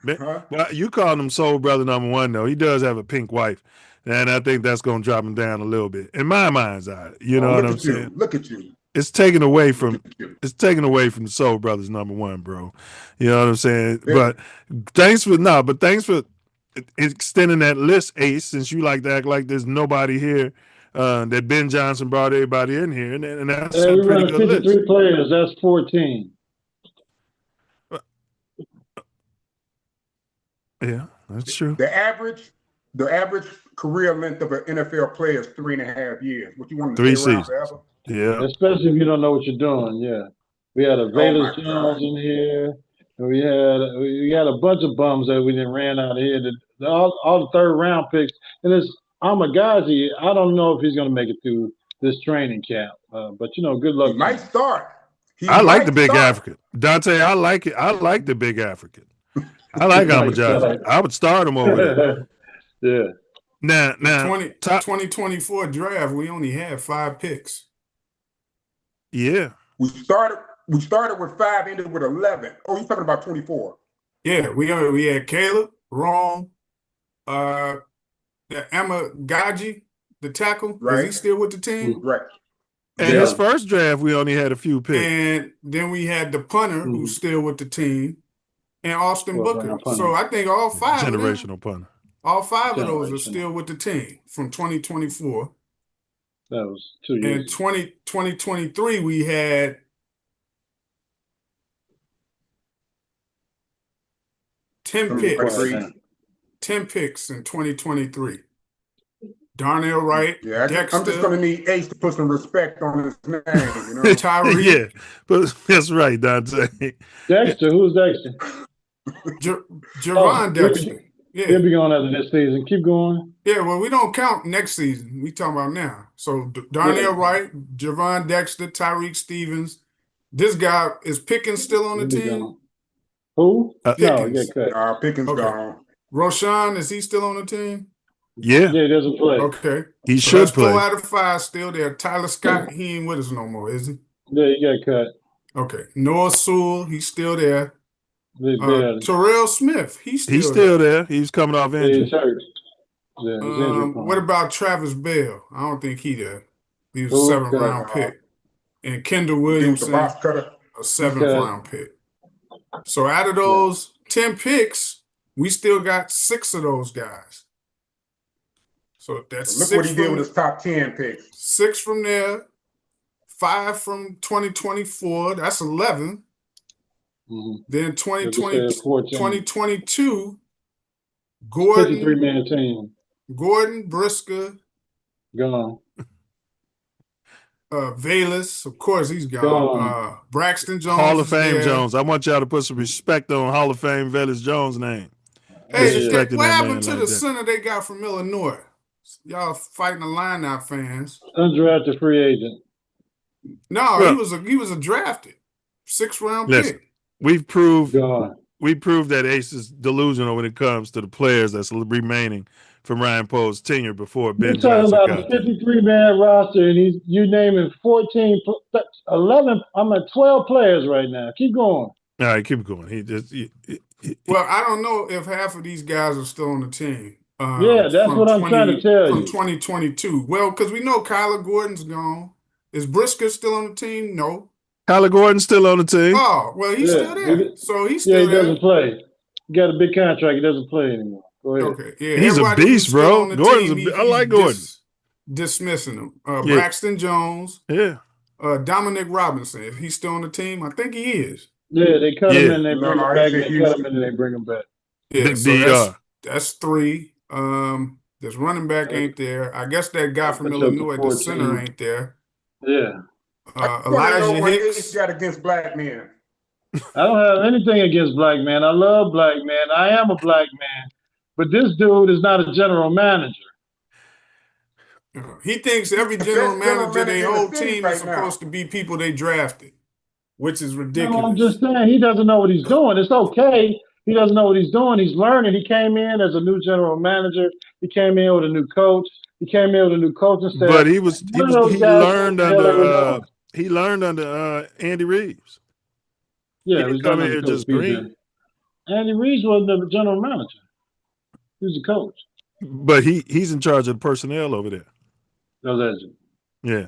1. Well, you called him Soul Brother number 1 though. He does have a pink wife, and I think that's going to drop him down a little bit in my mind's eye. You know what I'm saying? Look at you. It's taken away from the Soul Brothers number 1, bro. You know what I'm saying? Yeah. But thanks for extending that list, Ace, since you like to act like there's nobody here that Ben Johnson brought everybody in here, and that's a pretty good list. 53 players, that's 14. Yeah, that's true. The average career length of an NFL player is 3.5 years. What you want to 3 stay around seasons? forever? Yeah. Especially if you don't know what you're doing. Yeah. We had a Valus Jones in here. We had a bunch of bums that we didn't ran out of here. All the 3rd round picks. And it's Amagaji. I don't know if he's going to make it through this training camp. But good luck. He might start. I like the big African. Dante, I like it. I like the big African. I like Amagaji. I would start him over there. Yeah. Now 2024 draft, we only had 5 picks. Yeah. We started with 5, ended with 11. Oh, you're talking about 24. Yeah, we had Caleb, Rome, the Amagaji, the tackle. Right. Is he still with the team? Right. And his first draft, we only had a few picks. And then we had the punter, who's still with the team, and Austin Booker. So I think all 5 generational punter. All 5 of those are still with the team from 2024. That was 2 years. And 2023, we had 10 picks. 10 picks in 2023. Darnell Wright, Dexter. I'm just going to need Ace to put some respect on his name. Tyree. Yeah, but that's right, Dante. Dexter, who's Dexter? Javon Dexter. Yeah. He'll be going after this season. Keep going. Yeah, well, we don't count next season. We talking about now. So Darnell Wright, Javon Dexter, Tyreek Stevens. This guy, is Pickens still on the team? Who? Pickens. Pickens gone. Roshan, is he still on the team? Yeah. Yeah, he doesn't play. Okay. He So should that's play. 4 out of 5 still there. Tyler Scott, he ain't with us no more, is he? Yeah, he got cut. Okay. Noah Sewell, he's still there. Barely. Terrell Smith, he's He's still there. He's coming off Yeah, injury. he's hurt. Yeah, he's injured. What about Travis Bell? I don't think he there. He was Who? a 7th round pick. And Kendall Williamson, box cutter. a 7th round pick. So out of those 10 picks, we still got 6 of those guys. So that's Look 6 what he did with his top 10 picks. 6 from there, 5 from 2024. That's 11. Then 2022, Gordon, 53-man team. Gordon, Brisker, Gone. Valus, of course he's gone. Braxton Jones, Hall of Fame there. Jones. I want y'all to put some respect on Hall of Fame Valus Jones' name. Hey, what happened to the center they got from Illinois? Y'all fighting the lineout fans. Undrafted free agent. No, he was a drafted 6th round pick. We've proved that Ace is delusional when it comes to the players that's remaining from Ryan Poe's tenure before Ben You're talking Johnson about a 53-man roster, and you naming 14, 11. I'm at 12 players right now. Keep going. All right, keep going. Well, I don't know if half of these guys are still on the team. Yeah, that's what I'm trying to tell you. From 2022. Well, because we know Kyler Gordon's gone. Is Brisker still on the team? No. Kyler Gordon's still on the team. Oh, well, he's still there. So he's still he doesn't play. He got a big contract. He doesn't play anymore. Go ahead. Okay, yeah. He's a beast, bro. Gordon's I like Gordon. Dismissing him. Braxton Jones. Yeah. Dominic Robinson. If he's still on the team, I think he is. Yeah, they cut him and they bring him back. They cut him and they bring him back. Yeah, so that's 3. This running back ain't there. I guess that guy from Illinois, the center, ain't there. Yeah. Elijah Hicks got against black men. I don't have anything against black men. I love black men. I am a black man. But this dude is not a general manager. He thinks every general manager, their whole team is supposed to be people they drafted, which is ridiculous. No, I'm just saying he doesn't know what he's doing. It's okay. He doesn't know what he's doing. He's learning. He came in as a new general manager. He came in with a new coach. He came in with a new coaching staff. But he learned under Andy Reeves. Yeah, he come in here just green. Andy Reeves wasn't the general manager. He was the coach. But he's in charge of the personnel over there. No, that's it. Yeah.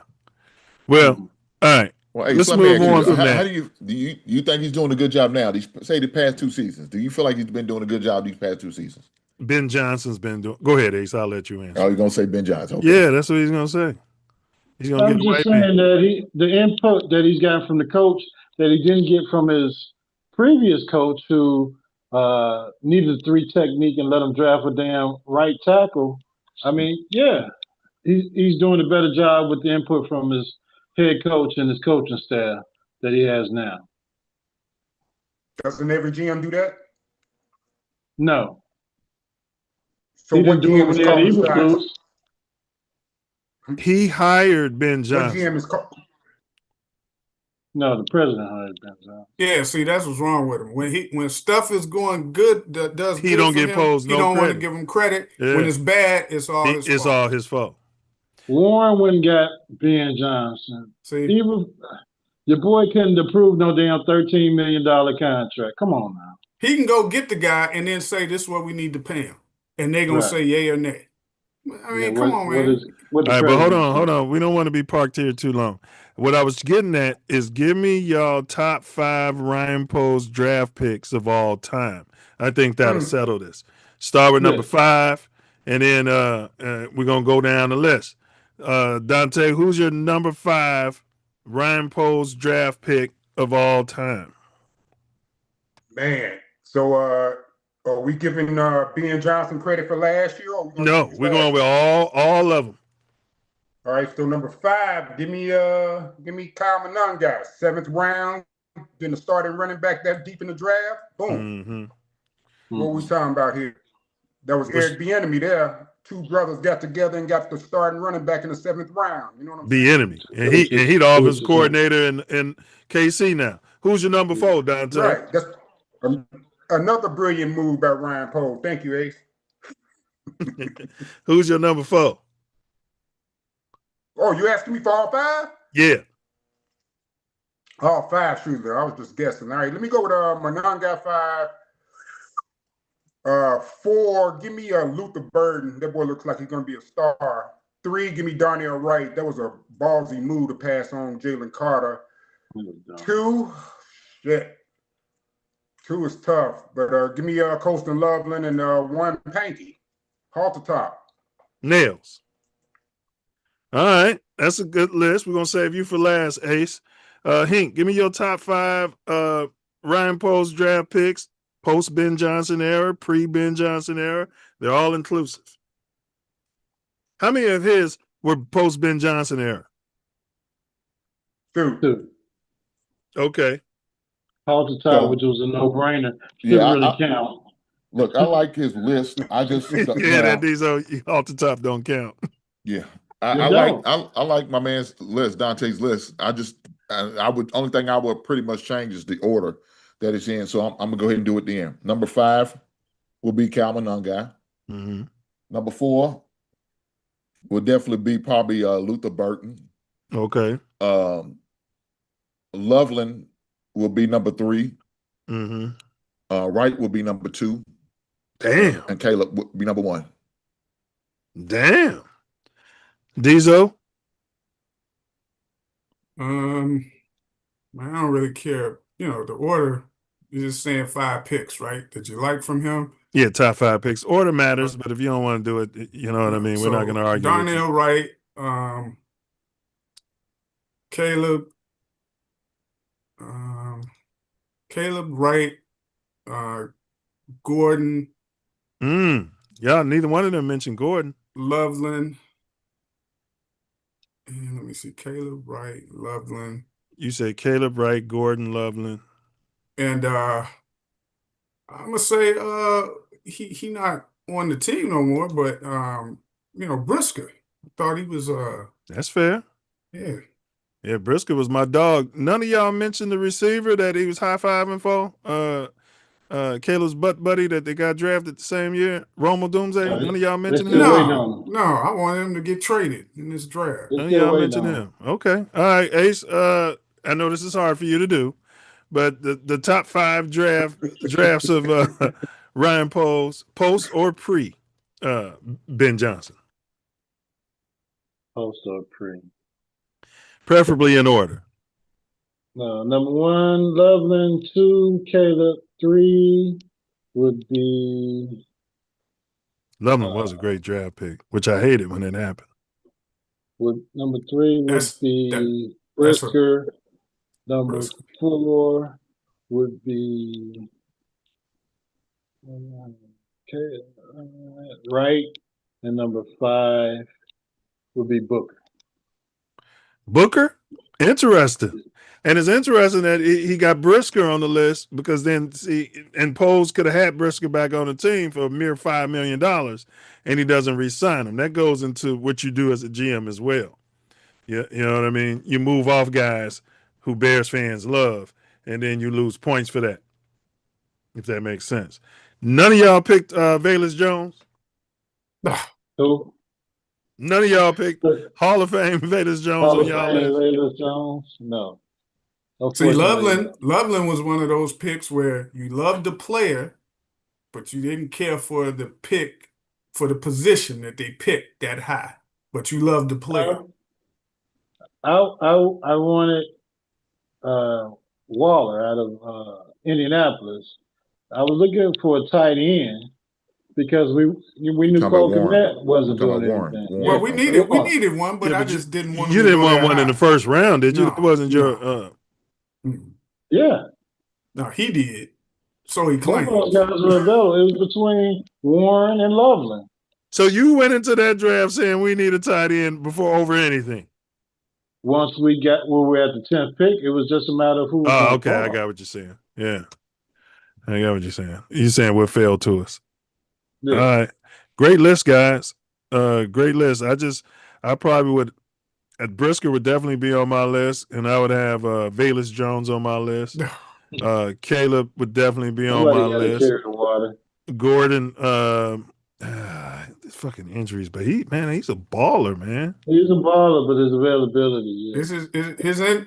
Well, all right. Well, hey, let's move on from that. How do you think he's doing a good job now? Say the past 2 seasons. Do you feel like he's been doing a good job these past 2 seasons? Ben Johnson's been doing. Go ahead, Ace. I'll let you answer. Oh, you're gonna say Ben Johnson? Okay. Yeah, that's what he's gonna say. He's gonna I'm just saying that the input that he's got from the coach that he didn't get from his previous coach, who needed a 3 technique and let him draft a damn right tackle. I mean, yeah, he's doing a better job with the input from his head coach and his coaching staff that he has now. Doesn't every GM do that? No. So he what didn't do it when he had Eberflus. He hired Ben Johnson. What GM is No, the president hired Ben Johnson. Yeah, see, that's what's wrong with him. When stuff is going good, he don't get posed no credit. He don't want to give him credit. Yeah. When it's bad, it's all his fault. It's all his fault. Warren went and got Ben Johnson. See, your boy couldn't approve no damn $13 million contract. Come on now. He can go get the guy and then say, this is what we need to pay him. And they're going to say yay or nay. I mean, come on, man. All right, but hold on. We don't want to be parked here too long. What I was getting at is give me y'all top 5 Ryan Poe's draft picks of all time. I think that'll settle this. Start with number 5, and then we're going to go down the list. Dante, who's your number 5 Ryan Poe's draft pick of all time? Man, so are we giving Ben Johnson credit for last year? Or No, we're going with all of them. All right, so number 5, give me Kyle Monangai, 7th round, then the starting running back that deep in the draft. Boom. What are we talking about here? That was Eric Bieniemy there. 2 brothers got together and got the starting running back in the 7th round. You know what I'm saying? Bieniemy, and he the offensive coordinator in KC now. Who's your number 4, Dante? Right. Another brilliant move by Ryan Poles. Thank you, Ace. Who's your number 4? Oh, you asking me for all 5? Yeah. All 5 shooters. I was just guessing. All right, let me go with my non-guy 5. 4, give me Luther Burden. That boy looks like he's going to be a star. 3, give me Darnell Wright. That was a ballsy move to pass on Jalen Carter. 2, shit. 2 is tough, but give me Colston Loveland and 1 Panky. Halt the top. Nails. All right. That's a good list. We're going to save you for last, Ace. Hink, give me your top 5 Ryan Poles draft picks, post-Ben Johnson era, pre-Ben Johnson era. They're all inclusive. How many of his were post-Ben Johnson era? 2. Okay. Halt the top, which was a no-brainer. Didn't really count. Look, I like his list. I just these are off the top don't count. Yeah. I like my man's list, Dante's list. I would only thing I would pretty much change is the order that it's in. So I'm gonna go ahead and do it then. Number 5 will be Calvin Nungai. Mm-hmm. Number 4 will definitely be probably Luther Burton. Okay. Loveland will be number 3. Mm-hmm. Wright will be number 2. Damn. And Caleb will be number 1. Damn. Diesel? I don't really care. You know, the order, you're just saying 5 picks, right? That you like from him? Yeah, top 5 picks. Order matters, but if you don't want to do it, you know what I mean? We're not going to argue. Darnell Wright, Caleb Wright, Gordon. Yeah, neither one of them mentioned Gordon. Loveland. And let me see, Caleb Wright, Loveland. You say Caleb Wright, Gordon, Loveland. And I'm gonna say he not on the team no more, but you know, Brisker. I thought he was That's fair. Yeah. Yeah, Brisker was my dog. None of y'all mentioned the receiver that he was high-fiving for. Caleb's butt buddy that they got drafted the same year, Romo Doomsday. None of y'all mentioned him? No, I wanted him to get traded in this draft. None of y'all mentioned him. Okay. All right, Ace. I know this is hard for you to do, but the top 5 drafts of Ryan Poles, post or pre Ben Johnson? Post or pre? Preferably in order. No, number 1, Loveland. 2, Caleb. 3 would be Loveland was a great draft pick, which I hated when it happened. Number 3 would be Brisker. Number 4 would be Wright, and number 5 would be Booker. Booker? Interesting. And it's interesting that he got Brisker on the list because then and Poles could have had Brisker back on the team for a mere $5 million and he doesn't re-sign him. That goes into what you do as a GM as well. You know what I mean? You move off guys who Bears fans love and then you lose points for that, if that makes sense. None of y'all picked Velus Jones? Who? None of y'all picked Hall of Fame Velus Jones on y'all list? Velus Jones? No. See, Loveland was one of those picks where you loved the player, but you didn't care for the pick, for the position that they picked that high, but you loved the player. I wanted Waller out of Indianapolis. I was looking for a tight end because we knew Cole Kmet wasn't doing anything. Well, we needed one, but I just didn't want. You didn't want one in the first round, did you? It wasn't your. Yeah. No, he did. So he claimed. It was between Warren and Loveland. So you went into that draft saying we need a tight end before over anything. Once we got where we're at the 10th pick, it was just a matter of who. Oh, okay. I got what you're saying. Yeah. I got what you're saying. You're saying what failed to us. Yeah. All right. Great list, guys. Great list. I probably would. Brisker would definitely be on my list, and I would have Velus Jones on my list. Caleb would definitely be on Somebody my got to list. carry the water. Gordon, fucking injuries, but he's a baller, man. He's a baller, but his availability. Yeah.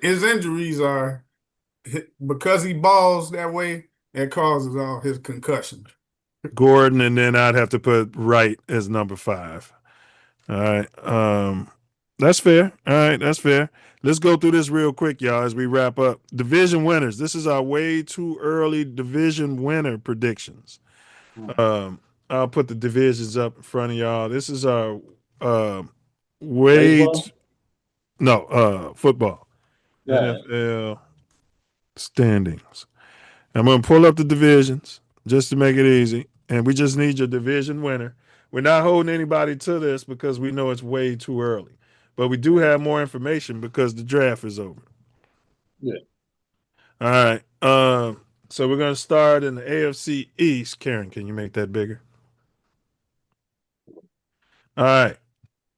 His injuries are because he balls that way. That causes all his concussions. Gordon, and then I'd have to put Wright as number 5. All right. That's fair. All right, that's fair. Let's go through this real quick, y'all, as we wrap up. Division winners. This is our way too early division winner predictions. I'll put the divisions up in front of y'all. This is our football. Yeah. NFL standings. I'm going to pull up the divisions just to make it easy, and we just need your division winner. We're not holding anybody to this because we know it's way too early, but we do have more information because the draft is over. Yeah. All right. So we're going to start in the AFC East. Karen, can you make that bigger? All right.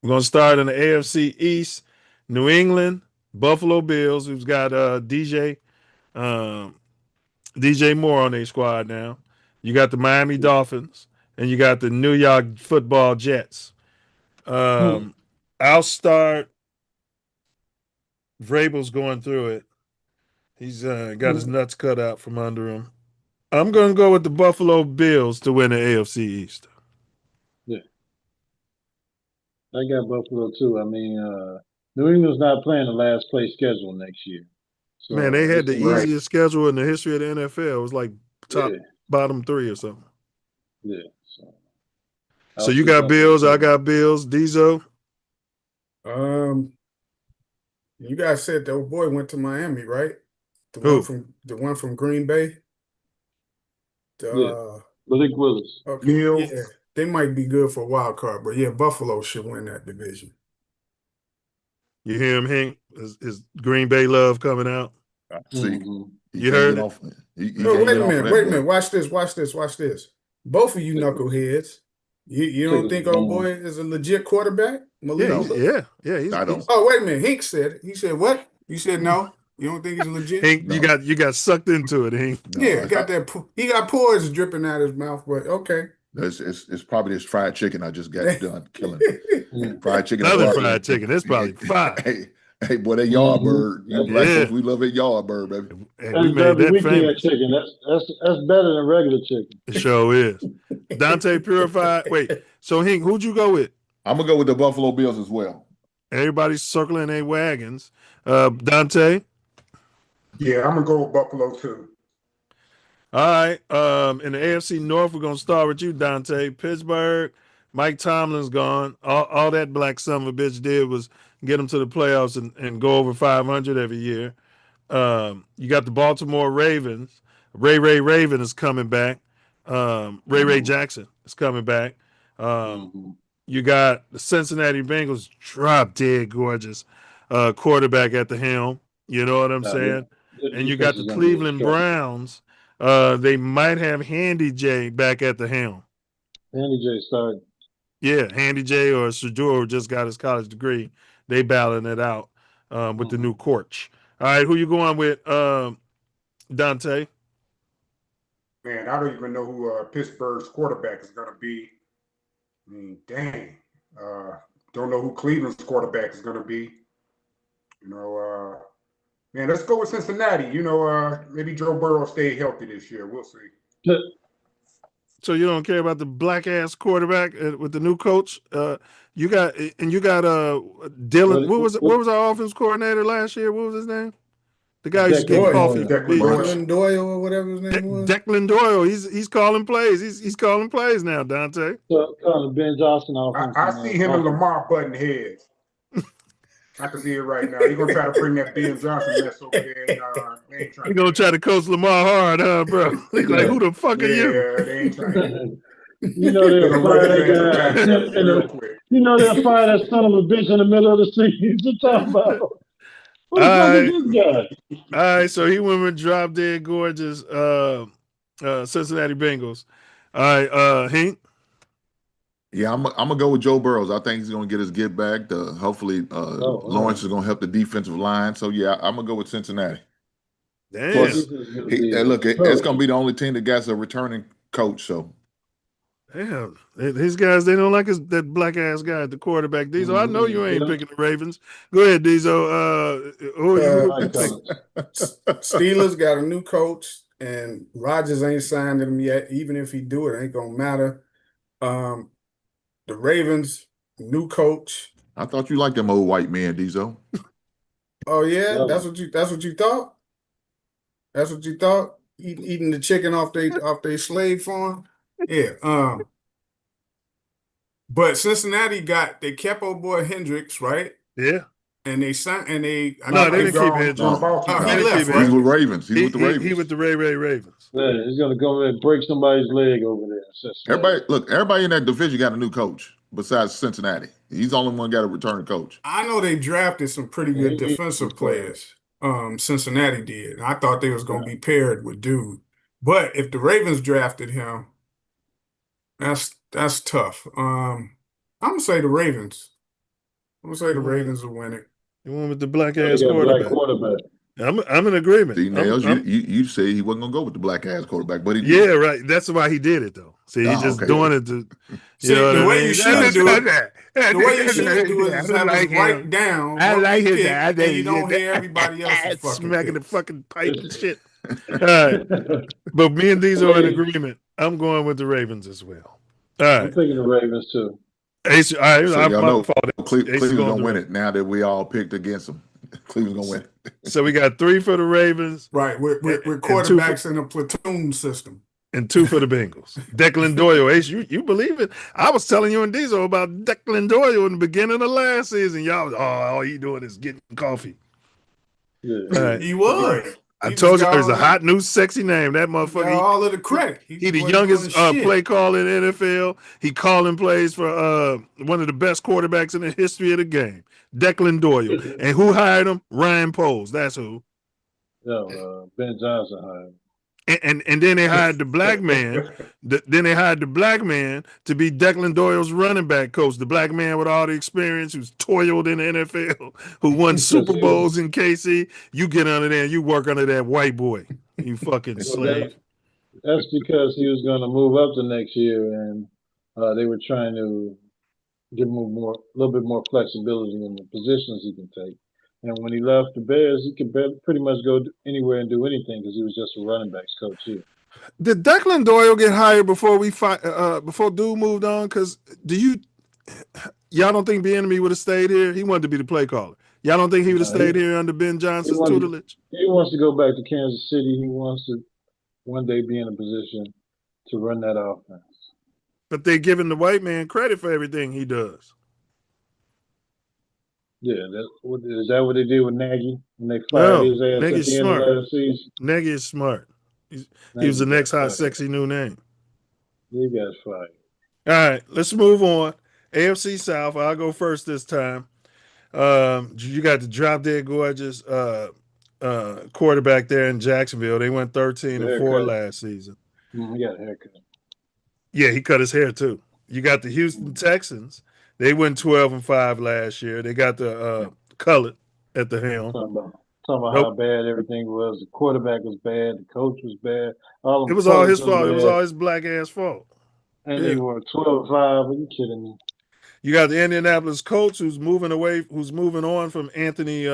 We're going to start in the AFC East. New England, Buffalo Bills, who's got DJ Moore on their squad now. You got the Miami Dolphins, and you got the New York Football Jets. I'll start. Vrabel's going through it. He's got his nuts cut out from under him. I'm going to go with the Buffalo Bills to win the AFC East. Yeah. I got Buffalo too. I mean, New England's not playing the last place schedule next year. So, man, they had the easiest schedule in the history of the NFL. It was like bottom 3 or something. Yeah. So you got Bills, I got Bills. Diesel? You guys said the old boy went to Miami, right? Who? The one from Green Bay? Malik Willis. Okay. Milz. Yeah, they might be good for a wild card, but yeah, Buffalo should win that division. You hear him, Hank? His Green Bay love coming out. See, you heard it? Wait a minute. Watch this. Both of you knuckleheads. You don't think old boy is a legit quarterback? Yeah. I don't. Oh, wait a minute. Hank said it. He said what? You said no. You don't think he's legit? Hank, no. You got sucked into it, Hank. No, yeah, he got pores dripping out of his mouth, but okay. It's probably this fried chicken I just got done killing. Fried chicken. Another fried chicken. It's probably fire. Hey, boy, that Yardbird. You black folks, we love that Yardbird, baby. We made that famous. Chicken. That's better than regular chicken. It sure is. Dante Purified. Wait, so Hank, who'd you go with? I'm gonna go with the Buffalo Bills as well. Everybody's circling their wagons. Dante? Yeah, I'm gonna go with Buffalo too. All right. In the AFC North, we're gonna start with you, Dante. Pittsburgh, Mike Tomlin's gone. All that black son of a bitch did was get them to the playoffs and go over 500 every year. You got the Baltimore Ravens. Ray Raven is coming back. Ray Jackson is coming back. You got the Cincinnati Bengals, drop dead gorgeous quarterback at the helm. You know what I'm saying? And you got the Cleveland Browns. They might have Handy J back at the helm. Handy J started. Yeah, Handy J or Shador just got his college degree. They battling it out with the new coach. All right, who you going with, Dante? Man, I don't even know who Pittsburgh's quarterback is going to be. I mean, dang. Don't know who Cleveland's quarterback is going to be. You know, man, let's go with Cincinnati. You know, maybe Joe Burrow stay healthy this year. We'll see. So you don't care about the black ass quarterback with the new coach? You got Dylan. What was our offense coordinator last year? What was his name? The guy who used to get coffee. Declan Doyle or whatever his name was. Declan Doyle. He's calling plays. He's calling plays now, Dante. So Ben Johnson. I see him and Lamar butting heads. I can see it right now. He's gonna try to bring that Ben Johnson mess over there. He's gonna try to coach Lamar hard, huh, bro? He's like, who the fuck are you? Yeah, they ain't trying. You know they'll fire that guy. You know they'll fire that son of a bitch in the middle of the season. What you talking about? What the fuck is this guy? All right, so he went with drop dead gorgeous Cincinnati Bengals. All right, Hank. Yeah, I'm gonna go with Joe Burrows. I think he's gonna get his get back. Hopefully, Lawrence is gonna help the defensive line. So yeah, I'm gonna go with Cincinnati. Damn. Plus, it's going to be the only team that got a returning coach. So, damn, these guys, they don't like that black ass guy at the quarterback. Diesel, I know you ain't picking the Ravens. Go ahead, Diesel. Who you picking? Steelers got a new coach, and Rodgers ain't signed him yet. Even if he do it, ain't gonna matter. The Ravens, new coach. I thought you liked them old white men, Diesel. Oh yeah, that's what you thought. That's what you thought. Eating the chicken off they slave farm. Yeah. But Cincinnati they kept old boy Hendricks, right? Yeah. And they signed, and they didn't keep Hendricks. He left, right? He's with Ravens. He's with the Ravens. He with the Ray Ravens. Yeah, he's gonna go and break somebody's leg over there. Everybody in that division got a new coach besides Cincinnati. He's the only one got a returning coach. I know they drafted some pretty good defensive players. Cincinnati did. I thought they was gonna be paired with Dude. But if the Ravens drafted him, that's tough. I'm gonna say the Ravens. I'm gonna say the Ravens will win it. You went with the black ass quarterback. I'm in agreement. See, Nails, you say he wasn't gonna go with the black ass quarterback, but he did. Yeah, right. That's why he did it though. See, he's just doing it to. The way you should do it. The way you should do it is have us write down. I like his and you don't hear everybody else smacking the fucking pipe and shit. All right, but me and these are in agreement. I'm going with the Ravens as well. All right, I'm thinking the Ravens too. Ace, all right, so y'all know Cleveland's gonna win it now that we all picked against them. Cleveland's gonna win it. So we got 3 for the Ravens. Right, we're quarterbacks in a platoon system. And 2 for the Bengals. Declan Doyle, Ace, you believe it? I was telling you and Diesel about Declan Doyle in the beginning of last season. Y'all, all he doing is getting coffee. Yeah, right. He was. I told you there's a hot new sexy name. That motherfucker. All of the credit. He the youngest play caller in the NFL. He calling plays for one of the best quarterbacks in the history of the game, Declan Doyle. And who hired him? Ryan Poles. That's who. No, Ben Johnson hired him. And then they hired the black man. Then they hired the black man to be Declan Doyle's running back coach. The black man with all the experience, who's toiled in the NFL, who won Super Bowls in KC. You get under there and you work under that white boy. You fucking slave. That's because he was going to move up the next year, and they were trying to give him a little bit more flexibility in the positions he can take. And when he left the Bears, he could pretty much go anywhere and do anything because he was just a running backs coach here. Did Declan Doyle get hired before before Dude moved on? Because y'all don't think Bieniemy would have stayed here? He wanted to be the play caller. Y'all don't think he would have stayed here under Ben Johnson's tutelage? He wants to go back to Kansas City. He wants to one day be in a position to run that offense. But they're giving the white man credit for everything he does. Yeah, is that what they did with Nagy when they fired his ass Nagy's at the end of last season? Nagy is smart. He was the next hot, sexy new name. He got fired. All right, let's move on. AFC South. I'll go first this time. You got the drop dead gorgeous quarterback there in Jacksonville. They went 13-4 last season. He got a haircut. Yeah, he cut his hair too. You got the Houston Texans. They went 12-5 last year. They got the Cullet at the helm. Talking about how bad everything was. The quarterback was bad. The coach was bad. It was all his fault. It was all his black ass fault. And they were 12-5. Are you kidding me? You got the Indianapolis Colts who's moving on from Anthony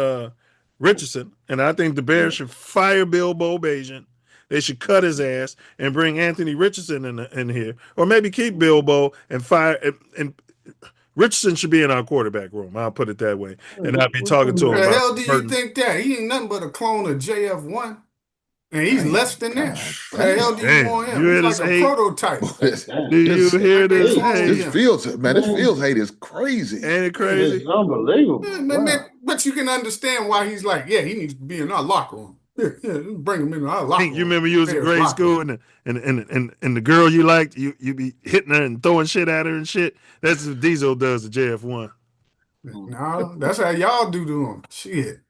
Richardson. And I think the Bears should fire Bill Bobajan. They should cut his ass and bring Anthony Richardson in here. Or maybe keep Bilbo and fire and Richardson should be in our quarterback room. I'll put it that way. And I'd be talking to him. The hell do you think that? He ain't nothing but a clone of JF1. And he's less than that. The hell do you want him? He's like a prototype. Do you hear this? This Fields hate is crazy. Ain't it crazy? It's unbelievable. But you can understand why he's like, yeah, he needs to be in our locker room. Yeah, bring him in our locker room. You remember you was in grade school and the girl you liked, you be hitting her and throwing shit at her and shit. That's what Diesel does to JF1. No, that's how y'all do to him. Shit.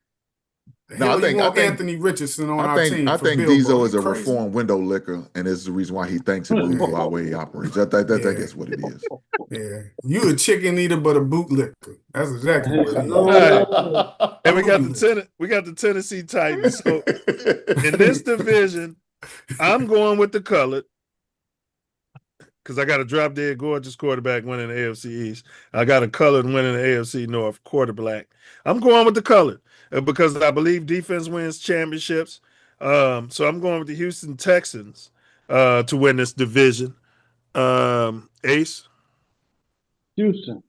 hell you want Anthony Richardson on our team I for think Bilbo? Diesel is You a crazy? reformed window licker, and this is the reason why he thinks and moves the way he operates. I think that's what it is. Yeah, you a chicken eater, but a bootlicker. That's exactly what it is. All right. And we got the Tennessee Titans. So in this division, I'm going with the colored because I got a drop dead gorgeous quarterback winning the AFC East. I got a colored winning the AFC North quarterback. I'm going with the colored because I believe defense wins championships. So I'm going with the Houston Texans to win this division. Ace? Houston.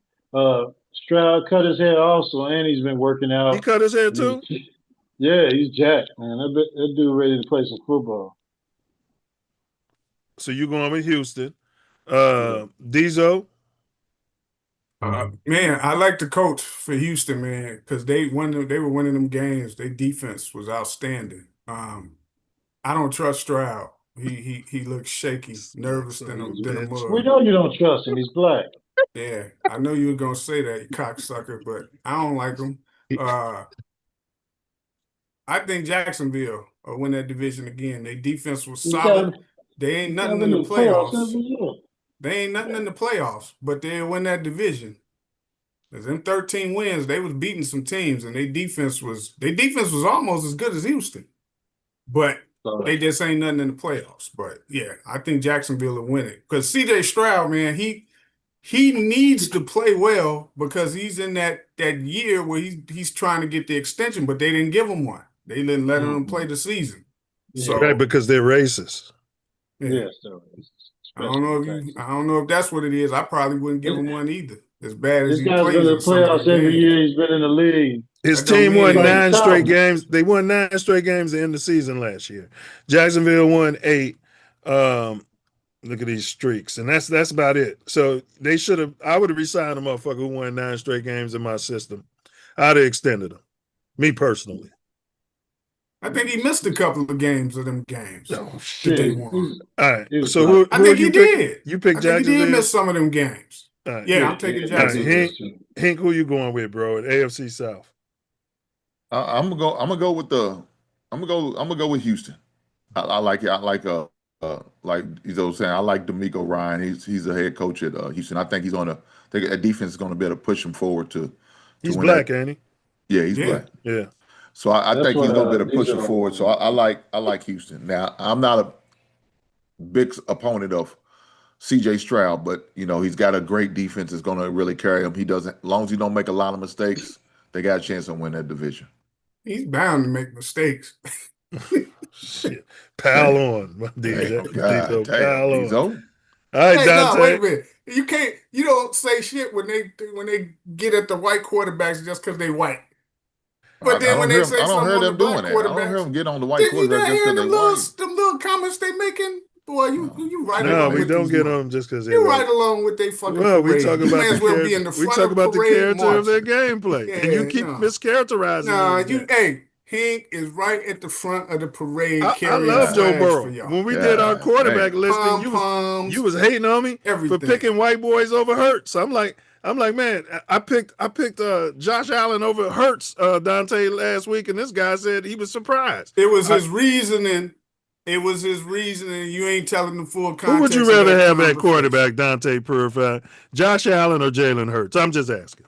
Stroud cut his hair also, and he's been working out. He cut his hair too? Yeah, he's jacked, man. That dude ready to play some football. So you're going with Houston. Diesel? Man, I like the coach for Houston, man, because they were winning them games. Their defense was outstanding. I don't trust Stroud. He looks shaky, nervous than a mug. We know you don't trust him. He's black. Yeah, I know you were gonna say that, you cocksucker, but I don't like him. I think Jacksonville will win that division again. Their defense was solid. They ain't nothing in the playoffs. They ain't nothing in the playoffs, but they'll win that division. Because them 13 wins, they was beating some teams, and their defense was almost as good as Houston. But they just ain't nothing in the playoffs. But yeah, I think Jacksonville will win it. Because CJ Stroud, man, he needs to play well because he's in that year where he's trying to get the extension, but they didn't give him one. They didn't let him play the season. So right, because they're racist. Yeah. Yes, they're racist. I don't know if that's what it is. I probably wouldn't give him one either. As bad as This he guy's plays been in in the some of playoffs the every games. year he's been in the league. His team won 9 straight games. They won 9 straight games to end the season last year. Jacksonville won 8. Look at these streaks, and that's about it. So they should have. I would have resigned a motherfucker who won 9 straight games in my system. I'd have extended him. Me personally. I think he missed a couple of games of them games that they won. All right. So who I think he did. You picked I think Jacksonville. he did miss some of them games. Right. Yeah, I'm taking Jacksonville. Hank, who you going with, bro? At AFC South. I'm gonna go with Houston. I like it. I like like Izzo was saying, I like D'Amico Ryan. He's a head coach at Houston. I think that defense is gonna be able to push him forward to He's black, ain't he? Yeah, he's black. Yeah. So I think he's gonna be able to push him forward. So I like Houston. Now I'm not a big opponent of CJ Stroud, but he's got a great defense that's gonna really carry him. As long as he don't make a lot of mistakes, they got a chance to win that division. He's bound to make mistakes. Shit. Pile on, my DJ. Pile on. All right, hey, Dante. no, wait a minute. You don't say shit when they get at the white quarterbacks just because they white. But then when they say something on the black quarterbacks, I don't hear them get on the white quarterbacks just because they white. Them little comments they making, boy, you right no, along we with don't these get men. on them just because they You white. right along with they fucking well, parade. We talk You about may the as well character. be in the front We talk of about the parade character of their marching. gameplay, and you keep mischaracterizing. No, hey, Hank is right at the front of the parade. I love Joe Burrow. When we did our quarterback listing, you was hating on me for picking white boys over Hurts. I'm like, man, I picked Josh Allen over Hurts, Dante, last week, and this guy said he was surprised. It was his reasoning. It was his reasoning. You ain't telling the full context. Who would you rather have at quarterback, Dante Purify? Josh Allen or Jalen Hurts? I'm just asking.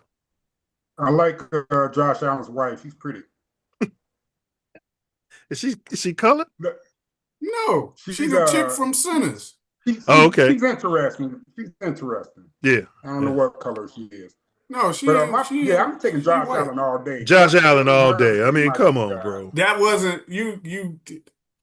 I like Josh Allen's wife. She's pretty. Is she colored? No, she's a chick from Sinners. Okay. She's interesting. Yeah. I don't know what color she is. No, I'm taking Josh Allen all day. Josh Allen all day. I mean, come on, bro. That wasn't you.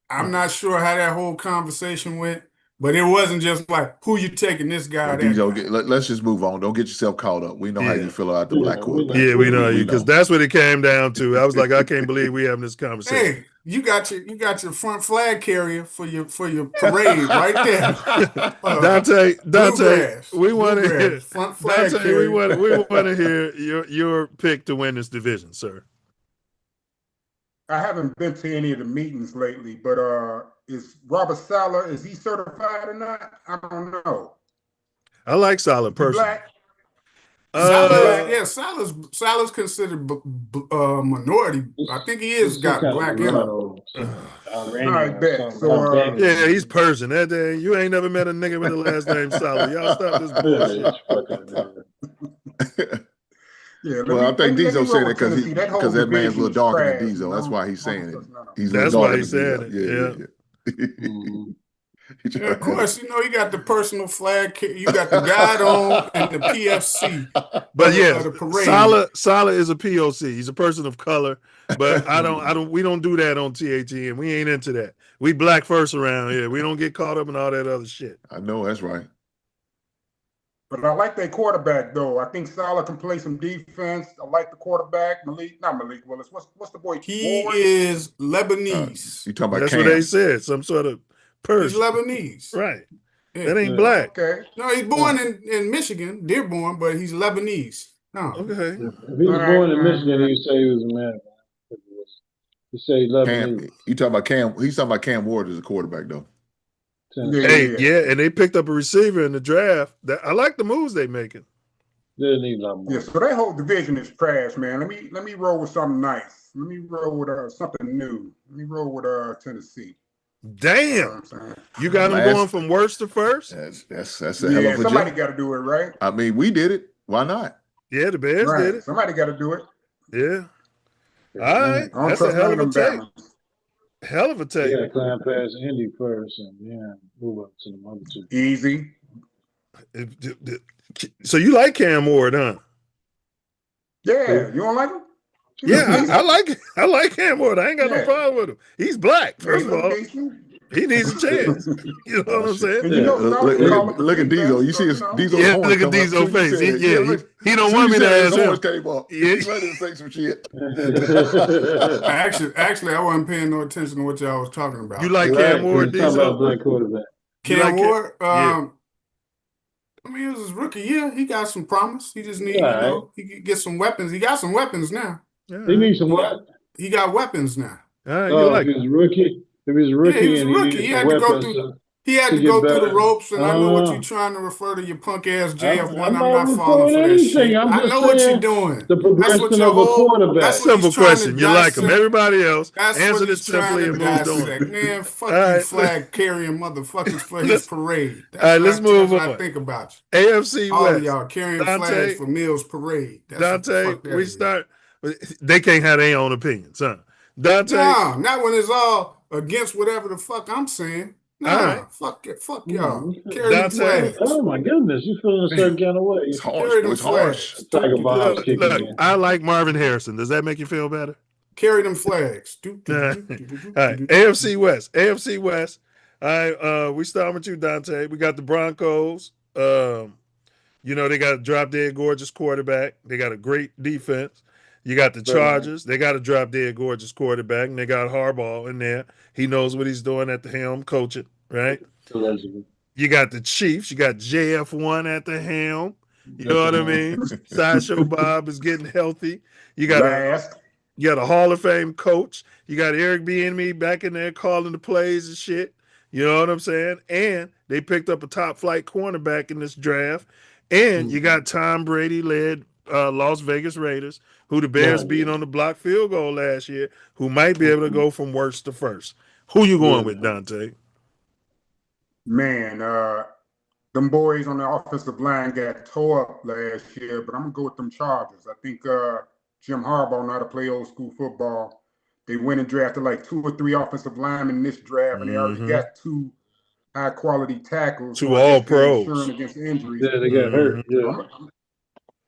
I'm not sure how that whole conversation went, but it wasn't just like who you taking this guy. Let's just move on. Don't get yourself caught up. We know how you feel about the black quarterback. Yeah, we know you because that's what it came down to. I was like, I can't believe we having this conversation. Hey, you got your front flag carrier for your parade right there. Dante, bluegrass, we want to hear front flag Dante. carrier. We want to hear your pick to win this division, sir. I haven't been to any of the meetings lately, but is Robert Saleh, is he certified or not? I don't know. I like Saleh personally. Salah's considered minority. I think he is got black in him. I bet. So, yeah, he's Persian. That day, you ain't never met a nigga with the last name Salah. Y'all stop this bullshit. Yeah, well, I think Diesel said it because that man's a little darker than Diesel. That's why he's saying it. That's why he said it. Yeah, of course, you know, you got the personal flag. You got the guide on and the PFC. But yes, Salah is a POC. He's a person of color. But we don't do that on TATN. We ain't into that. We black first around here. We don't get caught up in all that other shit. I know that's right. But I like that quarterback though. I think Salah can play some defense. I like the quarterback, not Malik Willis. What's the boy? He is Lebanese. You talking about That's Cam. what they said. Some sort of Persian. He's Lebanese. Right. That ain't black. Okay. No, he's born in Michigan, Dearborn, but he's Lebanese. No. Okay. If he was born in Michigan, he'd say he was American. He say Lebanese. You talking about Cam? He's talking about Cam Ward as a quarterback though. Yeah, and they picked up a receiver in the draft. I like the moves they making. They need a lot more. Yeah, so that whole division is trash, man. Let me roll with something nice. Let me roll with something new. Let me roll with Tennessee. Damn, you got them going from worst to first. That's a hell of a somebody job. got to do it, right? I mean, we did it. Why not? Yeah, the Bears did it. Somebody got to do it. Yeah. All right, that's a hell of a take. Hell of a take. Yeah, climb past Indy first, and move up to the other two. Easy. So you like Cam Ward, huh? Yeah, you don't like him? Yeah, I like Cam Ward. I ain't got no problem with him. He's black, first of all. He needs a chance. You know what I'm saying? Look at Diesel. You see his Diesel. Yeah, look at Diesel's face. He don't want me to ask him. He's ready to say some shit. Actually, I wasn't paying no attention to what y'all was talking about. You like Cam Ward, Diesel? Cam Ward? I mean, it was his rookie year. He got some promise. He just need, he could get some weapons. He got some weapons now. He needs some what? He got weapons now. If he's rookie. If he's a rookie, he was a rookie. He had to go through. He had to go through the ropes, and I know what you're trying to refer to your punk ass JF1. I'm not falling for that shit. I know what you're doing. The progression of a quarterback. Simple question. You like him. Everybody else, answer this simply and move on. Man, fuck you, flag carrying motherfuckers for his parade. All right, let's move on. I think about you. AFC West. All of y'all carrying flags for Milz parade. Dante, we start. They can't have their own opinions, huh? Dante. No, not when it's all against whatever the fuck I'm saying. Nah, fuck it. Fuck y'all. Carry them flags. Oh my goodness, you feeling a certain kind of way. It's harsh. Look, I like Marvin Harrison. Does that make you feel better? Carry them flags. All right, AFC West. AFC West. All right, we start with you, Dante. We got the Broncos. You know, they got a drop-dead gorgeous quarterback. They got a great defense. You got the Chargers. They got a drop-dead gorgeous quarterback, and they got Harbaugh in there. He knows what he's doing at the helm, coaching, right? You got the Chiefs. You got JF1 at the helm. You know what I mean? Sideshow Bob is getting healthy. You got a Hall of Fame coach. You got Eric Bieniemy back in there calling the plays and shit. You know what I'm saying? And they picked up a top-flight cornerback in this draft. And you got Tom Brady-led Las Vegas Raiders, who the Bears beat on the block field goal last year, who might be able to go from worst to first. Who you going with, Dante? Man, them boys on the offensive line got tore up last year, but I'm going to go with them Chargers. I think Jim Harbaugh know how to play old school football. They went and drafted like 2 or 3 offensive linemen in this draft, and they already got 2 high-quality tackles. 2 all-pros. Against injuries. Yeah, they got hurt.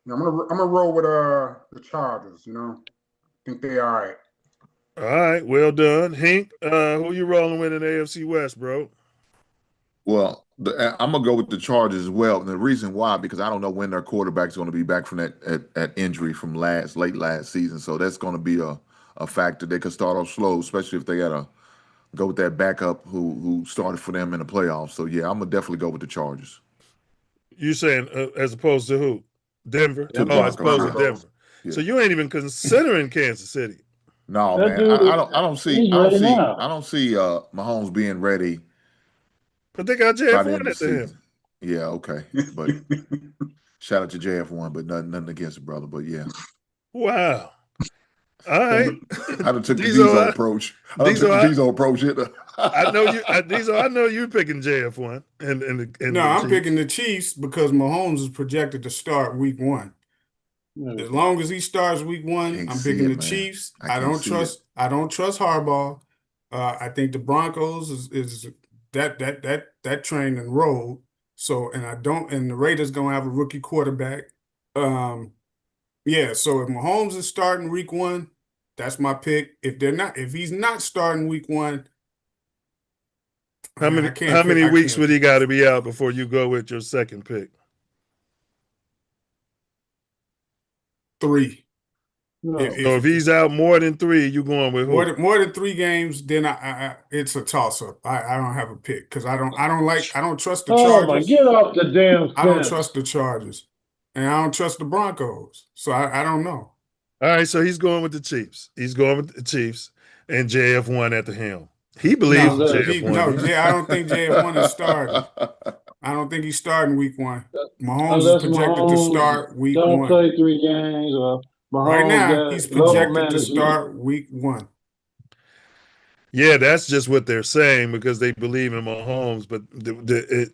I'm gonna roll with the Chargers. You know, I think they all right. All right, well done, Hank. Who you rolling with in AFC West, bro? Well, I'm gonna go with the Chargers as well, and the reason why, because I don't know when their quarterback's going to be back from that injury from late last season. So that's going to be a factor. They could start off slow, especially if they gotta go with that backup who started for them in the playoffs. So yeah, I'm gonna definitely go with the Chargers. You saying as opposed to who? Denver? As opposed to Denver. Yeah. So you ain't even considering Kansas City. No, man. I don't see Mahomes being ready. But they got JF1 at the end. Yeah, okay. But Shout out to JF1, but nothing against the brother. But yeah. Wow. All right. I done took the Diesel approach. I done took the Diesel approach. I know you, Diesel. I know you're picking JF1. And I'm picking the Chiefs because Mahomes is projected to start week 1. As long as he starts week 1, I'm picking the Chiefs. I don't trust Harbaugh. I think the Broncos is that train and rolled. So and the Raiders gonna have a rookie quarterback. So if Mahomes is starting week 1, that's my pick. If he's not starting week 1, how many weeks would he got to be out before you go with your second pick? 3. So if he's out more than 3, you going with who? More than 3 games, then it's a toss up. I don't have a pick because I don't trust the Chargers. Oh my, get off the damn fence. I don't trust the Chargers, and I don't trust the Broncos. So I don't know. All right, so he's going with the Chiefs. He's going with the Chiefs and JF1 at the helm. He believes JF1. I don't think JF1 is starting. I don't think he's starting week 1. Mahomes is projected to start week 1. Don't play 3 games. Mahomes right now, he's projected to start week 1. Yeah, that's just what they're saying because they believe in Mahomes, but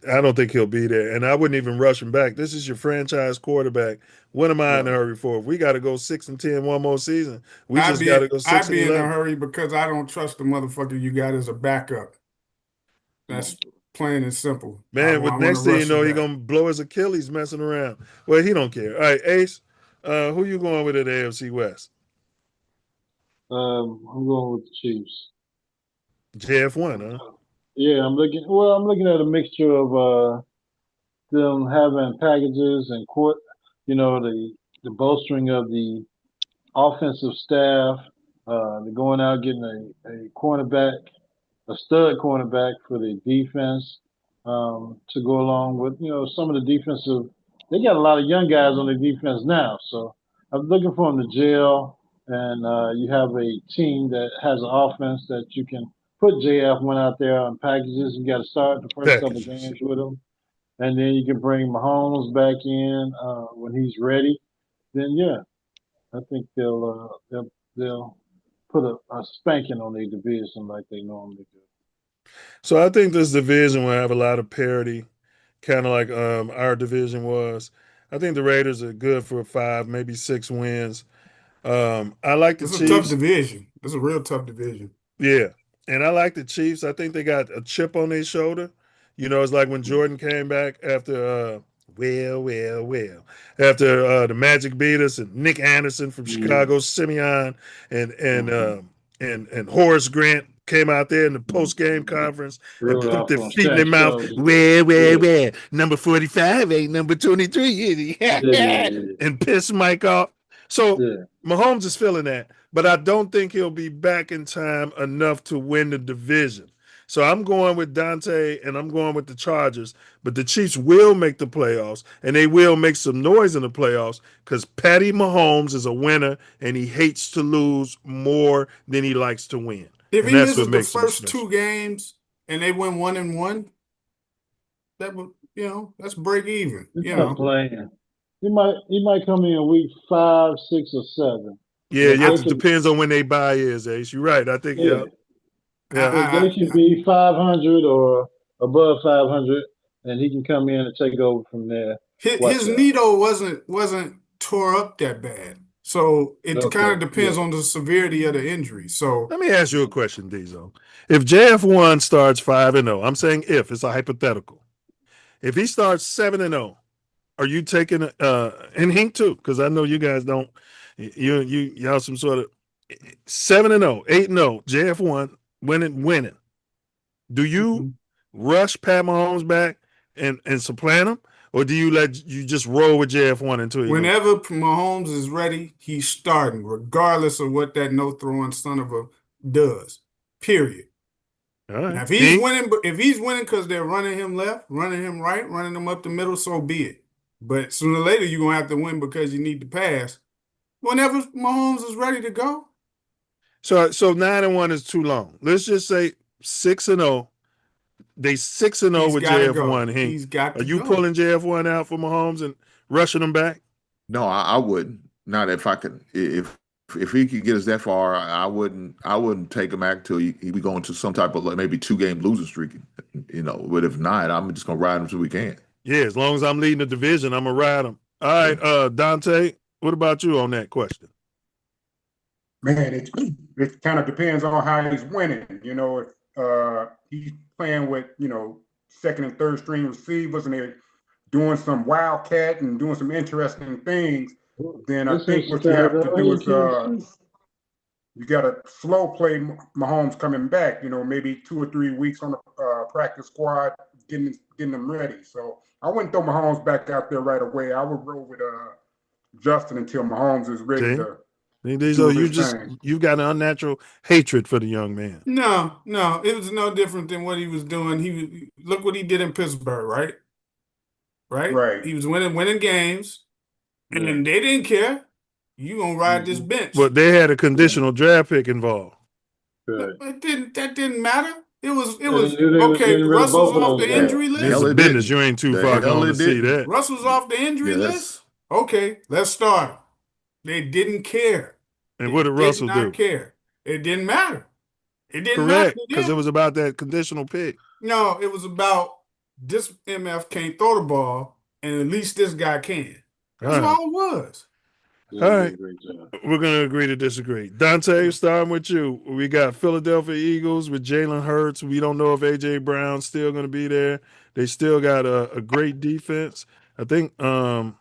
I don't think he'll be there. And I wouldn't even rush him back. This is your franchise quarterback. What am I in a hurry for? If we got to go 6-10 one more season, we just got to go 6-11. I'd be in a hurry because I don't trust the motherfucker you got as a backup. That's plain and simple. Man, but next thing you know, he's going to blow his Achilles messing around. Well, he don't care. All right, Ace, who you going with at the AFC West? I'm going with the Chiefs. JF1, huh? Yeah, I'm looking at a mixture of them having packages and the bolstering of the offensive staff. They're going out getting a cornerback, a stud cornerback for the defense to go along with some of the defensive. They got a lot of young guys on the defense now, so I'm looking for them to gel. And you have a team that has an offense that you can put JF1 out there on packages. You got to start the first couple of games with him. And then you can bring Mahomes back in when he's ready. Then, I think they'll put a spanking on their division like they normally do. So I think this division will have a lot of parity, kind of like our division was. I think the Raiders are good for 5, maybe 6 wins. I like the Chiefs. It's a tough division. It's a real tough division. Yeah. And I like the Chiefs. I think they got a chip on their shoulder. It's like when Jordan came back after, after the Magic beat us and Nick Anderson from Chicago, Simeon, and Horace Grant came out there in the post-game conference and put their feet in their mouth. Where? Number 45 ain't number 23. And piss Mike off. So Mahomes is feeling that, but I don't think he'll be back in time enough to win the division. So I'm going with Dante and I'm going with the Chargers, but the Chiefs will make the playoffs and they will make some noise in the playoffs because Patty Mahomes is a winner and he hates to lose more than he likes to win. If he misses the first 2 games and they win 1-1, that would, that's break even. Playing. He might come in week 5, 6, or 7. Yeah, it depends on when they buy is, Ace. You're right. I think they can be 500 or above 500, and he can come in and take over from there. His knee though wasn't tore up that bad, so it kind of depends on the severity of the injury. So let me ask you a question, Diesel. If JF1 starts 5-0, I'm saying if it's a hypothetical. If he starts 7-0. Are you taking and Hink too? Because I know you guys don't. Y'all some sort of 7-0, 8-0, JF1 winning. Do you rush Pat Mahomes back and supplant him, or do you just roll with JF1 until whenever Mahomes is ready, he's starting, regardless of what that no throwing son of a does. Period. All right. Now, if he's winning because they're running him left, running him right, running him up the middle, so be it. But sooner or later, you're going to have to win because you need to pass. Whenever Mahomes is ready to go. So 9-1 is too long. Let's just say 6-0. They 6-0 with JF1. He's got to Are you pulling JF1 out for Mahomes and rushing him back? No, I wouldn't. Not if I could. If he could get us that far, I wouldn't take him back till he be going to some type of like maybe 2-game losing streak. But if not, I'm just gonna ride him till we can. Yeah, as long as I'm leading the division, I'm gonna ride him. All right, Dante, what about you on that question? Man, it kind of depends on how he's winning. If he's playing with second and third string receivers and they're doing some wildcat and doing some interesting things, then I think what you have to do is you got to slow play Mahomes coming back. Maybe 2 or 3 weeks on the practice squad, getting them ready. So I wouldn't throw Mahomes back out there right away. I would roll with Justin until Mahomes is ready to. You've got an unnatural hatred for the young man. No, it was no different than what he was doing. Look what he did in Pittsburgh, right? He was winning games, and they didn't care. You gonna ride this bench? But they had a conditional draft pick involved. That didn't matter. It was okay. Russell's off the injury list. It's a business. You ain't too far gone to see that. Russell's off the injury list. Okay, let's start. They didn't care. And what did Russell do? Did not care. It didn't matter. It didn't matter. Correct, because it was about that conditional pick. No, it was about this MF can't throw the ball, and at least this guy can. That's all it was. All right. We're going to agree to disagree. Dante, starting with you. We got Philadelphia Eagles with Jalen Hurts. We don't know if A.J. Brown's still going to be there. They still got a great defense. I think and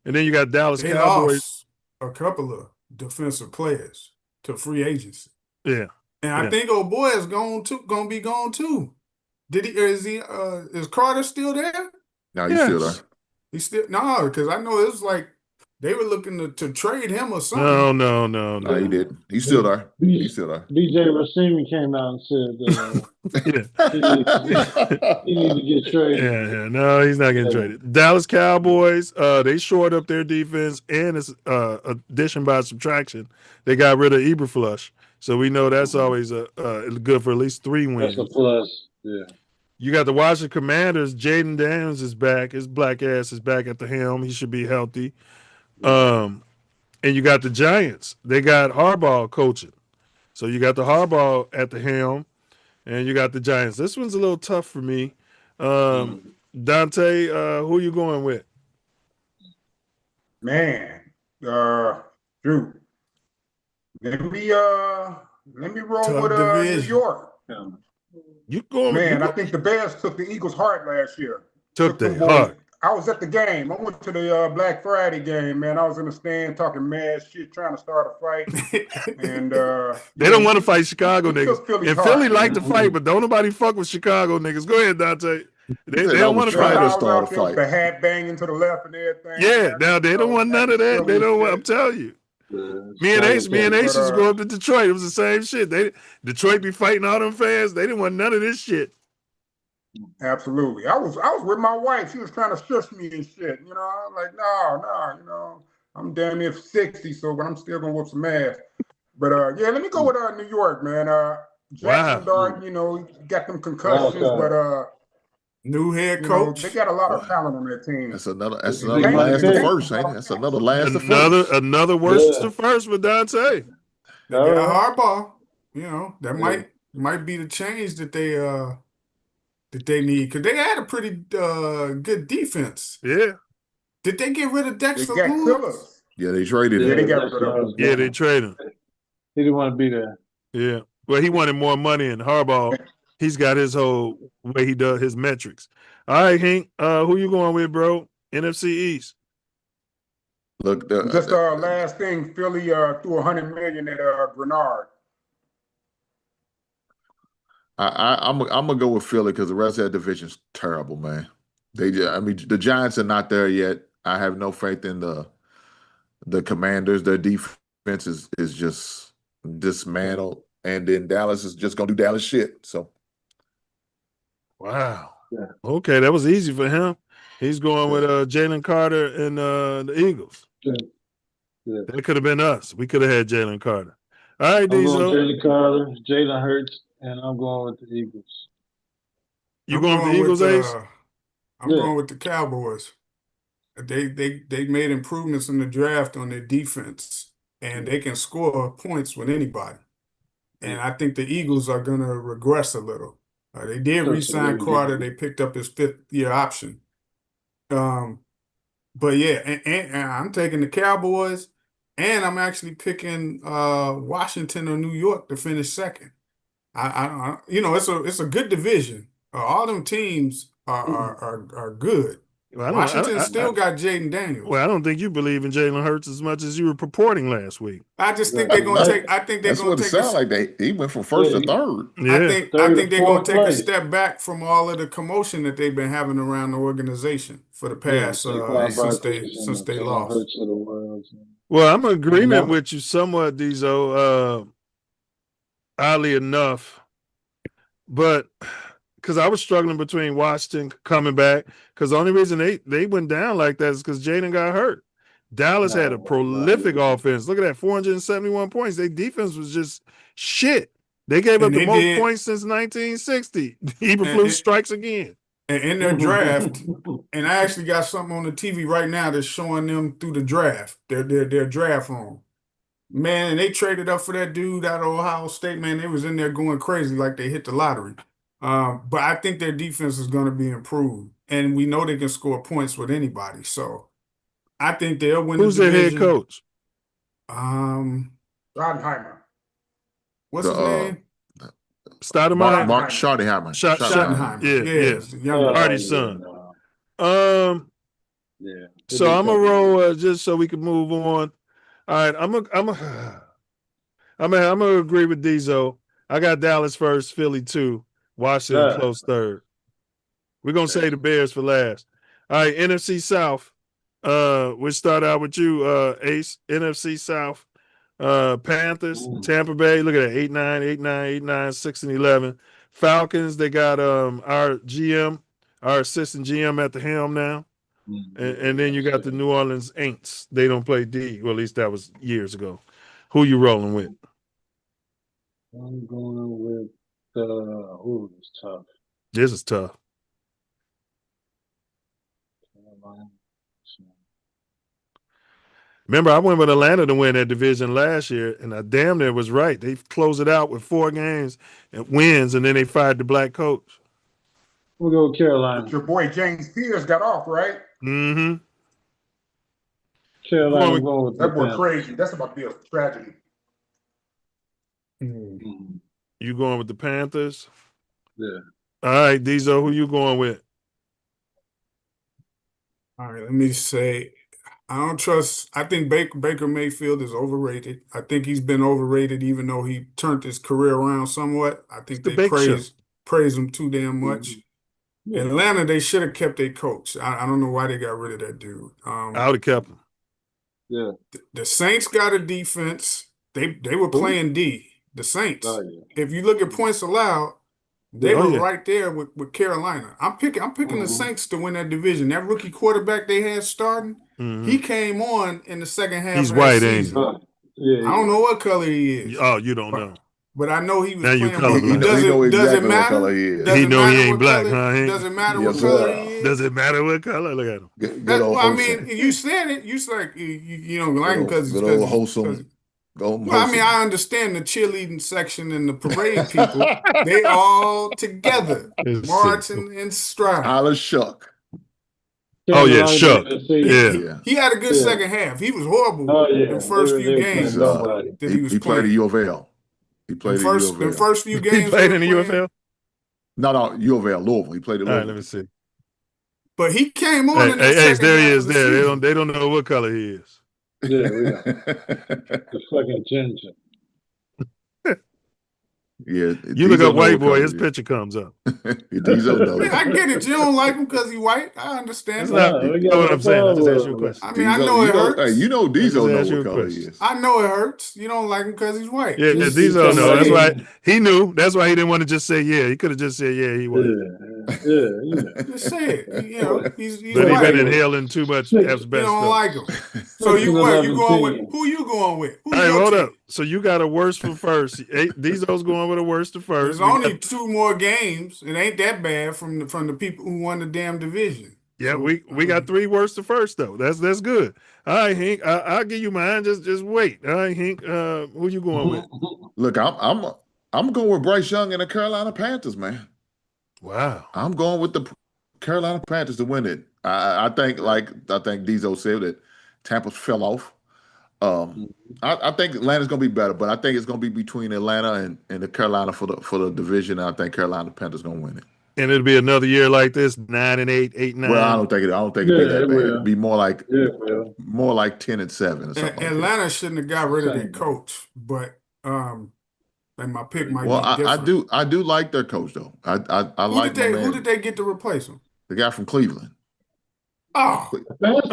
then you got Dallas Cowboys. Lost a couple of defensive players to free agency. Yeah. And I think old boy is gonna be gone too. Is Carter still there? No, he's still there. He's still because I know it was like they were looking to trade him or something. No, he didn't. He's still there. He's still there. BJ Racine came out and said he needs to get traded. Yeah. No, he's not getting traded. Dallas Cowboys, they shored up their defense, and it's addition by subtraction. They got rid of Eberflush, so we know that's always good for at least 3 wins. That's a plus. Yeah. You got the Washington Commanders. Jaden Daniels is back. His black ass is back at the helm. He should be healthy. And you got the Giants. They got Harbaugh coaching. So you got the Harbaugh at the helm, and you got the Giants. This one's a little tough for me. Dante, who you going with? Man, Drew. Let me roll with New York. You going? Man, I think the Bears took the Eagles' heart last year. Took their heart. I was at the game. I went to the Black Friday game, man. I was in the stand talking mad shit, trying to start a fight. And they don't want to fight Chicago niggas. And Philly like to fight, but don't nobody fuck with Chicago niggas. Go ahead, Dante. They don't want to fight. With the hat banging to the left and everything. Yeah, now they don't want none of that. They don't want. I'm telling you. Me and Ace used to go up to Detroit. It was the same shit. Detroit be fighting all them fans. They didn't want none of this shit. Absolutely. I was with my wife. She was trying to shush me and shit. I'm like, no, I'm damn near 60, but I'm still gonna whoop some ass. But let me go with New York, man. Jackson Dart, got them concussions, but new head coach. They got a lot of talent on their team. That's another last to first, ain't it? That's another last to first. Another worst to first with Dante. They got Harbaugh. That might be the change that they need, because they had a pretty good defense. Yeah. Did they get rid of Dexter Lewis? Yeah, they traded him. Yeah, they traded him. He didn't want to be there. Yeah. Well, he wanted more money, and Harbaugh, he's got his whole way he does his metrics. All right, Hank, who you going with, bro? NFC East. Look, just last thing, Philly threw $100 million at Grenard. I'm gonna go with Philly because the rest of that division's terrible, man. The Giants are not there yet. I have no faith in the Commanders. Their defense is just dismantled, and then Dallas is just gonna do Dallas shit. So, wow. Yeah. Okay, that was easy for him. He's going with Jalen Carter and the Eagles. Yeah. That could have been us. We could have had Jalen Carter. All right, Diesel. Jalen Carter, Jalen Hurts. And I'm going with the Eagles. You going with the Eagles, Ace? I'm going with the Cowboys. They made improvements in the draft on their defense, and they can score points with anybody. And I think the Eagles are going to regress a little. They did re-sign Carter. They picked up his 5th-year option. But yeah, and I'm taking the Cowboys, and I'm actually picking Washington or New York to finish second. It's a good division. All them teams are good. Well, Washington still got Jaden Daniels. Well, I don't think you believe in Jalen Hurts as much as you were purporting last week. I just think they're going to take. I think they're going to take. That's what it sounds like. He went from first to third. Yeah, I think they're going to take a step back from all of the commotion that they've been having around the organization for the past since they lost. Well, I'm in agreement with you somewhat, Diesel. Oddly enough, but because I was struggling between Washington coming back, because the only reason they went down like that is because Jaden got hurt. Dallas had a prolific offense. Look at that, 471 points. Their defense was just shit. They gave up the most points since 1960. Eberflus strikes again. And in their draft, and I actually got something on the TV right now that's showing them through the draft, their draft room. Man, they traded up for that dude out of Ohio State. Man, they was in there going crazy like they hit the lottery. But I think their defense is going to be improved, and we know they can score points with anybody. So I think they'll win. Who's their head coach? Schottenheimer. What's his name? Stoudemire? Mark Schottenheimer. Schottenheimer. Yeah. Artie's son. So I'm gonna roll just so we can move on. All right, I'm gonna agree with Diesel. I got Dallas first, Philly 2, Washington close third. We're gonna say the Bears for last. All right, NFC South. We'll start out with you, Ace. NFC South. Panthers, Tampa Bay. Look at that, 8-9, 8-9, 8-9, 6-11. Falcons. They got our GM, our assistant GM at the helm now. And then you got the New Orleans Aints. They don't play D. Well, at least that was years ago. Who you rolling with? I'm going with it's tough. This is tough. Remember, I went with Atlanta to win that division last year, and I damn near was right. They closed it out with 4 games and wins, and then they fired the black coach. We'll go with Carolina. But your boy James Pierce got off, right? Mm-hmm. Carolina going with that boy crazy. That's about to be a tragedy. You going with the Panthers? Yeah. All right, Diesel, who you going with? All right, let me say, I think Baker Mayfield is overrated. I think he's been overrated even though he turned his career around somewhat. I think they praise him too damn much. Yeah. Atlanta, they should have kept their coach. I don't know why they got rid of that dude. I would have kept him. Yeah. The Saints got a defense. They were playing D. The Saints. If you look at points allowed, they were right there with Carolina. I'm picking the Saints to win that division. That rookie quarterback they had starting, he came on in the second half. He's of white, that ain't season. he? I don't know what color he is. Oh, you don't know. But I know he was now playing. Does it matter? He know he ain't black, huh? Does it matter what color he is? Does it matter what color? Look at him. I mean, you said it. You like you don't like him because good old wholesome. Well, I mean, I understand the cheerleading section and the parade people. They all together, marching in stride. Isla Shuck. Oh yeah, Shuck. Yeah. He had a good second half. He was horrible in the first few games that he was playing. He played at U of L. He played at U of L. The first few games. He played in the U of L? No, U of L, Louisville. He played at Louisville. All right, let me see. But he came on in the second there he half is of the there. season. They don't know what color he is. Yeah, the fucking ginger. Yeah, you look up white boy, his picture comes up. I get it. You don't like him because he's white. I understand. You know what I'm saying? I just asked you a question. I mean, I know it hurts. Hey, you know Diesel knows what color he is. I know it hurts. You don't like him because he's white. Yeah, Diesel know. That's why he knew. That's why he didn't want to just say yeah. He could have just said yeah. He was. Yeah. Just say it. You know, he's but white. He's been inhaling too much asbestos. You don't like him. So you going with? Who you going with? Hey, hold up. So you got a worst for first. Diesel's going with a worst to first. There's only 2 more games. It ain't that bad from the people who won the damn division. Yeah, we got 3 worst to first though. That's good. All right, Hank. I'll give you mine. Just wait. All right, Hank. Who you going with? Look, I'm going with Bryce Young and the Carolina Panthers, man. Wow. I'm going with the Carolina Panthers to win it. I think Diesel said that Tampa fell off. I think Atlanta's going to be better, but I think it's going to be between Atlanta and the Carolina for the division. I think Carolina Panthers going to win it. And it'll be another year like this, 9-8, 8-9. Well, I don't think it'll be that bad. It'll be more like 10-7 or something. Atlanta shouldn't have got rid of their coach, but and my pick might be different. I do like their coach though. Who did they get to replace him? The guy from Cleveland. Oh,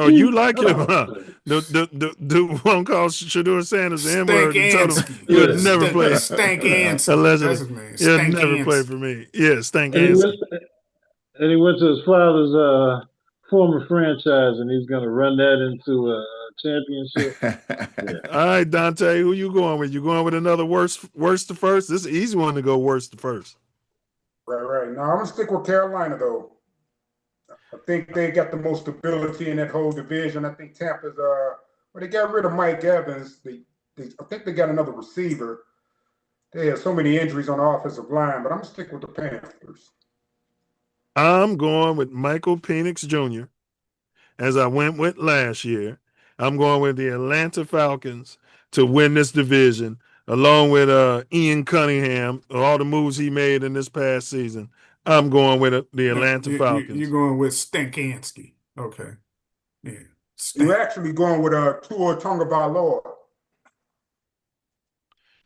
you like him, huh? The one called Shedeur Sanders the N-word and told him you would never play. Stank Ansky. Allegedly. That's his name. You'll never play for me. Yeah, Stank Ansky. And he went to his father's former franchise, and he's going to run that into a championship. Yeah. All right, Dante, who you going with? You going with another worst to first? This is an easy one to go worst to first. Right. No, I'm going to stick with Carolina, though. I think they got the most stability in that whole division. I think Tampa's they got rid of Mike Evans. I think they got another receiver. They have so many injuries on the offensive line, but I'm gonna stick with the Panthers. I'm going with Michael Penix Jr. as I went with last year. I'm going with the Atlanta Falcons to win this division, along with Ian Cunningham, all the moves he made in this past season. I'm going with the Atlanta Falcons. You're going with Stankansky. Okay. Yeah. You're actually going with Tua Tagovailoa.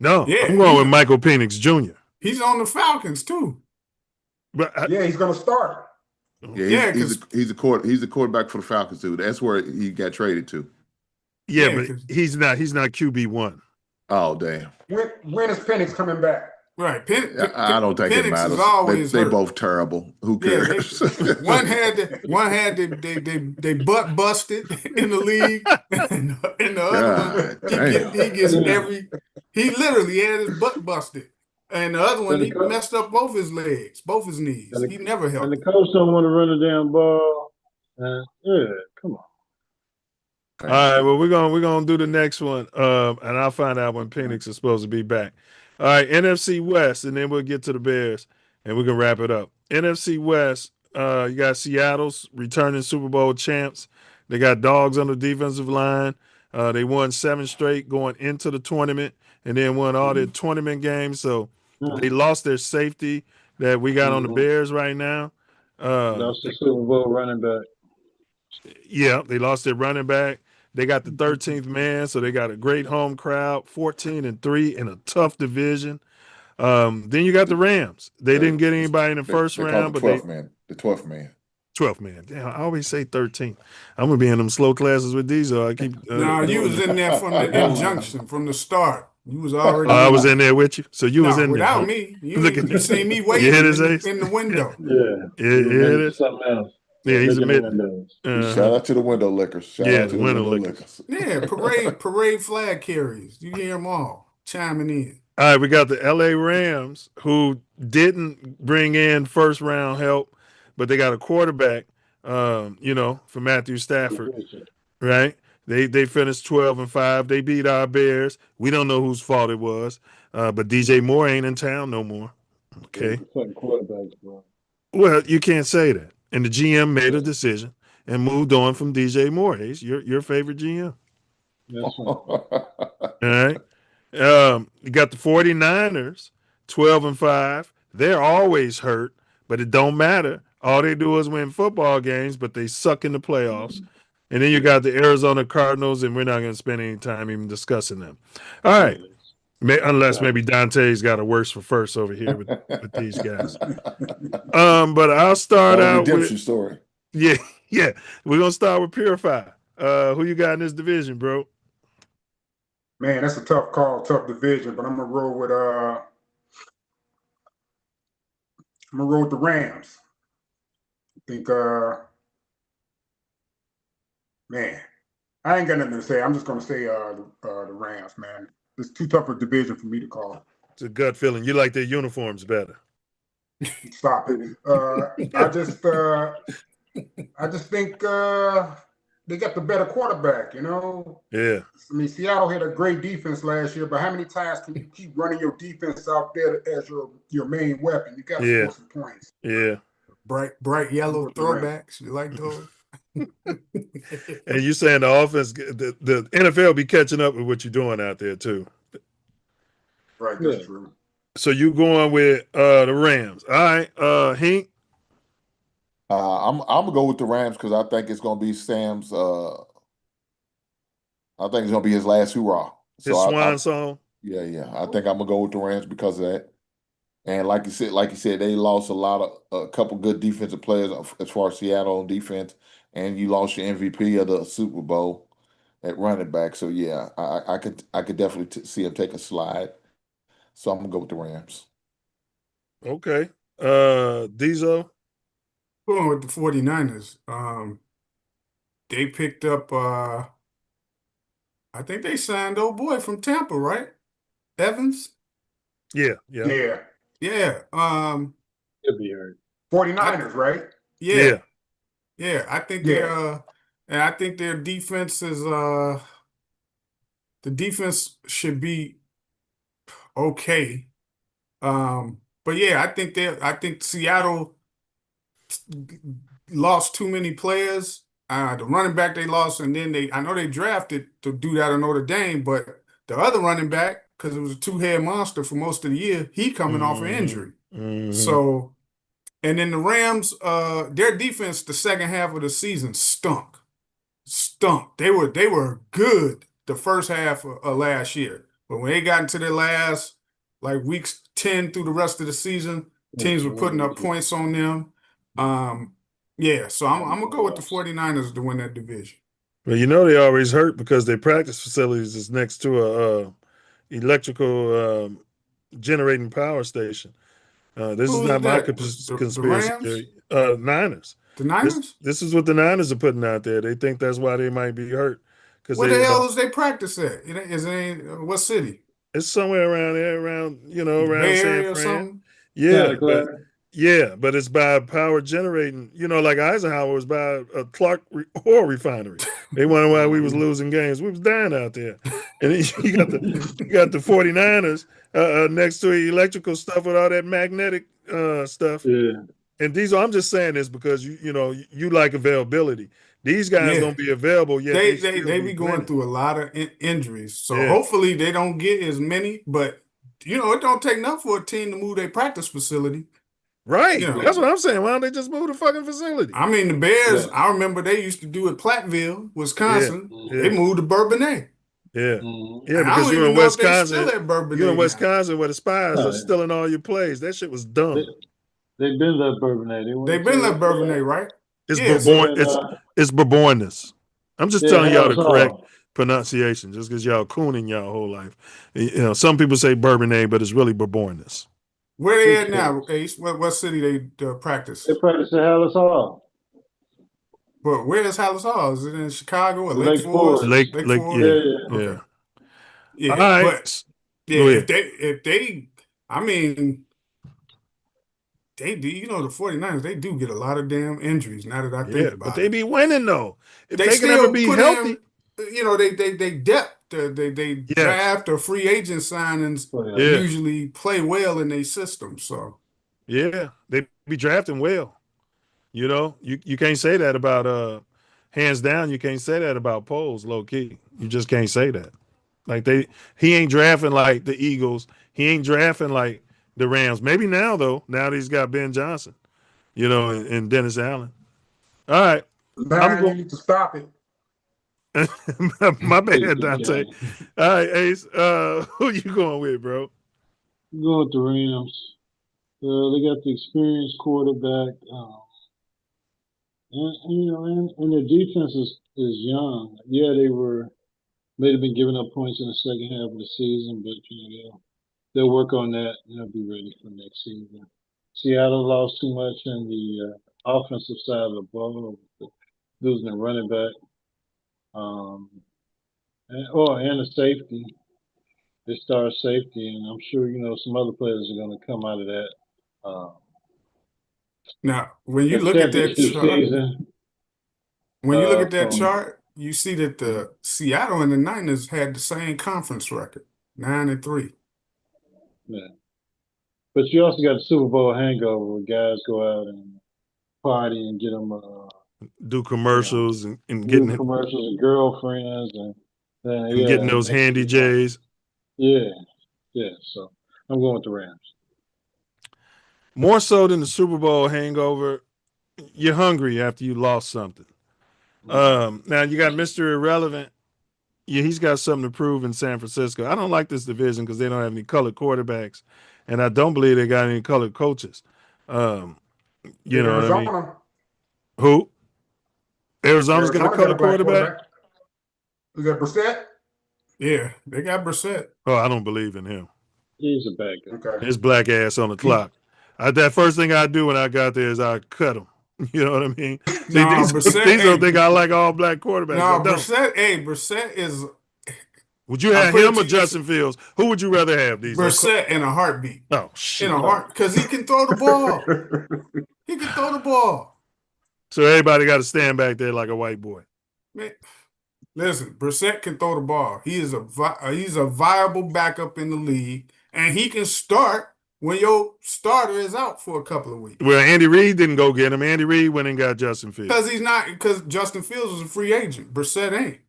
No, I'm going with Michael Penix Jr. He's on the Falcons too. But he's going to start. Yeah, he's a quarterback for the Falcons too. That's where he got traded to. Yeah, but he's not QB1. Oh damn. When is Penix coming back? Right, I don't think it matters. They both terrible. Who cares? One had they butt busted in the league, and the other one he literally had his butt busted, and the other one he messed up both his legs, both his knees. He never helped. And the coach don't want to run the damn ball. Come on. All right, well we're gonna do the next one, and I'll find out when Penix is supposed to be back. All right, NFC West, and then we'll get to the Bears, and we can wrap it up. NFC West, you got Seattle's returning Super Bowl champs. They got dogs on the defensive line. They won 7 straight going into the tournament, and then won all their tournament games. So they lost their safety that we got on the Bears right now. Lost the Super Bowl running back. Yeah, they lost their running back. They got the 13th man, so they got a great home crowd, 14-3 in a tough division. Then you got the Rams. They didn't get anybody in the first round, but the 12th man. 12th man. Damn, I always say 13. I'm gonna be in them slow classes with these. So I keep. You was in there from the injunction from the start. You was already. I was in there with you, so you was in without there. Me. You seen me waiting in the window. Yeah, it is something else. Yeah, he's admitting. Shout out to the window lickers. Shout out to the window lickers. Yeah, parade flag carriers. You hear them all chiming in. All right, we got the LA Rams who didn't bring in first round help, but they got a quarterback, for Matthew Stafford, right? They finished 12-5. They beat our Bears. We don't know whose fault it was, but DJ Moore ain't in town no more. Okay. Well, you can't say that. And the GM made a decision and moved on from DJ Moore. He's your favorite GM. All right. You got the 49ers, 12-5. They're always hurt, but it don't matter. All they do is win football games, but they suck in the playoffs. And then you got the Arizona Cardinals, and we're not going to spend any time even discussing them. All right. Unless maybe Dante's got a worse for first over here with these guys. But I'll start out redemption story. Yeah. We're gonna start with Purify. Who you got in this division, bro? Man, that's a tough call, tough division, but I'm gonna roll with the Rams. I think man, I ain't got nothing to say. I'm just gonna say the Rams, man. It's too tough a division for me to call. It's a gut feeling. You like their uniforms better. Stop it. I just think they got the better quarterback, you know? Yeah. I mean, Seattle had a great defense last year, but how many times can you keep running your defense out there as your main weapon? You got to score some points. Yeah. Bright yellow throwbacks. You like those? And you saying the offense, the NFL be catching up with what you're doing out there too. Right, that's true. So you going with the Rams? All right, Hink. I'm gonna go with the Rams because I think it's gonna be Sam's. I think it's gonna be his last hurrah. His swan song. Yeah. I think I'm gonna go with the Rams because of that. And like you said, they lost a couple good defensive players as far as Seattle on defense, and you lost your MVP of the Super Bowl at running back. So yeah, I could definitely see him take a slide. So I'm gonna go with the Rams. Okay. Diesel. Going with the 49ers. They picked up I think they signed old boy from Tampa, right? Evans? Yeah. Yeah. Could be hurt. 49ers, right? Yeah. I think and I think their defense is the defense should be okay. But yeah, I think Seattle lost too many players. The running back they lost, and then I know they drafted to do that at Notre Dame, but the other running back, because it was a two-head monster for most of the year, he coming off an injury. So, and then the Rams, their defense the second half of the season stunk. They were good the first half of last year, but when they got into their last weeks 10 through the rest of the season, teams were putting up points on them. So I'm gonna go with the 49ers to win that division. Well, you know they always hurt because their practice facilities is next to a electrical generating power station. This is not my conspiracy theory. Niners. The Niners? This is what the Niners are putting out there. They think that's why they might be hurt. Where the hell is they practice at? What city? It's somewhere around there, around Bay San Area or Fran. something? But it's by power generating. Like Eisenhower was by a Clark oil refinery. They wonder why we was losing games. We was dying out there. And then you got the 49ers next to electrical stuff with all that magnetic stuff. Yeah. And I'm just saying this because you like availability. These guys don't be available yet. They be going through a lot of injuries. So hopefully they don't get as many, but it don't take enough for a team to move their practice facility. Right. That's what I'm saying. Why don't they just move the fucking facility? I mean, the Bears, I remember they used to do it Platteville, Wisconsin. They moved to Bourbonnais. Yeah. Because you're in Wisconsin. You're in Wisconsin where the spies are stealing all your plays. That shit was dumb. They've been left Bourbonnais. They've been left Bourbonnais, right? It's Bourbonnais. I'm just telling y'all the correct pronunciation, just because y'all cooning y'all whole life. Some people say Bourbonnais, but it's really Bourbonnais. Where they at now, Ace? What city they practice? They practice at Hallis Hall. But where is Hallis Hall? Is it in Chicago or Lake Forest? Lake Forest? Yeah. Yeah. All right. But if they, I mean, they do. The 49ers, they do get a lot of damn injuries. Now that I think about it, but they be winning though. If they can ever be healthy, they depth. They draft or free agent signings usually play well in their system. So they be drafting well. You can't say that about hands down. You can't say that about Poles, low key. You just can't say that. He ain't drafting like the Eagles. He ain't drafting like the Rams. Maybe now though. Now that he's got Ben Johnson, and Dennis Allen. All right, I'm going to stop it. My bad, Dante. All right, Ace. Who you going with, bro? I'm going with the Rams. They got the experienced quarterback, and their defense is young. Yeah, may have been giving up points in the second half of the season, but they'll work on that and they'll be ready for next season. Seattle lost too much in the offensive side of the ball, losing the running back. And the safety, they star safety, and I'm sure some other players are going to come out of that. Now, when you look at that chart, you see that the Seattle and the Niners had the same conference record, 9-3. Yeah. But you also got the Super Bowl hangover where guys go out and party and get them do commercials and getting commercials and girlfriends and getting those handy J's. Yeah. So I'm going with the Rams. More so than the Super Bowl hangover, you're hungry after you lost something. Now you got Mr. Irrelevant. Yeah, he's got something to prove in San Francisco. I don't like this division because they don't have any colored quarterbacks, and I don't believe they got any colored coaches. You know what I mean? Who? Arizona's got a colored quarterback? Is that Brissett? Yeah, they got Brissett. Oh, I don't believe in him. He's a bad guy. Okay. His black ass on the clock. That first thing I do when I got there is I cut him. You know what I mean? These don't think I like all black quarterbacks. No, Brissett is. Would you have him or Justin Fields? Who would you rather have? These Brissett in a heartbeat. Oh shit! In a heart, because he can throw the ball. He can throw the ball. So everybody got to stand back there like a white boy. Man, listen, Brissett can throw the ball. He is he's a viable backup in the league, and he can start when your starter is out for a couple of weeks. Well, Andy Reid didn't go get him. Andy Reid went and got Justin Fields. Because Justin Fields was a free agent. Brissett ain't.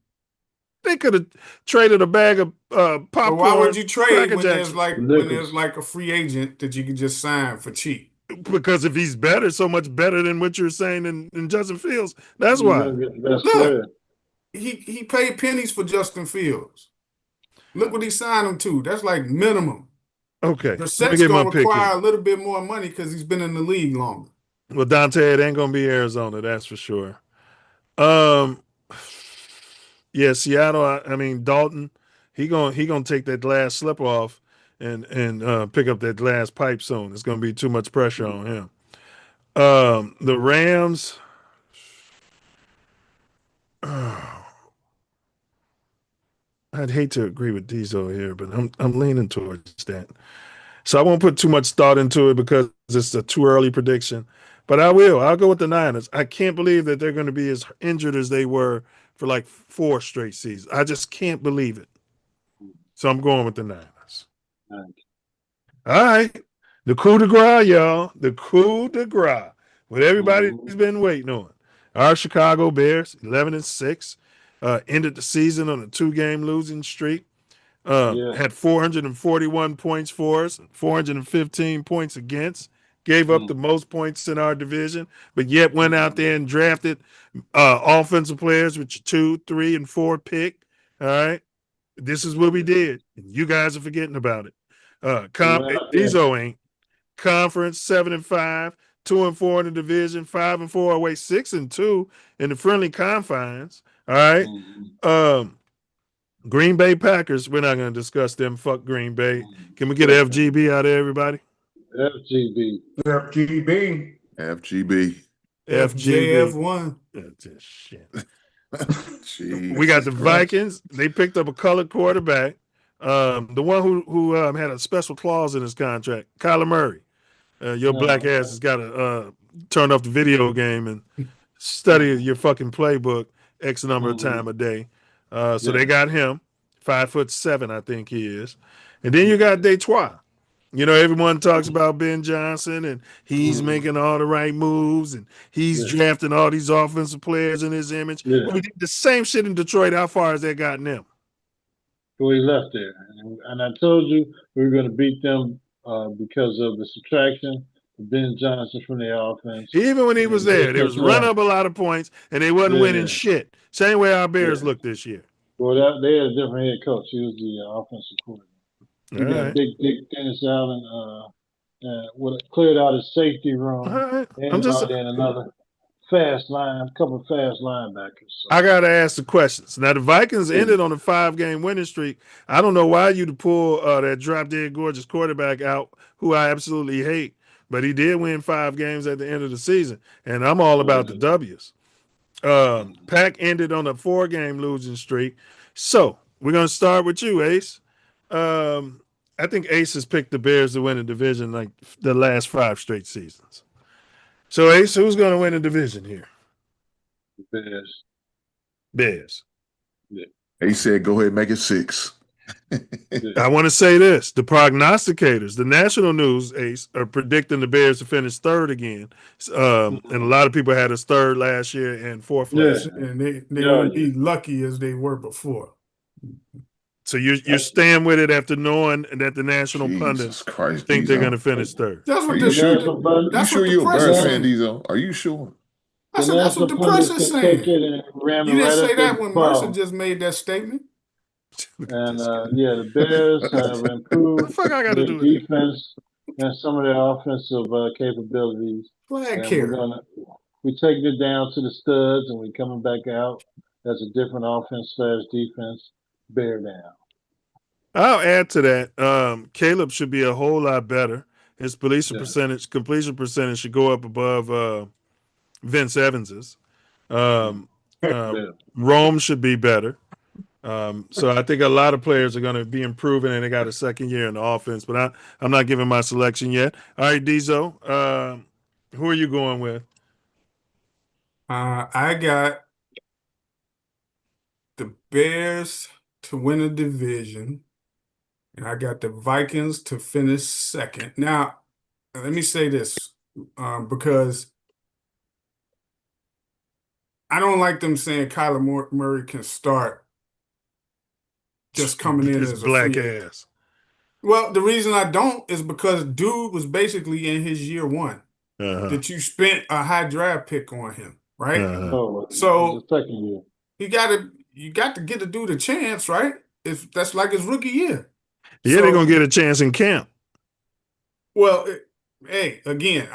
They could have traded a bag of popcorn. But why would you trade when there's like a free agent that you can just sign for cheap? Because if he's better, so much better than what you're saying than Justin Fields, that's why. Look, he paid pennies for Justin Fields. Look what he signed him to. That's like minimum. Okay. Brissett's going to require a little bit more money because he's been in the league longer. Well, Dante, it ain't going to be Arizona, that's for sure. Yeah, Seattle, I mean, Dalton, he gonna take that last slip off and pick up that last pipe soon. It's going to be too much pressure on him. The Rams, I'd hate to agree with Diesel here, but I'm leaning towards that. So I won't put too much thought into it because it's a too early prediction. But I'll go with the Niners. I can't believe that they're going to be as injured as they were for like 4 straight seasons. I just can't believe it. So I'm going with the Niners. All right. The coup de grace, y'all. The coup de grace. What everybody's been waiting on. Our Chicago Bears, 11-6, ended the season on a 2-game losing streak. Had 441 points for us, 415 points against. Gave up the most points in our division, but yet went out there and drafted offensive players with your 2, 3, and 4 pick. All right. This is what we did. You guys are forgetting about it. Diesel ain't. Conference 7-5, 2-4 in the division, 5-4 away, 6-2 in the friendly confines. All right. Green Bay Packers, we're not going to discuss them. Fuck Green Bay. Can we get an FGB out of everybody? FGB. FJF1. That's shit. We got the Vikings. They picked up a colored quarterback. The one who had a special clause in his contract, Kyler Murray. Your black ass has got to turn off the video game and study your fucking playbook X number of time a day. So they got him, 5'7", I think he is. And then you got Detroit. You know, everyone talks about Ben Johnson and he's making all the right moves and he's drafting all these offensive players in his image. Yeah. We did the same shit in Detroit. How far has that gotten them? Well, he left there. And I told you we were going to beat them because of the subtraction of Ben Johnson from their offense. Even when he was there, they was running up a lot of points and they wasn't winning shit. Same way our Bears look this year. Well, they had a different head coach. He was the offensive coordinator. We got big Dennis Allen cleared out his safety room and brought in another couple of fast linebackers. So. I got to ask the questions. Now, the Vikings ended on a 5-game winning streak. I don't know why you'd pull that drop-dead gorgeous quarterback out, who I absolutely hate, but he did win 5 games at the end of the season, and I'm all about the W's. Pack ended on a 4-game losing streak. So we're going to start with you, Ace. I think Ace has picked the Bears to win the division like the last 5 straight seasons. So Ace, who's going to win the division here? Bears. Bears. Yeah. Ace said, "Go ahead, and make it 6." I want to say this: the prognosticators, the national news, Ace, are predicting the Bears to finish third again. And a lot of people had us third last year and fourth last year. And they won't be lucky as they were before. So you're staying with it after knowing that the national pundits think they're going to finish third. That's what you sure you're a Bears fan, Diesel? Are you sure? I said that's what the press is saying. You didn't say that when Mercer just made that statement. And the Bears have improved their defense and some of their offensive capabilities. And we're taking it down to the studs, and we're coming back out as a different offense/defense. Bear down. I'll add to that. Caleb should be a whole lot better. His completion percentage should go up above Vince Evans's. Rome should be better. So I think a lot of players are going to be improving, and they got a second year in the offense. But I'm not giving my selection yet. All right, Diesel, who are you going with? I got the Bears to win the division, and I got the Vikings to finish second. Now, let me say this, because I don't like them saying Kyler Murray can start just coming in as a black free ass. Well, the reason I don't is because dude was basically in his year one that you spent a high draft pick on him, right? So second year. You got to get a dude a chance, right? If that's like his rookie year. Yeah, they're gonna get a chance in camp. Well, hey, again,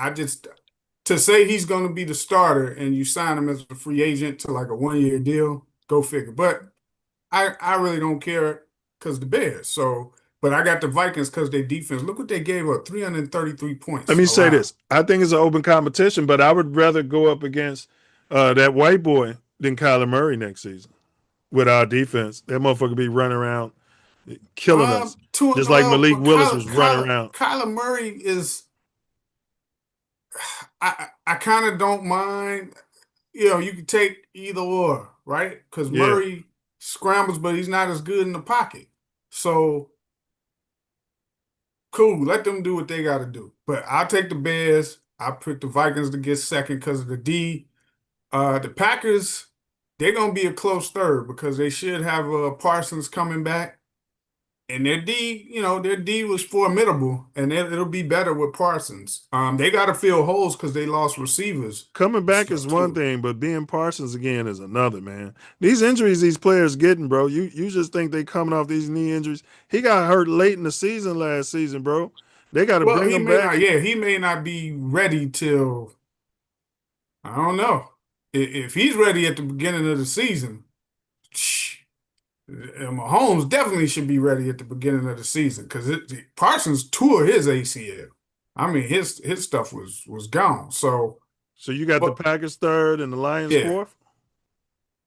to say he's going to be the starter and you sign him as a free agent to like a 1-year deal, go figure. But I really don't care because the Bears. But I got the Vikings because their defense. Look what they gave up, 333 points. Let me say this. I think it's an open competition, but I would rather go up against that white boy than Kyler Murray next season with our defense. That motherfucker be running around killing us. Just like Malik Willis was running around. Kyler Murray is I kind of don't mind. You can take either or, right? Because Murray scrambles, but he's not as good in the pocket. So cool, let them do what they got to do. But I'll take the Bears. I pick the Vikings to get second because of the D. The Packers, they're going to be a close third because they should have Parsons coming back. And their D was formidable, and it'll be better with Parsons. They got to fill holes because they lost receivers. Coming back is one thing, but being Parsons again is another, man. These injuries these players getting, bro, you just think they coming off these knee injuries. He got hurt late in the season last season, bro. They got to bring him back. He may not be ready till, I don't know. If he's ready at the beginning of the season, Mahomes definitely should be ready at the beginning of the season because Parsons tore his ACL. I mean, his stuff was gone. So you got the Packers third and the Lions fourth?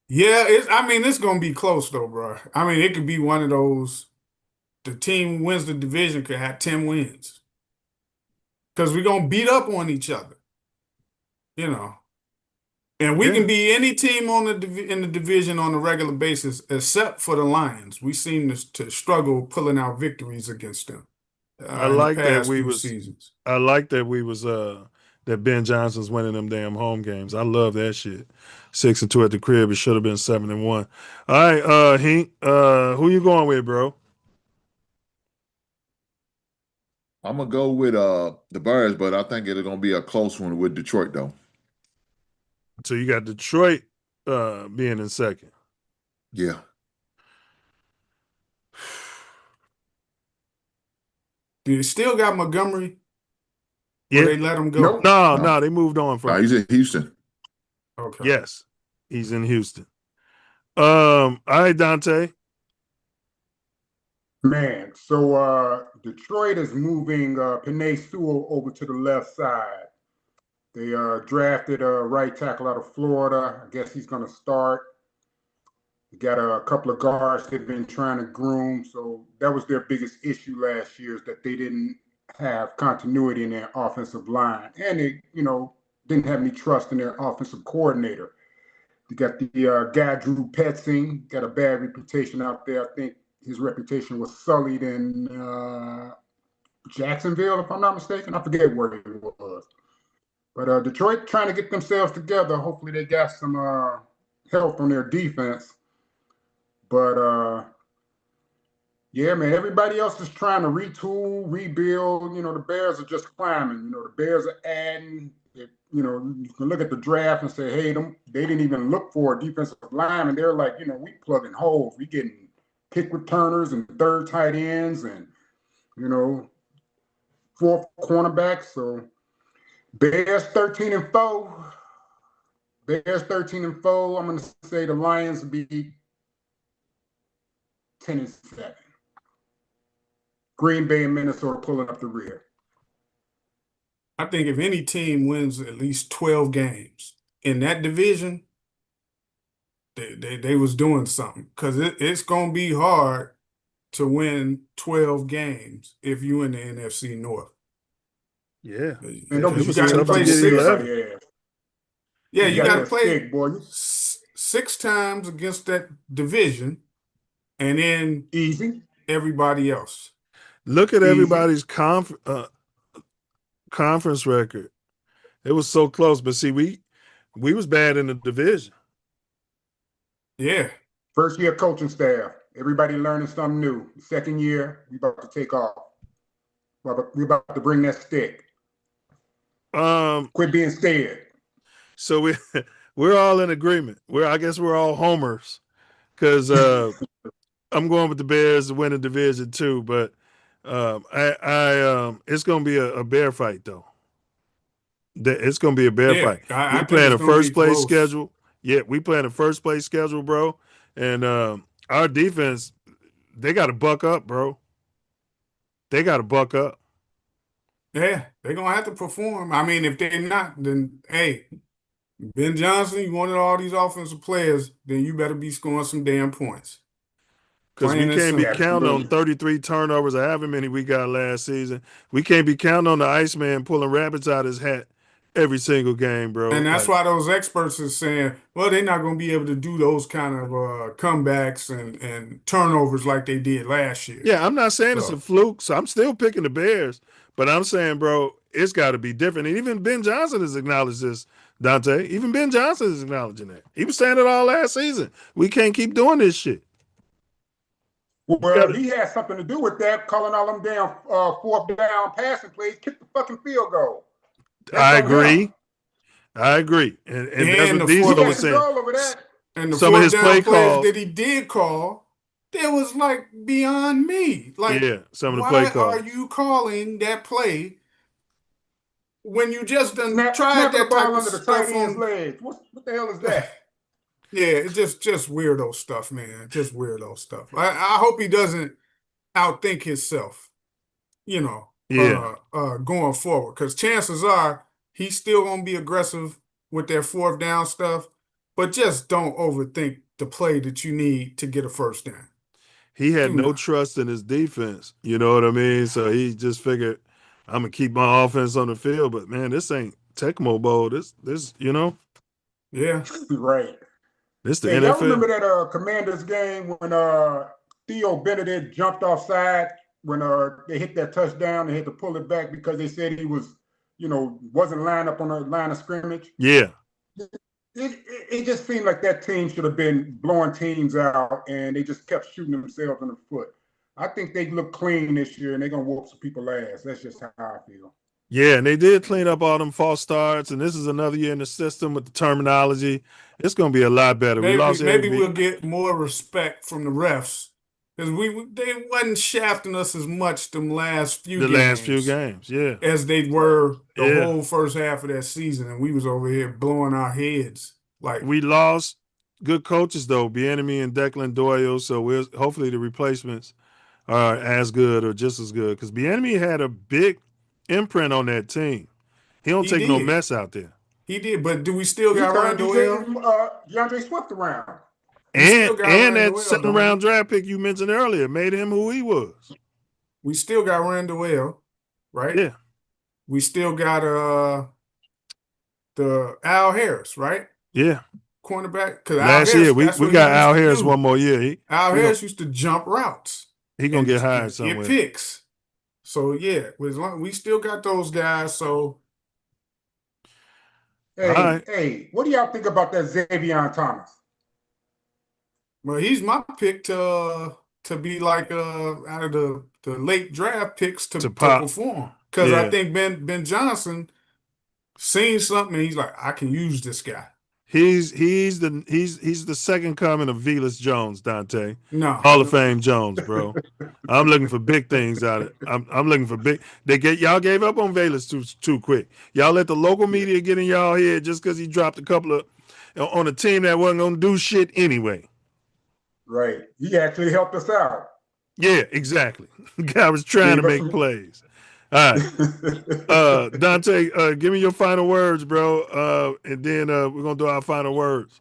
Yeah, it's going to be close though, bro. I mean, it could be one of those, the team wins the division could have 10 wins because we're going to beat up on each other, And we can be any team in the division on a regular basis, except for the Lions. We seem to struggle pulling out victories against them. I like that that Ben Johnson's winning them damn home games. I love that shit. 6-2 at the crib. It should have been 7-1. All right, Hink, who you going with, bro? I'm gonna go with the Bears, but I think it's gonna be a close one with Detroit though. So you got Detroit being in second. Yeah. Do you still got Montgomery? Yeah. Or they let him go? No, they moved on from him. He's in Houston. Okay. Yes, he's in Houston. All right, Dante. Man, so Detroit is moving Penei Sewell over to the left side. They drafted a right tackle out of Florida. I guess he's going to start. They got a couple of guards they've been trying to groom. So that was their biggest issue last year, is that they didn't have continuity in their offensive line. And they, didn't have any trust in their offensive coordinator. You got the guy Drew Petzing, got a bad reputation out there. I think his reputation was sullied in Jacksonville, if I'm not mistaken. I forget where he was. But Detroit trying to get themselves together. Hopefully they got some health on their defense. But yeah, man, everybody else is trying to retool, rebuild. The Bears are just climbing. The Bears are adding. You can look at the draft and say, hey, they didn't even look for a defensive line, and they're like, we plugging holes. We getting kick returners and third tight ends and, fourth cornerbacks. So Bears 13-4. Bears 13-4. I'm going to say the Lions be 10-7. Green Bay and Minnesota pulling up the rear. I think if any team wins at least 12 games in that division, they was doing something, because it's going to be hard to win 12 games if you in the NFC North. Yeah. And you got to play 6. Yeah, you got to play 6 times against that division, and then easy everybody else. Look at everybody's conference record. It was so close, but see, we was bad in the division. Yeah. First year coaching staff, everybody learning something new. Second year, we about to take off. We about to bring that stick. Quit being scared. So we're all in agreement. I guess we're all homers, because I'm going with the Bears to win the division too. But it's going to be a bear fight though. It's going to be a bear fight. We playing a first place schedule. Yeah, we playing a first place schedule, bro. And our defense, they got to buck up, bro. They got to buck up. Yeah, they're going to have to perform. I mean, if they're not, then, hey, Ben Johnson, you wanted all these offensive players, then you better be scoring some damn points. Because we can't be counting on 33 turnovers or however many we got last season. We can't be counting on the Iceman pulling rabbits out of his hat every single game, bro. And that's why those experts are saying, well, they're not going to be able to do those kind of comebacks and turnovers like they did last year. Yeah, I'm not saying it's a fluke, so I'm still picking the Bears. But I'm saying, bro, it's got to be different. And even Ben Johnson has acknowledged this, Dante. Even Ben Johnson is acknowledging that. He was saying it all last season. We can't keep doing this shit. Well, he had something to do with that, calling all them damn fourth down passing plays, kick the fucking field goal. I agree. And that's what Diesel was saying. And the some of his play calls that he did call, it was like beyond me. Like, yeah, some of the play calls. Why are you calling that play when you just done tried that type of stuff on legs? What the hell is that? Yeah, it's just weirdo stuff, man. Just weirdo stuff. I hope he doesn't outthink himself, going forward. Because chances are he's still going to be aggressive with that fourth down stuff, but just don't overthink the play that you need to get a first down. He had no trust in his defense. You know what I mean? So he just figured, I'm going to keep my offense on the field. But, man, this ain't Tecmo Bowl. This Yeah. Right. This the NFL. NFL. Y'all remember that Commanders game when Theo Benedict jumped offside when they hit that touchdown? They had to pull it back because they said he was, wasn't lined up on the line of scrimmage. Yeah. It just seemed like that team should have been blowing teams out, and they just kept shooting themselves in the foot. I think they look clean this year, and they're going to whoop some people's ass. That's just how I feel. Yeah, and they did clean up all them false starts, and this is another year in the system with the terminology. It's going to be a lot better. Maybe we'll get more respect from the refs, because they wasn't shafting us as much the last few games, yeah, as they were the whole first half of that season, and we was over here blowing our heads. Like, we lost good coaches though, Bieniemy and Declan Doyle. So hopefully the replacements are as good or just as good, because Bieniemy had a big imprint on that team. He don't take no mess out there. He did, but do we still got Randall DeAndre Swift around? And that second-round draft pick you mentioned earlier made him who he was. We still got Randall, right? Yeah. We still got the Al Harris, right? Yeah. Cornerback. Because last year we got Al Harris one more year. Al Harris used to jump routes. He gonna get hired somewhere. Get picks. So yeah, we still got those guys. So hey, what do y'all think about that Xavier Thomas? Well, he's my pick to be like out of the late draft picks to perform. Because I think Ben Johnson seen something and he's like, I can use this guy. He's the second coming of Velus Jones, Dante. No. Hall of Fame Jones, bro. I'm looking for big things out of it. I'm looking for big. Y'all gave up on Velus too quick. Y'all let the local media get in y'all head just because he dropped a couple of on a team that wasn't gonna do shit anyway. Right. He actually helped us out. Yeah, exactly. Guy was trying to make plays. All right. Dante, give me your final words, bro. And then we're going to do our final words.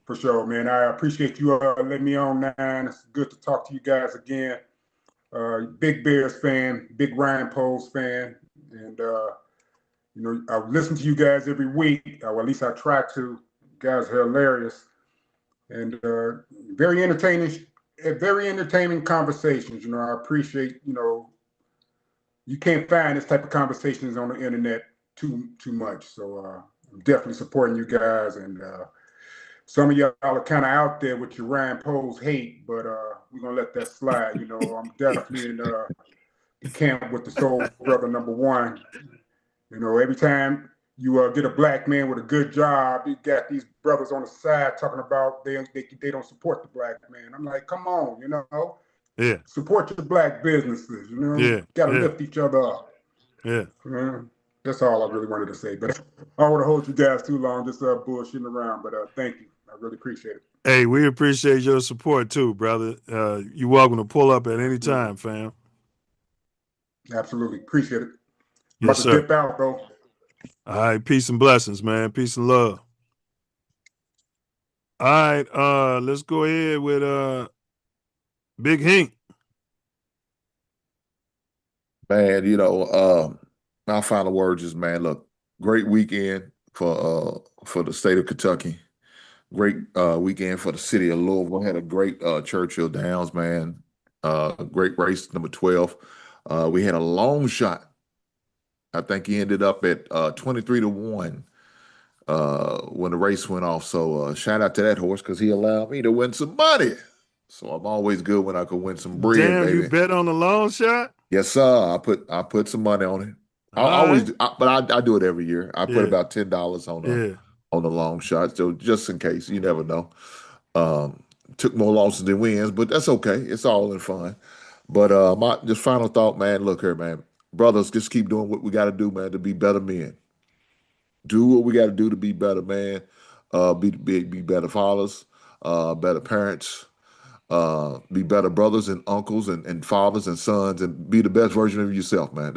For sure, man. I appreciate you letting me on, man. It's good to talk to you guys again. Big Bears fan, big Ryan Poles fan. And, I listen to you guys every week, or at least I try to. You guys are hilarious. And very entertaining conversations. I appreciate, you can't find this type of conversations on the internet too much. So I'm definitely supporting you guys. And some of y'all are kind of out there with your Ryan Poles hate, but we're going to let that slide. I'm definitely in the camp with the soul brother number one. Every time you get a black man with a good job, you got these brothers on the side talking about they don't support the black man. I'm like, come on, Yeah. Support your black businesses, Yeah. Got to lift each other up. Yeah. That's all I really wanted to say. But I don't want to hold you guys too long, just bullshitting around. But thank you. I really appreciate it. Hey, we appreciate your support too, brother. You're welcome to pull up at any time, fam. Absolutely. Appreciate it. Yes, sir. Dip out, though. All right. Peace and blessings, man. Peace and love. All right. Let's go ahead with Big Hink. Man, my final words is, man, look, great weekend for the state of Kentucky. Great weekend for the city of Louisville. Had a great Churchill Downs, man. Great race, number 12. We had a long shot. I think he ended up at 23-1 when the race went off. So shout out to that horse because he allowed me to win some money. So I'm always good when I can win some bread. Damn, baby. You bet on the long shot? Yes, sir. I put some money on it. I do it every year. I put about $10 on the long shot, so just in case, you never know. Took more losses than wins, but that's okay. It's all in fun. But my just final thought, man. Look here, man. Brothers, just keep doing what we got to do, man, to be better men. Do what we got to do to be better, man. Be better fathers, better parents. Be better brothers and uncles and fathers and sons, and be the best version of yourself, man.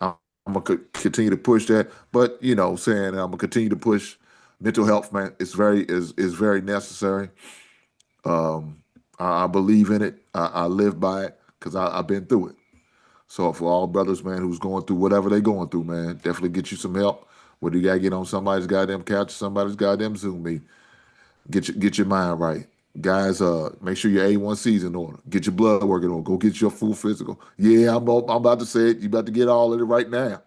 I'm gonna continue to push that, but I'm gonna continue to push mental health, man. It's very necessary. I believe in it. I live by it because I've been through it. So for all brothers, man, who's going through whatever they're going through, man, definitely get you some help. Whether you gotta get on somebody's goddamn couch or somebody's goddamn Zoom meeting, get your mind right. Guys, make sure your A1C's in order. Get your blood working on. Go get your full physical. Yeah, I'm about to say it. You about to get all of it right now.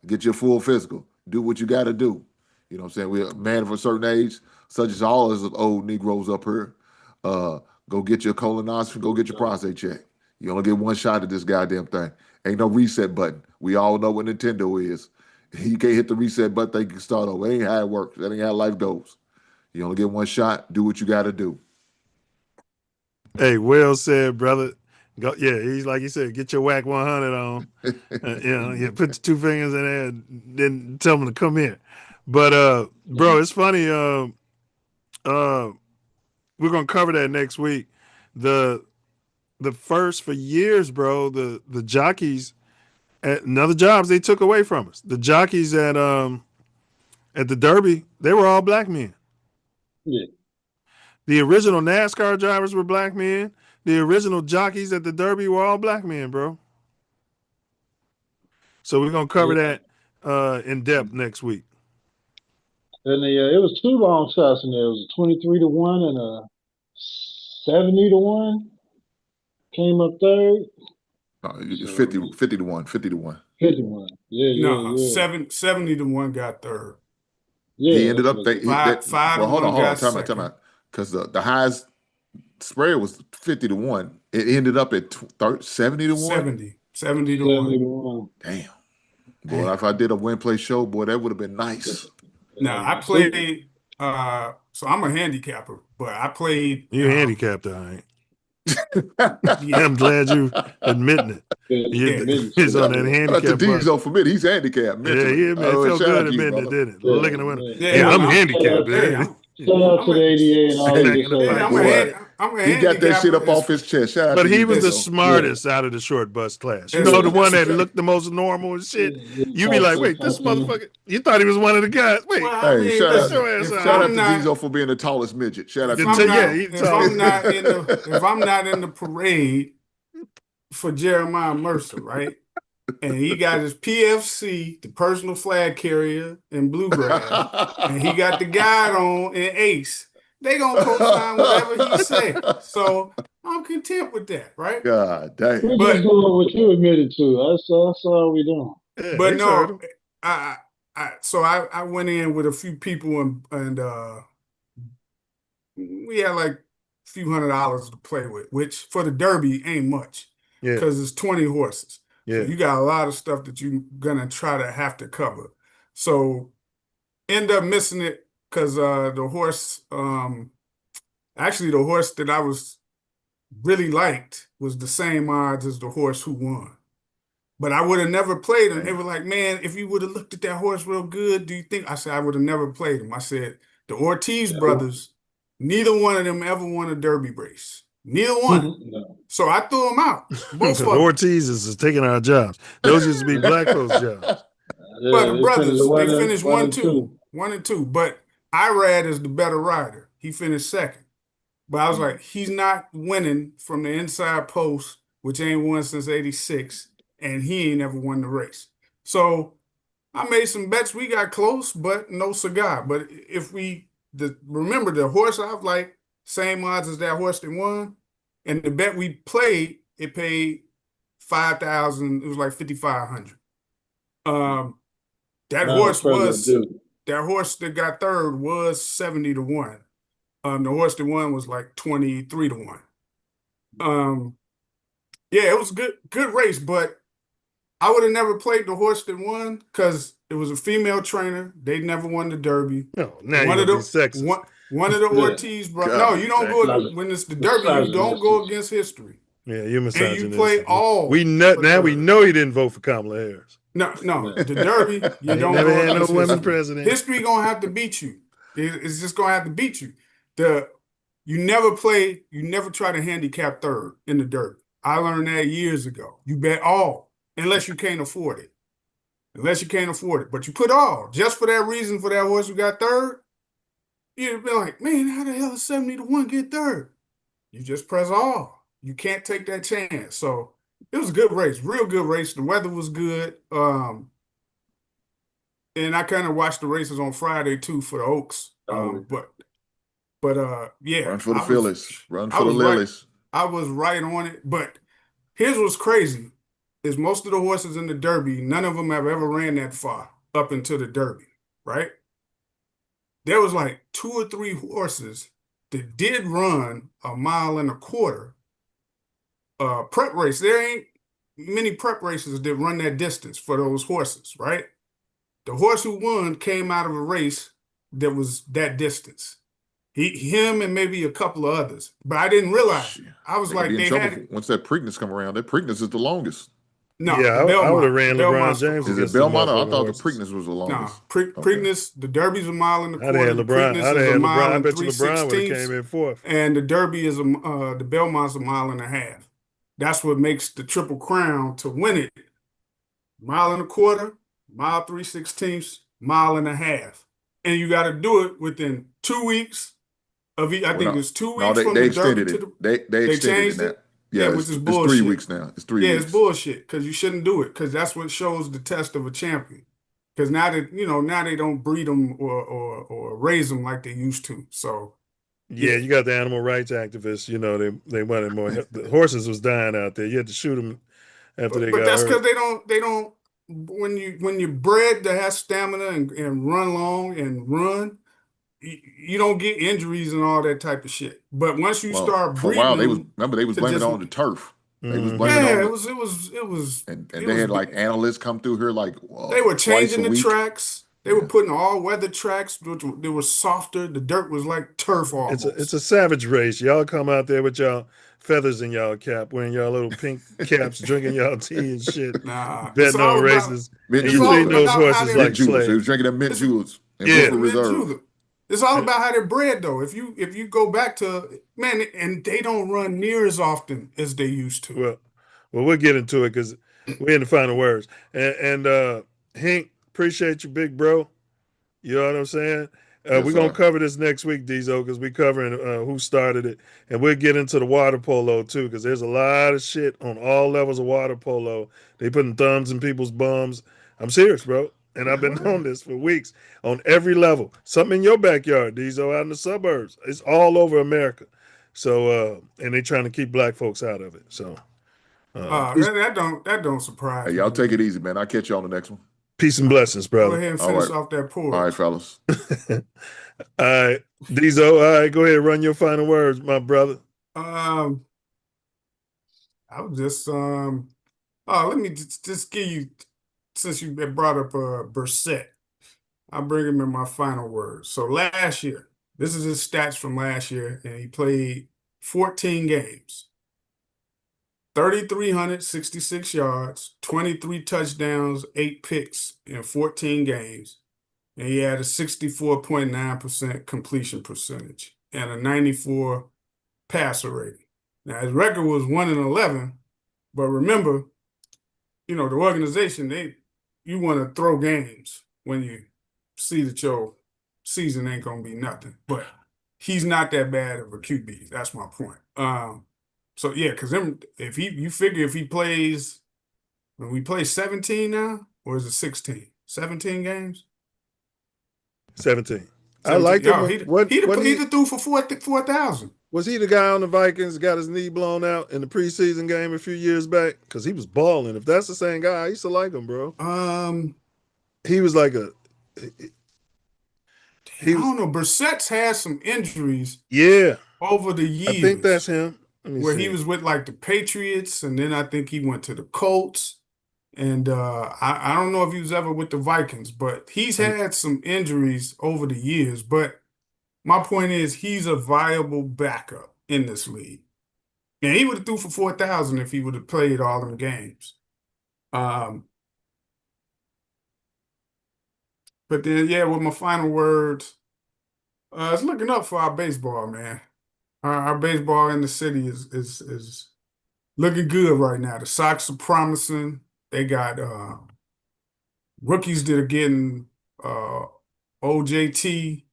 Get your full physical. Do what you got to do. You know what I'm saying? We're a man of a certain age, such as all of us old Negroes up here. Go get your colonoscopy. Go get your prostate check. You only get one shot at this goddamn thing. Ain't no reset button. We all know what Nintendo is. You can't hit the reset button, they can start over. It ain't how it works. That ain't how life goes. You only get one shot. Do what you got to do. Hey, well said, brother. Go, yeah, he's like you said, get your whack 100 on. Put the two fingers in there, and then tell them to come in. But bro, it's funny. We're gonna cover that next week. The first for years, bro. The jockeys at another jobs they took away from us. The jockeys at the Derby, they were all black men. Yeah. The original NASCAR drivers were black men. The original jockeys at the Derby were all black men, bro. So we're gonna cover that in depth next week. And it was 2 long shots in there. It was a 23-1 and a 70-1. Came up third. 50-1, 50-1. 51. Yeah. 70-1 got third. Yeah, he ended up. Well, hold on. Time out. Because the highest spread was 50-1. It ended up at 70-1. 70-1. Damn. Boy, if I did a win play show, boy, that would have been nice. Now I played. So I'm a handicapper, but I played. You handicapped, all right. Yeah, I'm glad you admitting it. He's on that handicap. That's the Diesel for me. He's handicapped. Mentally. Yeah, man. It felt good admitting it, didn't it? Look in the window. Yeah, I'm handicapped. Shout out to the ADA and all that. He got that shit up off his chest. Shout out but to he you, was the Diesel. smartest out of the short bus class. You know, the one that looked the most normal and shit. You be like, wait, this motherfucker. You thought he was one of the guys. Wait, hey, shout out to Diesel for being the tallest midget. Shout out to if I'm not in the parade for Jeremiah Mercer, right? And he got his PFC, the personal flag carrier, in bluegrass, and he got the guide on in Ace. They gonna co-sign whatever he say. So I'm content with that, right? God damn. We're just doing what you admitted to. That's all we doing. Yeah, but no, I went in with a few people and we had like a few $100s to play with, which for the Derby ain't much. Yeah. Because it's 20 horses. Yeah. So you got a lot of stuff that you're gonna try to have to cover. So end up missing it because the horse, actually the horse that I was really liked was the same odds as the horse who won. But I would have never played him. They were like, man, if you would have looked at that horse real good, do you think? I said, I would have never played him. I said, the Ortiz brothers, neither one of them ever won a Derby race. Neither one. No. So I threw them out. Both of them. Ortiz is taking our jobs. Those used to be black folks' jobs. But the brothers, they finished 1-2. 1 and 2. But Irad is the better rider. He finished second. But I was like, he's not winning from the inside post, which ain't won since '86, and he ain't never won the race. So I made some bets. We got close, but no cigar. But if remember the horse I've like, same odds as that horse that won, and the bet we played, it paid $5,000. It was like $5,500. That horse that got third was 70-1. The horse that won was like 23-1. Yeah, it was a good race, but I would have never played the horse that won because it was a female trainer. They never won the Derby. No, now one of the one of the Ortiz brothers. No, you don't go when it's the Derby. You don't go against history. Yeah, you're misogynist. And you play all. We know he didn't vote for Kamala Harris. No, the Derby. You don't never go had no against women history. president. History gonna have to beat you. It's just gonna have to beat you. You never try to handicap third in the Derby. I learned that years ago. You bet all, unless you can't afford it. But you put all, just for that reason, for that horse who got third, you'd be like, man, how the hell does 70-1 get third? You just press all. You can't take that chance. So it was a good race, real good race. The weather was good. And I kind of watched the races on Friday too for the Oaks. Yeah. Run for the Phillies. Run for the Lilies. I was right on it. But here's what's crazy is most of the horses in the Derby, none of them have ever ran that far up into the Derby, right? There was like 2 or 3 horses that did run 1.25 miles prep race. There ain't many prep races that run that distance for those horses, right? The horse who won came out of a race that was that distance. Him and maybe a couple of others. But I didn't realize. I was like, they had it. Once that Preakness come around, that Preakness is the longest. No, yeah, I would have ran LeBron James. Is it Belmont? I thought the Preakness was the longest. No, Preakness, the Derby's 1.25 miles. I'd have LeBron. I bet you LeBron would have came in fourth. And the Derby is the Belmont's 1.5 miles. That's what makes the Triple Crown to win it. 1.25 miles, 1.316 miles, 1.5 miles. And you got to do it within 2 weeks of I think it's 2 weeks from the Derby to the. They extended it. Yeah, which is it's bullshit. 3 weeks now. It's 3 weeks. Yeah, it's bullshit because you shouldn't do it because that's what shows the test of a champion. because now that now they don't breed them or raise them like they used to. So yeah, you got the animal rights activists. They wanted more. The horses was dying out there. You had to shoot them after they got that's hurt. because they don't. When you're bred to have stamina and run long and run, you don't get injuries and all that type of shit. But once you start for a breeding while, they them, was blaming it on the turf. They was Mm-hmm. blaming it on it was, and they had like analysts come through here like they were twice changing a the week. tracks. They were putting all weather tracks. They were softer. The dirt was like turf almost. It's a savage race. Y'all come out there with y'all feathers in y'all cap, wearing y'all little pink caps, drinking y'all tea and shit, betting on races. And you feed those horses like slaves. They was drinking them mint juleps in Yeah. Brooklyn Reserve. It's all about how they're bred, though. If you go back to and they don't run near as often as they used to. Well, we'll get into it because we're in the final words. And Hank, appreciate you, big bro. You know what I'm saying? We're going to cover this next week, Diesel, because we're covering who started it. And we'll get into the water polo, too, because there's a lot of shit on all levels of water polo. They putting thumbs in people's bums. I'm serious, bro. And I've been on this for weeks on every level. Something in your backyard, Diesel, out in the suburbs. It's all over America. So, and they trying to keep black folks out of it. So, that don't surprise me. Hey, y'all take it easy, man. I'll catch you on the next one. Peace and blessings, brother. Go ahead and finish off that pour. All right, fellas. All right, Diesel. All right, go ahead, run your final words, my brother. I was just let me just give you, since you brought up Brissett, I'll bring him in my final words. So last year, this is his stats from last year, and he played 14 games. 3,366 yards, 23 touchdowns, 8 picks in 14 games. And he had a 64.9% completion percentage and a 94 passer rating. Now, his record was 1-11, but remember, the organization, you want to throw games when you see that your season ain't going to be nothing. But he's not that bad of a QB. That's my point. So yeah, because you figure if he plays, when we play 17 now, or is it 16? 17 games? 17. I like him. He'd have threw for 4,000. Was he the guy on the Vikings got his knee blown out in the preseason game a few years back? Because he was balling. If that's the same guy, I used to like him, bro. He was like I don't know. Brissett's had some injuries. Yeah. Over the years. I think that's him. He was with like the Patriots, and then I think he went to the Colts. And I don't know if he was ever with the Vikings, but he's had some injuries over the years. But my point is, he's a viable backup in this league. And he would have threw for 4,000 if he would have played all them games. But then, yeah, with my final words, it's looking up for our baseball, man. Our baseball in the city is looking good right now. The Sox are promising. They got rookies that are getting OJT.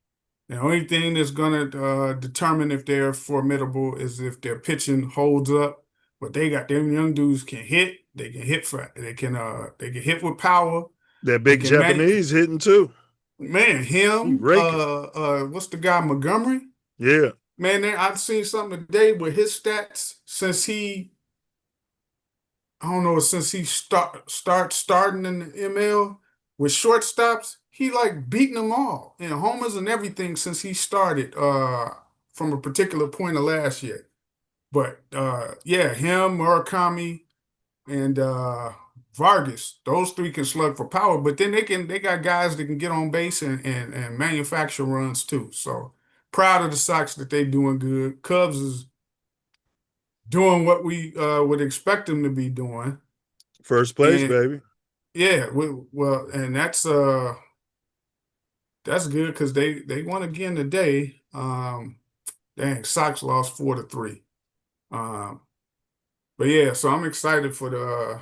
The only thing that's gonna determine if they're formidable is if their pitching holds up. But they got them young dudes can hit. They can hit they can hit with power. That big Japanese hitting too. Man, him. What's the guy, Montgomery? Yeah. Man, I've seen something today with his stats since he starting in the ML with shortstops. He like beating them all in homers and everything since he started from a particular point of last year. But yeah, him, Murakami, and Vargas, those three can slug for power. But then they got guys that can get on base and manufacture runs too. So proud of the Sox that they doing good. Cubs is doing what we would expect them to be doing. First place, baby. Yeah, well, and that's good because they won again today. Dang, Sox lost 4-3. But yeah, so I'm excited for the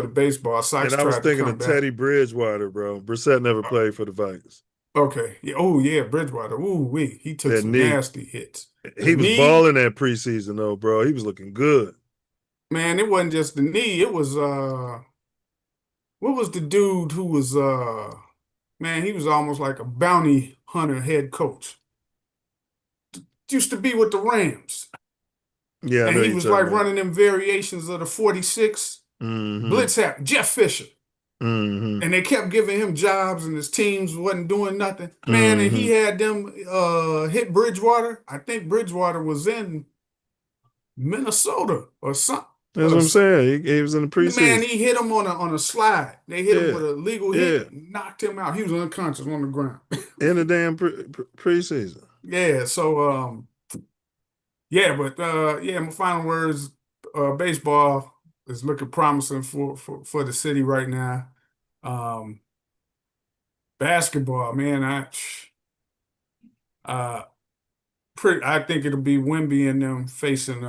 baseball. Sox and I was thinking of Teddy Bridgewater, bro. Brissett never played for the Vikings. Okay. Yeah. Oh yeah, Bridgewater. Ooh, he took some nasty hits. He was balling that preseason though, bro. He was looking good. Man, it wasn't just the knee. It was what was the dude who was man, he was almost like a bounty hunter head coach. Used to be with the Rams. Yeah, I and know he you're was talking like about. running them variations of the 46. Blitz happened. Jeff Fisher. And they kept giving him jobs and his teams wasn't doing nothing. Man, and he had them hit Bridgewater. I think Bridgewater was in Minnesota or something. That's what I'm saying. He was in the preseason. Man, he hit him on a slide. They hit him with a legal hit, knocked him out. He was unconscious on the ground. In the damn preseason. Yeah, so yeah, but yeah, my final words, baseball is looking promising for the city right now. Basketball, man, I think it'll be Wemby and them facing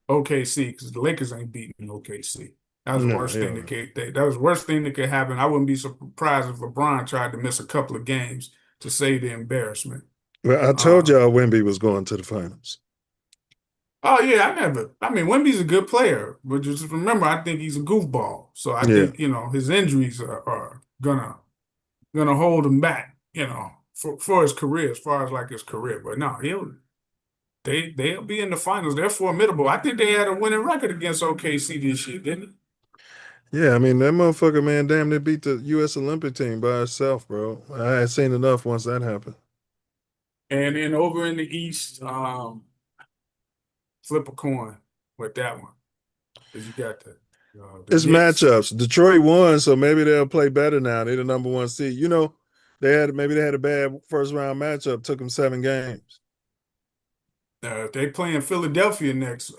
OKC because the Lakers ain't beating OKC. That was the worst thing that was the worst thing that could happen. I wouldn't be surprised if LeBron tried to miss a couple of games to save the embarrassment. Well, I told y'all Wemby was going to the finals. Oh yeah, I mean, Wemby's a good player, but just remember, I think he's a goofball. So I think his injuries are gonna hold him back, for his career, as far as like his career. But no, they'll be in the finals. They're formidable. I think they had a winning record against OKC this year, didn't they? Yeah, I mean that motherfucker, man, damn, they beat the U.S. Olympic team by itself, bro. I had seen enough once that happened. And then over in the East, flip a coin with that one. Because you got the it's Knicks. Matchups. Detroit won, so maybe they'll play better now. They're the number 1 seed. They had a bad first round matchup. Took them 7 games. If they playing Philadelphia next,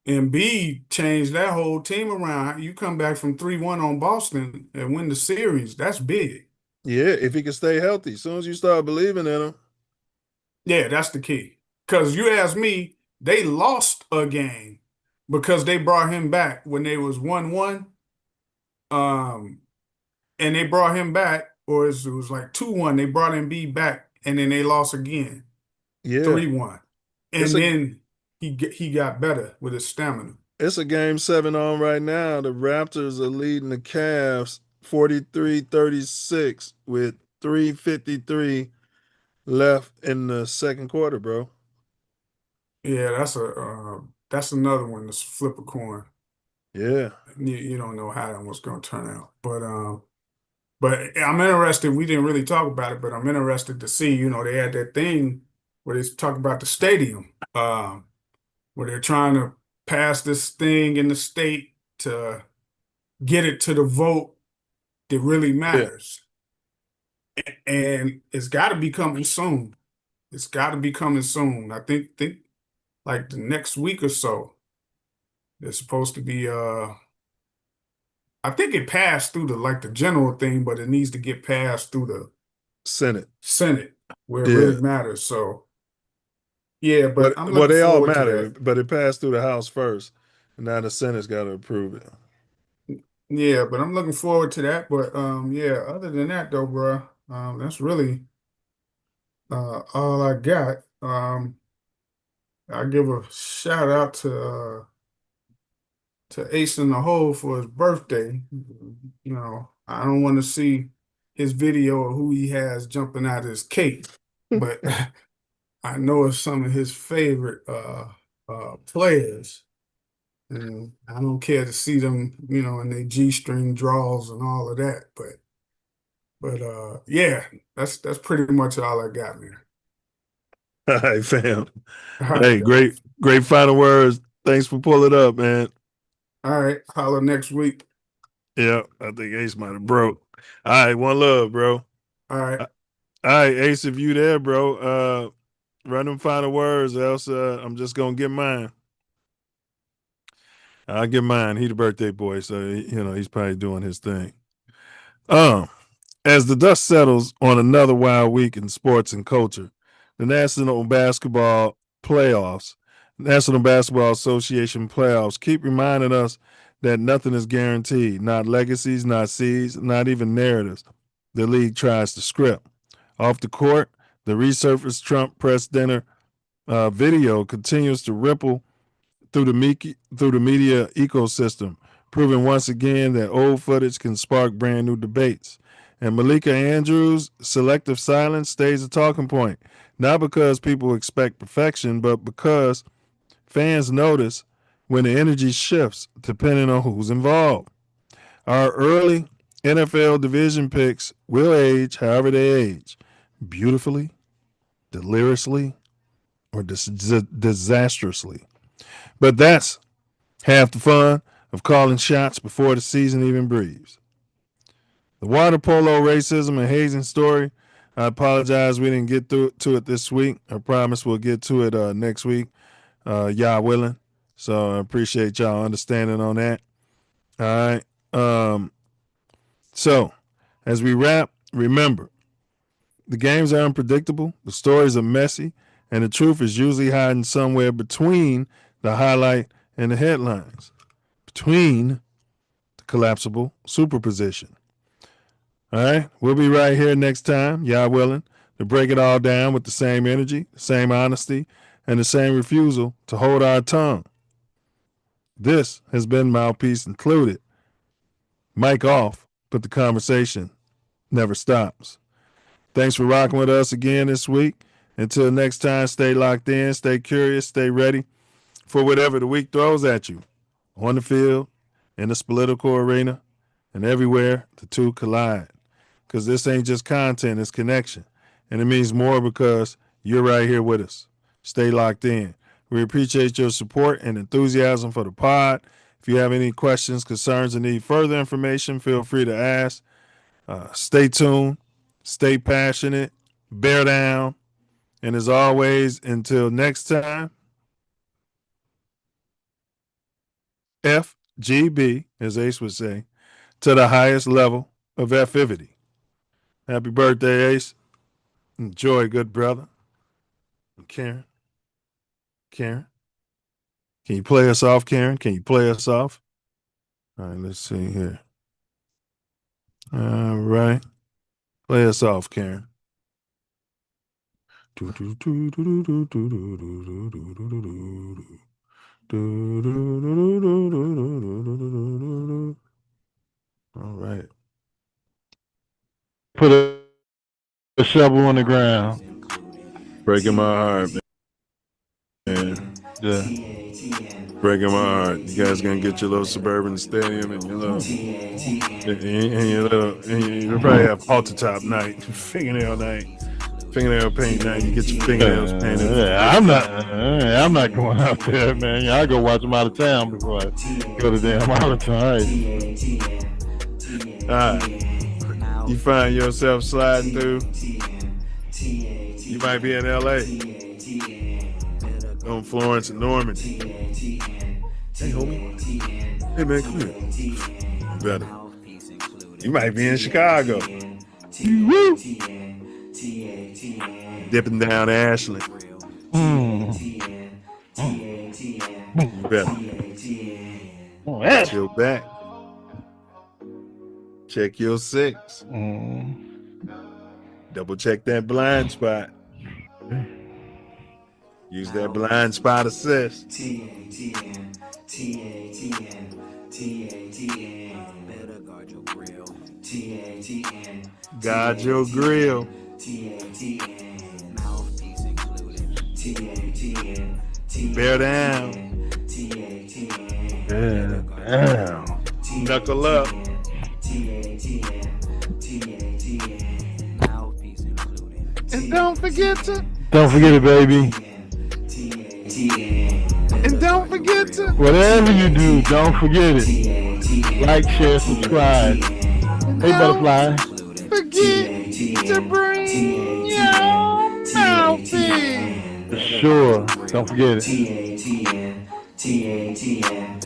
Embiid changed that whole team around. You come back from 3-1 on Boston and win the series. That's big. Yeah, if he can stay healthy. As soon as you start believing in him. Yeah, that's the key. Because you ask me, they lost a game because they brought him back when they was 1-1. And they brought him back, or it was like 2-1. They brought Embiid back, and then they lost again. Yeah. 3-1. And then he got better with his stamina. It's a game 7 on right now. The Raptors are leading the Cavs 43-36 with 3:53 left in the second quarter, bro. Yeah, that's another one. Let's flip a coin. Yeah. You don't know how that one's going to turn out. But I'm interested. We didn't really talk about it, but I'm interested to see, they had that thing where they talk about the stadium, where they're trying to pass this thing in the state to get it to the vote that really matters. Yeah. And it's got to be coming soon. It's got to be coming soon. I think like the next week or so, there's supposed to be I think it passed through the general thing, but it needs to get passed through the Senate where it really matters. So yeah, but I'm looking they all forward to matter, that. but it passed through the House first, and now the Senate's got to approve it. Yeah, but I'm looking forward to that. But yeah, other than that though, bro, that's really all I got. I give a shout out to Ace in the Hole for his birthday. I don't want to see his video of who he has jumping out of his cake, but I know it's some of his favorite players. And I don't care to see them, in their G-string draws and all of that. But yeah, that's pretty much all I got, man. All right, fam. Hey, great final words. Thanks for pulling up, man. All right, holler next week. Yeah, I think Ace might have broke. All right, one love, bro. All right. All right, Ace, if you there, bro, run them final words, else I'm just gonna get mine. I'll get mine. He the birthday boy, so he's probably doing his thing. As the dust settles on another wild week in sports and culture, the National Basketball Association playoffs keep reminding us that nothing is guaranteed, not legacies, not seeds, not even narratives the league tries to script. Off the court, the resurfaced Trump press dinner video continues to ripple through the media ecosystem, proving once again that old footage can spark brand new debates. And Malika Andrews' selective silence stays a talking point, not because people expect perfection, but because fans notice when the energy shifts depending on who's involved. Our early NFL division picks will age however they age, beautifully, deliriously, or disastrously. But that's half the fun of calling shots before the season even breathes. The water polo racism and hazing story, I apologize we didn't get to it this week. I promise we'll get to it next week, y'all willing. So I appreciate y'all understanding on that. All right. So as we wrap, remember, the games are unpredictable, the stories are messy, and the truth is usually hiding somewhere between the highlight and the headlines, between the collapsible superposition. All right, we'll be right here next time, y'all willing, to break it all down with the same energy, the same honesty, and the same refusal to hold our tongue. This has been Mouthpiece Included. Mic off, but the conversation never stops. Thanks for rocking with us again this week. Until next time, stay locked in, stay curious, stay ready for whatever the week throws at you. On the field, in this political arena, and everywhere the two collide. Because this ain't just content, it's connection. And it means more because you're right here with us. Stay locked in. We appreciate your support and enthusiasm for the pod. If you have any questions, concerns, or need further information, feel free to ask. Stay tuned. Stay passionate. Bear down. And as always, until next time, FGB, as Ace would say, to the highest level of effivity. Happy birthday, Ace. Enjoy, good brother. And Karen. Can you play us off, Karen? Can you play us off? All right, let's see here. All right. Play us off, Karen. All right. Put a shovel on the ground. Breaking my heart, man. Yeah. Breaking my heart. You guys gonna get your little suburban stadium and your little you probably have halter top night, fingernail night, fingernail paint night. You get your fingernails painted. Yeah, I'm not going out there, man. I go watch them out of town before I go to damn out of town. All right. You find yourself sliding through. You might be in LA. On Florence and Normandy. Hey, homie. Hey, man, come here. You better. You might be in Chicago. Woo! Dipping down Ashland. You better. Watch your back. Check your six. Double check that blind spot. Use that blind spot assist. TATN. Better guard your grill. TATN. Guard your grill. TATN. Mouthpiece included. TATN. Bear down. TATN. Bear down. Knuckle up. TATN. Mouthpiece included. And don't forget it, baby. And don't forget to, whatever you do, don't forget it. Like, share, subscribe. Hey, butterfly. Forget to bring your mouthpiece. For sure. Don't forget it. TATN.